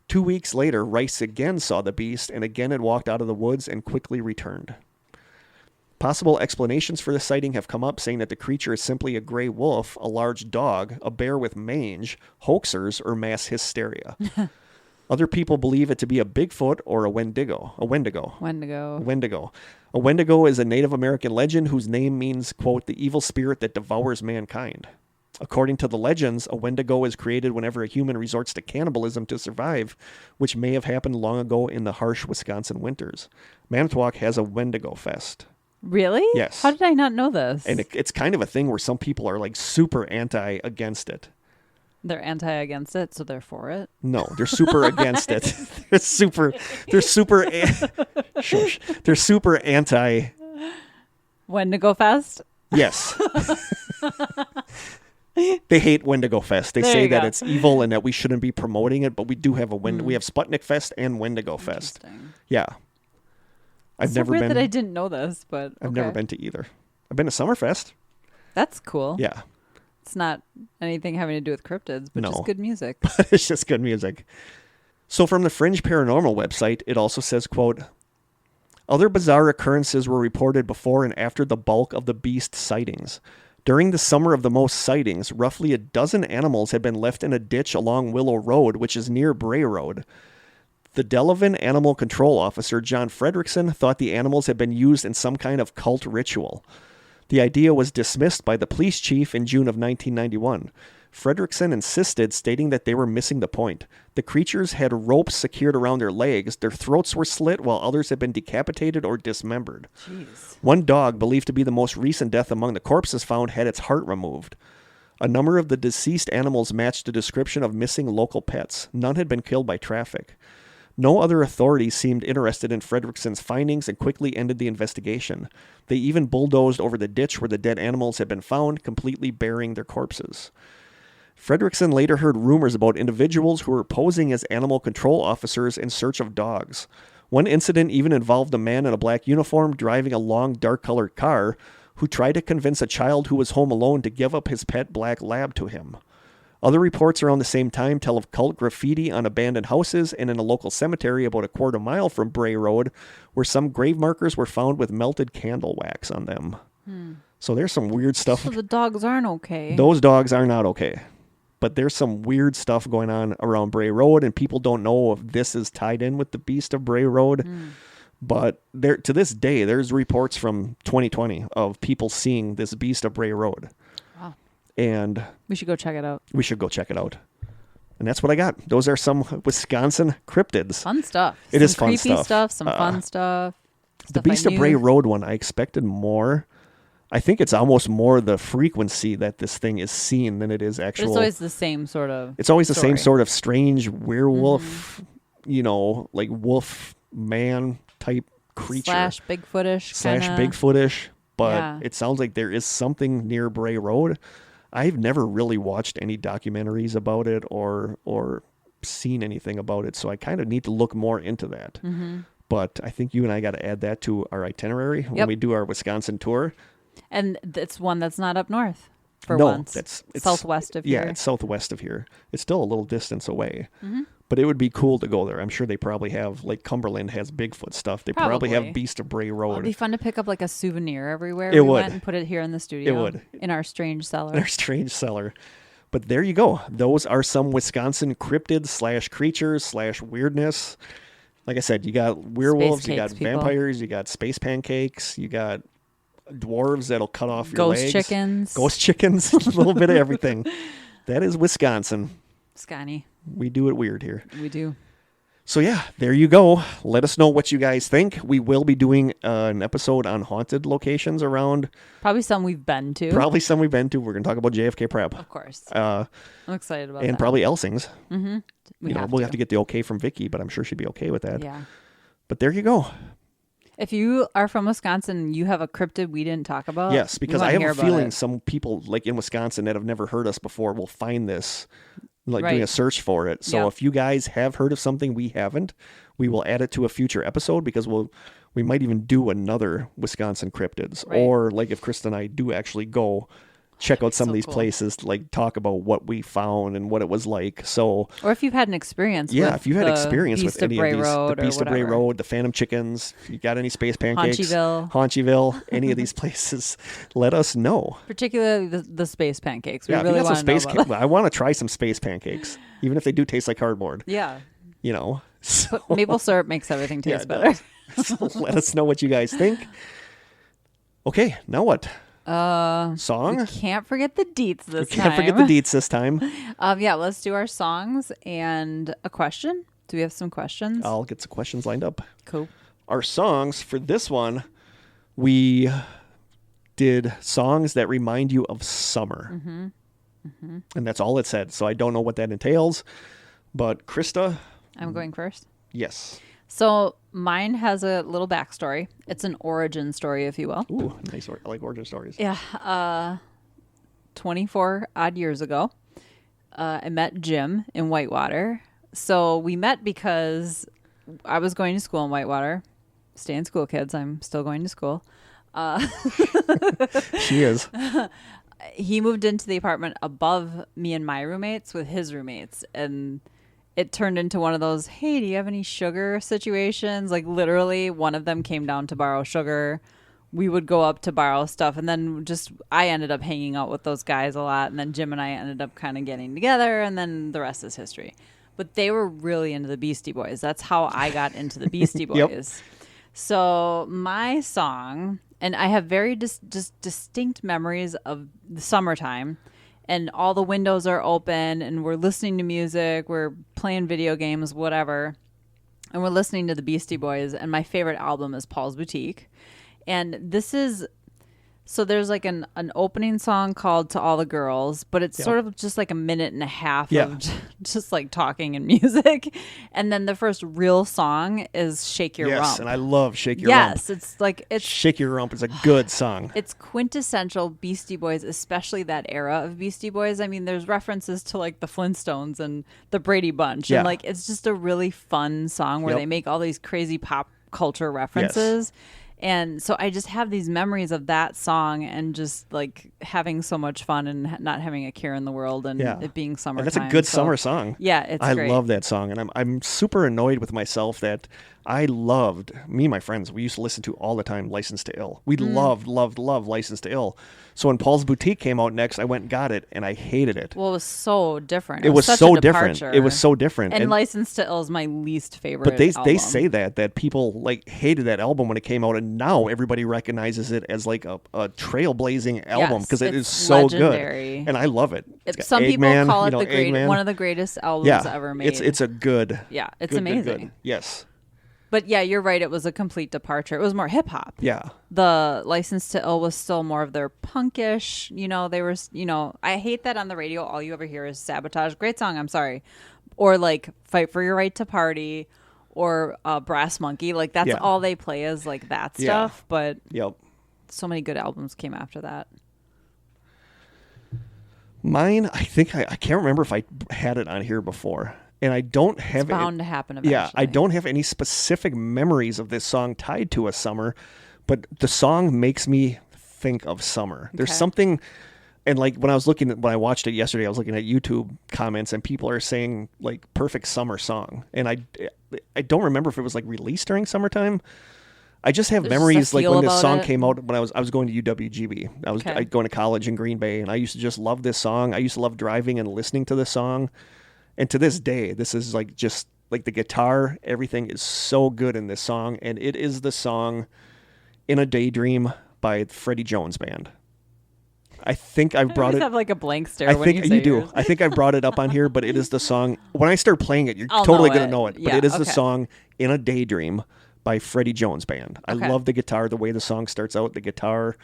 2 weeks later, Rice again saw the beast and again it walked out of the woods and quickly returned. Possible explanations for the sighting have come up, saying that the creature is simply a gray wolf, a large dog, a bear with mange, hoaxers, or mass hysteria. Other people believe it to be a Bigfoot or a Wendigo. A Wendigo. A Wendigo is a Native American legend whose name means, quote, the evil spirit that devours mankind. According to the legends, a Wendigo is created whenever a human resorts to cannibalism to survive, which may have happened long ago in the harsh Wisconsin winters. Manitowoc has a Wendigo Fest. Really? Yes. How did I not know this? And it's kind of a thing where some people are like super anti against it. They're anti against it, so they're for it. No, they're super against it. They're super shush. They're super anti. Wendigo Fest? Yes. They hate Wendigo Fest. They say that it's evil and that we shouldn't be promoting it, but we do have we have Sputnik Fest and Wendigo Fest. Yeah. I've never been. Weird that I didn't know this, but I've never been to either. I've been to Summerfest. That's cool. Yeah. It's not anything having to do with cryptids, but just good music. It's just good music. So from the Fringe Paranormal website, it also says, quote, other bizarre occurrences were reported before and after the bulk of the beast sightings. During the summer of the most sightings, roughly a dozen animals had been left in a ditch along Willow Road, which is near Bray Road. The Delavan Animal Control Officer, John Fredrickson, thought the animals had been used in some kind of cult ritual. The idea was dismissed by the police chief in June of 1991. Fredrickson insisted, stating that they were missing the point. The creatures had ropes secured around their legs, their throats were slit, while others had been decapitated or dismembered. Jeez. One dog, believed to be the most recent death among the corpses found, had its heart removed. A number of the deceased animals matched the description of missing local pets. None had been killed by traffic. No other authorities seemed interested in Fredrickson's findings and quickly ended the investigation. They even bulldozed over the ditch where the dead animals had been found, completely burying their corpses. Fredrickson later heard rumors about individuals who were posing as animal control officers in search of dogs. One incident even involved a man in a black uniform driving a long, dark-colored car who tried to convince a child who was home alone to give up his pet black lab to him. Other reports around the same time tell of cult graffiti on abandoned houses and in a local cemetery about a quarter mile from Bray Road, where some grave markers were found with melted candle wax on them. So there's some weird stuff. So the dogs aren't okay. Those dogs are not okay. But there's some weird stuff going on around Bray Road, and people don't know if this is tied in with the Beast of Bray Road. But there, to this day, there's reports from 2020 of people seeing this Beast of Bray Road. And we should go check it out. And that's what I got. Those are some Wisconsin cryptids. Fun stuff. It is fun creepy stuff. Some fun stuff. The Beast of Bray Road one, I expected more. I think it's almost more the frequency that this thing is seen than it is actual. But it's always the same sort of It's always the story. same sort of strange werewolf, like wolf man type creature. Slash Bigfootish. But Yeah. it sounds like there is something near Bray Road. I've never really watched any documentaries about it or seen anything about it, so I kind of need to look more into that. But I think you and I got to add that to our itinerary when we do our Wisconsin tour. And it's one that's not up north for No, once. it's southwest of here. Yeah, it's southwest of here. It's still a little distance away. But it would be cool to go there. I'm sure they probably have, like Cumberland has Bigfoot stuff. They probably have Beast of Bray Road. It'd be fun to pick up like a souvenir everywhere. It we would. Went and put it here in the studio. It would. In our strange cellar. In our strange cellar. But there you go. Those are some Wisconsin cryptids / creatures / weirdness. Like I said, you got werewolves, you got vampires, you got space pancakes, you got dwarves that'll cut off your legs. Ghost chickens, a little bit of everything. That is Wisconsin. Scotty. We do it weird here. We do. So yeah, there you go. Let us know what you guys think. We will be doing an episode on haunted locations around. Probably some we've been to. We're going to talk about JFK Prep. Of course. I'm excited about that. And probably Elsings. Mm-hmm. We'll have to get the okay from Vicky, but I'm sure she'd be okay with that. Yeah. But there you go. If you are from Wisconsin, you have a cryptid we didn't talk about. Yes, because I have a feeling some people like in Wisconsin that have never heard us before will find this. Doing a search for it. So if you guys have heard of something we haven't, we will add it to a future episode because we might even do another Wisconsin cryptids. Right. Or like if Krista and I do actually go check out some of these places, like talk about what we found and what it was like. So, or if you've had an experience, if you've had experience with any of these, the Beast of Bray Road, the Phantom Chickens, if you got any space pancakes, Haunchyville, any of these places, let us know. Particularly the space pancakes. We really want to know about that. I want to try some space pancakes, even if they do taste like cardboard. Yeah. So, but maple syrup makes everything taste better. So let us know what you guys think. Okay, now what? Song? We can't forget the deets this time. We can't forget the deets this time. Let's do our songs and a question. Do we have some questions? I'll get some questions lined up. Cool. Our songs for this one, we did songs that remind you of summer. Mm-hmm. Mm-hmm. And that's all it said. So I don't know what that entails. But Krista? I'm going first? Yes. So mine has a little backstory. It's an origin story, if you will. Ooh, nice. I like origin stories. Yeah. 24 odd years ago, I met Jim in Whitewater. So we met because I was going to school in Whitewater. Stay in school, kids. I'm still going to school. She is. He moved into the apartment above me and my roommates with his roommates. And it turned into one of those, hey, do you have any sugar situations? Like literally one of them came down to borrow sugar. We would go up to borrow stuff. And then I ended up hanging out with those guys a lot. And then Jim and I ended up kind of getting together. And then the rest is history. But they were really into the Beastie Boys. That's how I got into the Beastie Boys. Yep. So my song, and I have very distinct memories of the summertime. And all the windows are open and we're listening to music, we're playing video games, whatever. And we're listening to the Beastie Boys. And my favorite album is Paul's Boutique. And this is, so there's like an opening song called To All the Girls, but it's sort of just like a minute and a half of just like talking and music. And then the first real song is Shake Your Rump. Yes, and I love Shake Your Rump. Yes, it's Shake Your Rump is a good song. It's quintessential Beastie Boys, especially that era of Beastie Boys. I mean, there's references to like the Flintstones and the Brady Bunch. And like, it's just a really fun song where they make all these crazy pop culture references. Yes. And so I just have these memories of that song and just like having so much fun and not having a care in the world and it being summertime. And that's a good summer song. Yeah, it's great. I love that song. And I'm super annoyed with myself that I loved, me and my friends, we used to listen to all the time License to Ill. We loved License to Ill. So when Paul's Boutique came out next, I went and got it and I hated it. Well, it was so different. It was so different. It was so different. And License to Ill is my least favorite But they say that people like hated that album when it came out, and now everybody recognizes it as like a trailblazing album because it is so legendary. Good. And I love it. Some people call it one of the greatest albums ever made. It's a good. Yeah, it's amazing. Good. Yes. But yeah, you're right. It was a complete departure. It was more hip hop. Yeah. The License to Ill was still more of their punkish. They were, I hate that on the radio. All you ever hear is Sabotage. Great song. I'm sorry. Or like Fight for Your Right to Party or Brass Monkey. Like that's all they play is like that stuff. But so many good albums came after that. Mine, I think I can't remember if I had it on here before. And I don't have it's bound to happen eventually. Yeah, I don't have any specific memories of this song tied to a summer, but the song makes me think of summer. There's something And like when I watched it yesterday, I was looking at YouTube comments and people are saying like perfect summer song. And I don't remember if it was like released during summertime. I just have There's just a memories like feel when this about song it. came out when I was going to UWGB. I going to college in Green Bay, and I used to just love this song. I used to love driving and listening to this song. And to this day, this is like just like the guitar, everything is so good in this song, and it is the song "In a Daydream" by Freddie Jones Band. I think I've brought I it. have like a blank stare I when think you say you do. yours. I think I brought it up on here, but it is the song. When I start playing it, you're I'll totally know gonna it. know it. But Yeah, it is the okay. song "In a Daydream" by Freddie Jones Band. I Okay. love the guitar, the way the song starts out. The guitar,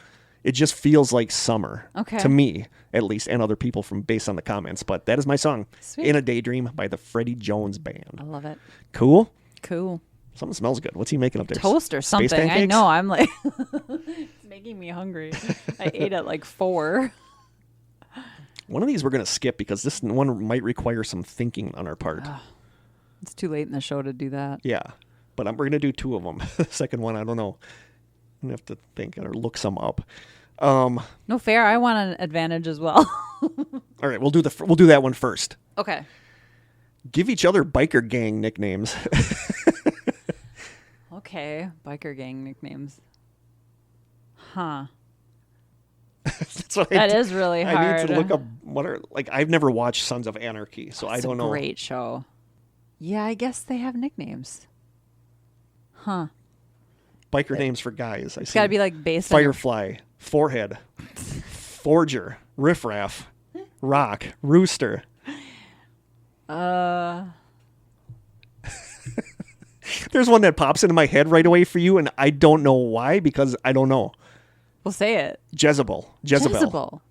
it just feels like summer Okay. to me, at least, and other people from based on the comments. But that is my song, Sweet. "In a Daydream" by the Freddie Jones Band. I love it. Cool. Cool. Something smells good. What's he making up there? Toast or Space something. I pancakes? know. I'm like, it's making me hungry. I ate at like 4. One of these we're gonna skip because this one might require some thinking on our part. It's too late in the show to do that. Yeah, but we're gonna do 2 of them. The second one, I don't know. I'm gonna have to think or look some up. No fair. I want an advantage as well. All right, we'll do that one first. Okay. Give each other biker gang nicknames. Okay. Biker gang nicknames. Huh. That's what That is really hard. I need to look up I've never watched Sons of Anarchy, so I It's don't a know. great show. Yeah, I guess they have nicknames. Huh. Biker names for guys. It's got to be like based on Firefly, Forehead, Forger, Riffraff, Rock, Rooster. There's one that pops into my head right away for you, and I don't know why, because I don't know. We'll say it. Jezebel. Jezebel.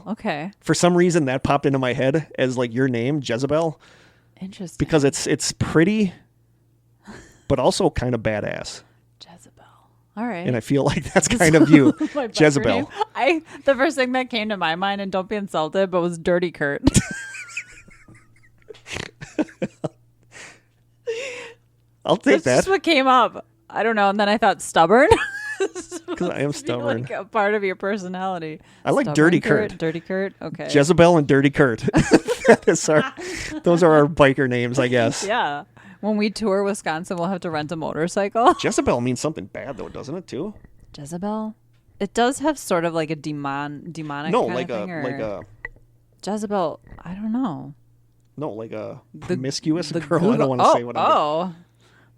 Okay. For some reason, that popped into my head as like your name, Jezebel, Interesting. because it's pretty, but also kind of badass. Jezebel. All right. And I feel like that's kind of you, My biker Jezebel. name. The first thing that came to my mind, and don't be insulted, but was Dirty Kurt. I'll take That's that just what came up. I don't know. And then I thought stubborn. because I am stubborn. Like a part of your personality. I like Stubborn Dirty Kurt. Dirty Kurt. Okay. Jezebel and Dirty Kurt. Those are our biker names, I guess. Yeah. When we tour Wisconsin, we'll have to rent a motorcycle. Jezebel means something bad, though, doesn't it, too? Jezebel. It does have sort of like a demonic No, kind like of thing, or Jezebel. I don't know. like a promiscuous The girl. I Google- don't want to say what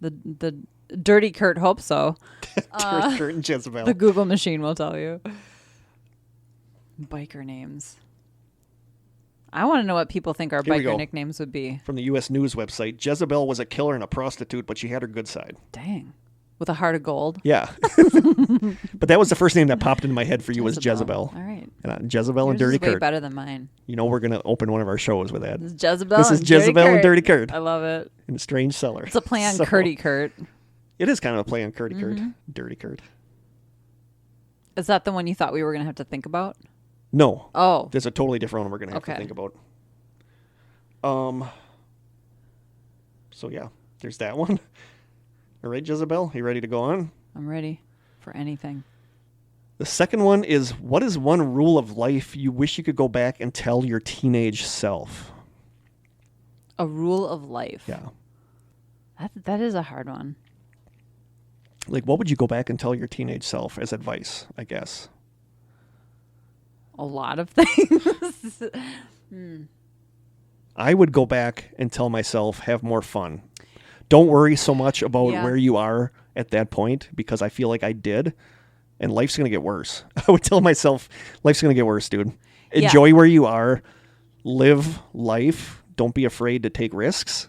the Dirty Kurt hope so. Dirty Kurt and Jezebel. The Google machine will tell you. Biker names. I want to know what people think our Here we go. biker nicknames would be. From the U.S. News website, Jezebel was a killer and a prostitute, but she had her good side. Dang. With a heart of gold. Yeah. But that was the first name that popped into my head for you was Jezebel. All right. Jezebel and Yours Dirty is way Kurt. better than mine. You know we're going to open one of our shows with that. This is Jezebel. This is and Dirty Jezebel and Kurt. Dirty Kurt. I love it. In a strange cellar. It's a play on So, Curdy Kurt. It is kind of a play on Curdy Mm-hmm. Kurt. Dirty Kurt. Is that the one you thought we were going to have to think about? No. Oh. There's a totally different one we're going to have to Okay. think about. So yeah, there's that one. All right, Jezebel, you ready to go on? I'm ready for anything. The second one is, what is one rule of life you wish you could go back and tell your teenage self? A rule of life. Yeah. That is a hard one. Like, what would you go back and tell your teenage self as advice, I guess? A lot of things. I would go back and tell myself, have more fun. Don't worry so much about Yeah. where you are at that point, because I feel like I did, and life's going to get worse. I would tell myself, life's going to get worse, dude. Yeah. Enjoy where you are. Live life. Don't be afraid to take risks,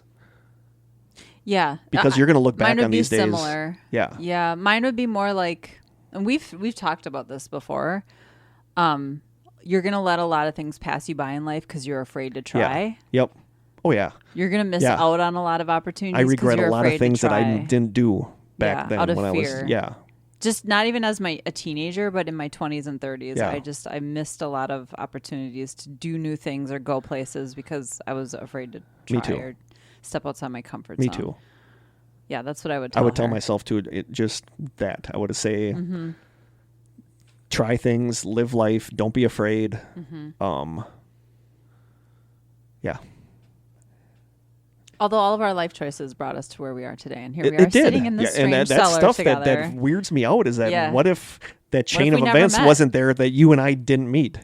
Yeah. because you're going to look Mine back would on be these days. similar. Yeah. Yeah, mine would be more like, and we've talked about this before. You're gonna let a lot of things pass you by in life because you're afraid to try. Yeah. Yep. Oh, yeah. You're gonna miss Yeah. out on a lot of opportunities. I 'cause regret you're a lot of afraid to things that I try. didn't do back Yeah, then out of when I fear. was, yeah. Just not even as a teenager, but in my 20s and 30s. Yeah. I missed a lot of opportunities to do new things or go places because I was afraid to try Me too. or step outside my comfort Me zone. too. Yeah, that's what I would I tell would tell her. myself to just that. I would say, try things, live life, don't be afraid. Yeah. Although all of our life choices brought us to where we are today, and here we It are did. sitting in this strange and that cellar stuff together. that weirds me out is that Yeah. what if that chain we of never events met? wasn't there that you and I didn't meet?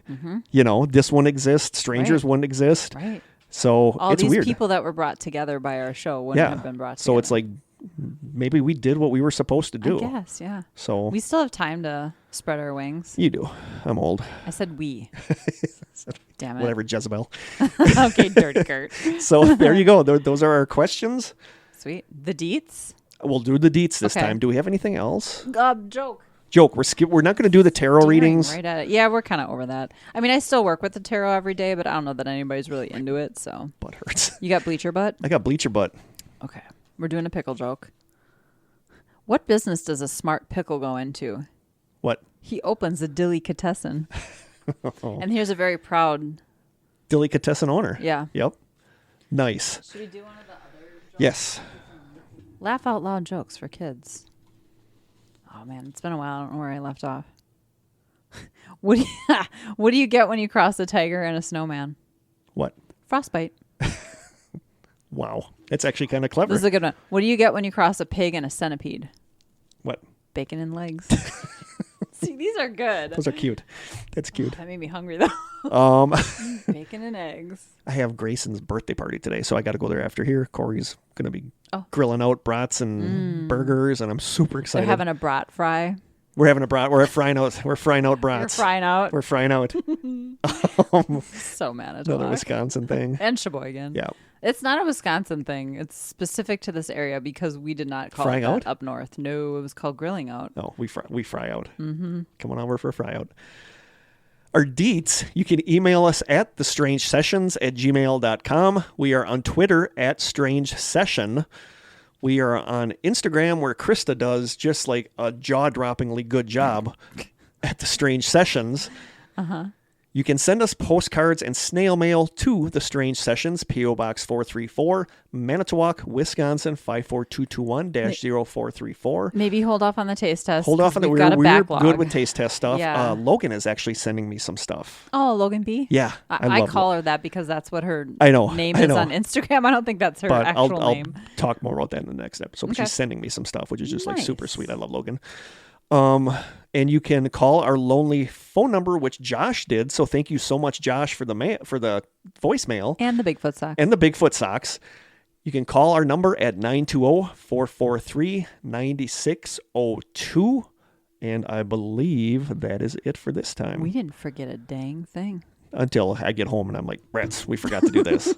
You know, this one exists, strangers Right. wouldn't exist. Right. So All it's these weird. people that were brought together by our show wouldn't Yeah. have been brought together. So it's like maybe we did what we were supposed to do. I guess, yeah. So We still have time to spread our wings. you do. I'm old. I said we. Damn it. Whatever, Jezebel. Okay, Dirty Kurt. So there you go. Those are our questions. Sweet. The deets? We'll do the deets this Okay. time. Do we have anything else? Joke. Joke. We're not going to do the tarot Staring readings. Right at it. Yeah, we're kind of over that. I mean, I still work with the tarot every day, but I don't know that anybody's really into it, so. Butt hurts. You got bleacher butt? I got bleacher butt. Okay. We're doing a pickle joke. What business does a smart pickle go into? What? He opens a delicatessen. And here's a very proud. Delicatessen owner. Yeah. Yep. Nice. Should we do one of the other jokes? Yes. Laugh out loud jokes for kids. Oh man, it's been a while. I don't know where I left off. What do you get when you cross a tiger and a snowman? What? Frostbite. Wow. It's actually kind of clever. This is a good one. What do you get when you cross a pig and a centipede? What? Bacon and legs. See, these are good. Those are cute. That's cute. That made me hungry though. Bacon and eggs. I have Grayson's birthday party today, so I got to go there after here. Corey's going to be Oh. grilling out brats and burgers, and I'm super They're excited. having a brat fry. We're having a brat. We're frying out. We're frying out brats. You're frying out. We're frying out. So Manitowoc. Another Wisconsin thing. And Sheboygan. Yeah. It's not a Wisconsin thing. It's specific to this area because we did not call Frying it that out? up north. No, it was called grilling out. No, we fry out. Mm-hmm. Come on over for a fry out. Our deets, you can email us at thestrangesessions@gmail.com. We are on Twitter at Strange Session. We are on Instagram where Krista does just like a jaw-droppingly good job at the Strange Sessions. You can send us postcards and snail mail to The Strange Sessions, P.O. Box 434, Manitowoc, Wisconsin 54221-0434. Maybe hold off on the taste test. Hold off on the we've got a we're backlog. good with taste test stuff. Yeah. Logan is actually sending me some stuff. Oh, Logan B? Yeah. I love call her that because that's what her I know, name I is know. on Instagram. I don't think that's her But actual I'll name. talk more about that in the next episode. But Okay. she's sending me some stuff, which is just like super Nice. sweet. I love Logan. And you can call our lonely phone number, which Josh did. So thank you so much, Josh, for the voicemail And the Bigfoot sock. and the Bigfoot socks. You can call our number at 920-443-9602. And I believe that is it for this time. We didn't forget a dang thing. Until I get home and I'm like, rats, we forgot to do this.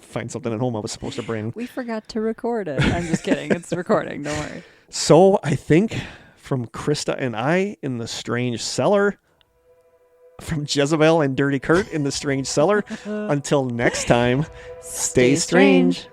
Find something at home I was supposed to bring. We forgot to record it. I'm just kidding. It's recording. Don't worry. So I think from Krista and I in the Strange Cellar, from Jezebel and Dirty Kurt in the Strange Cellar, until next time, stay strange.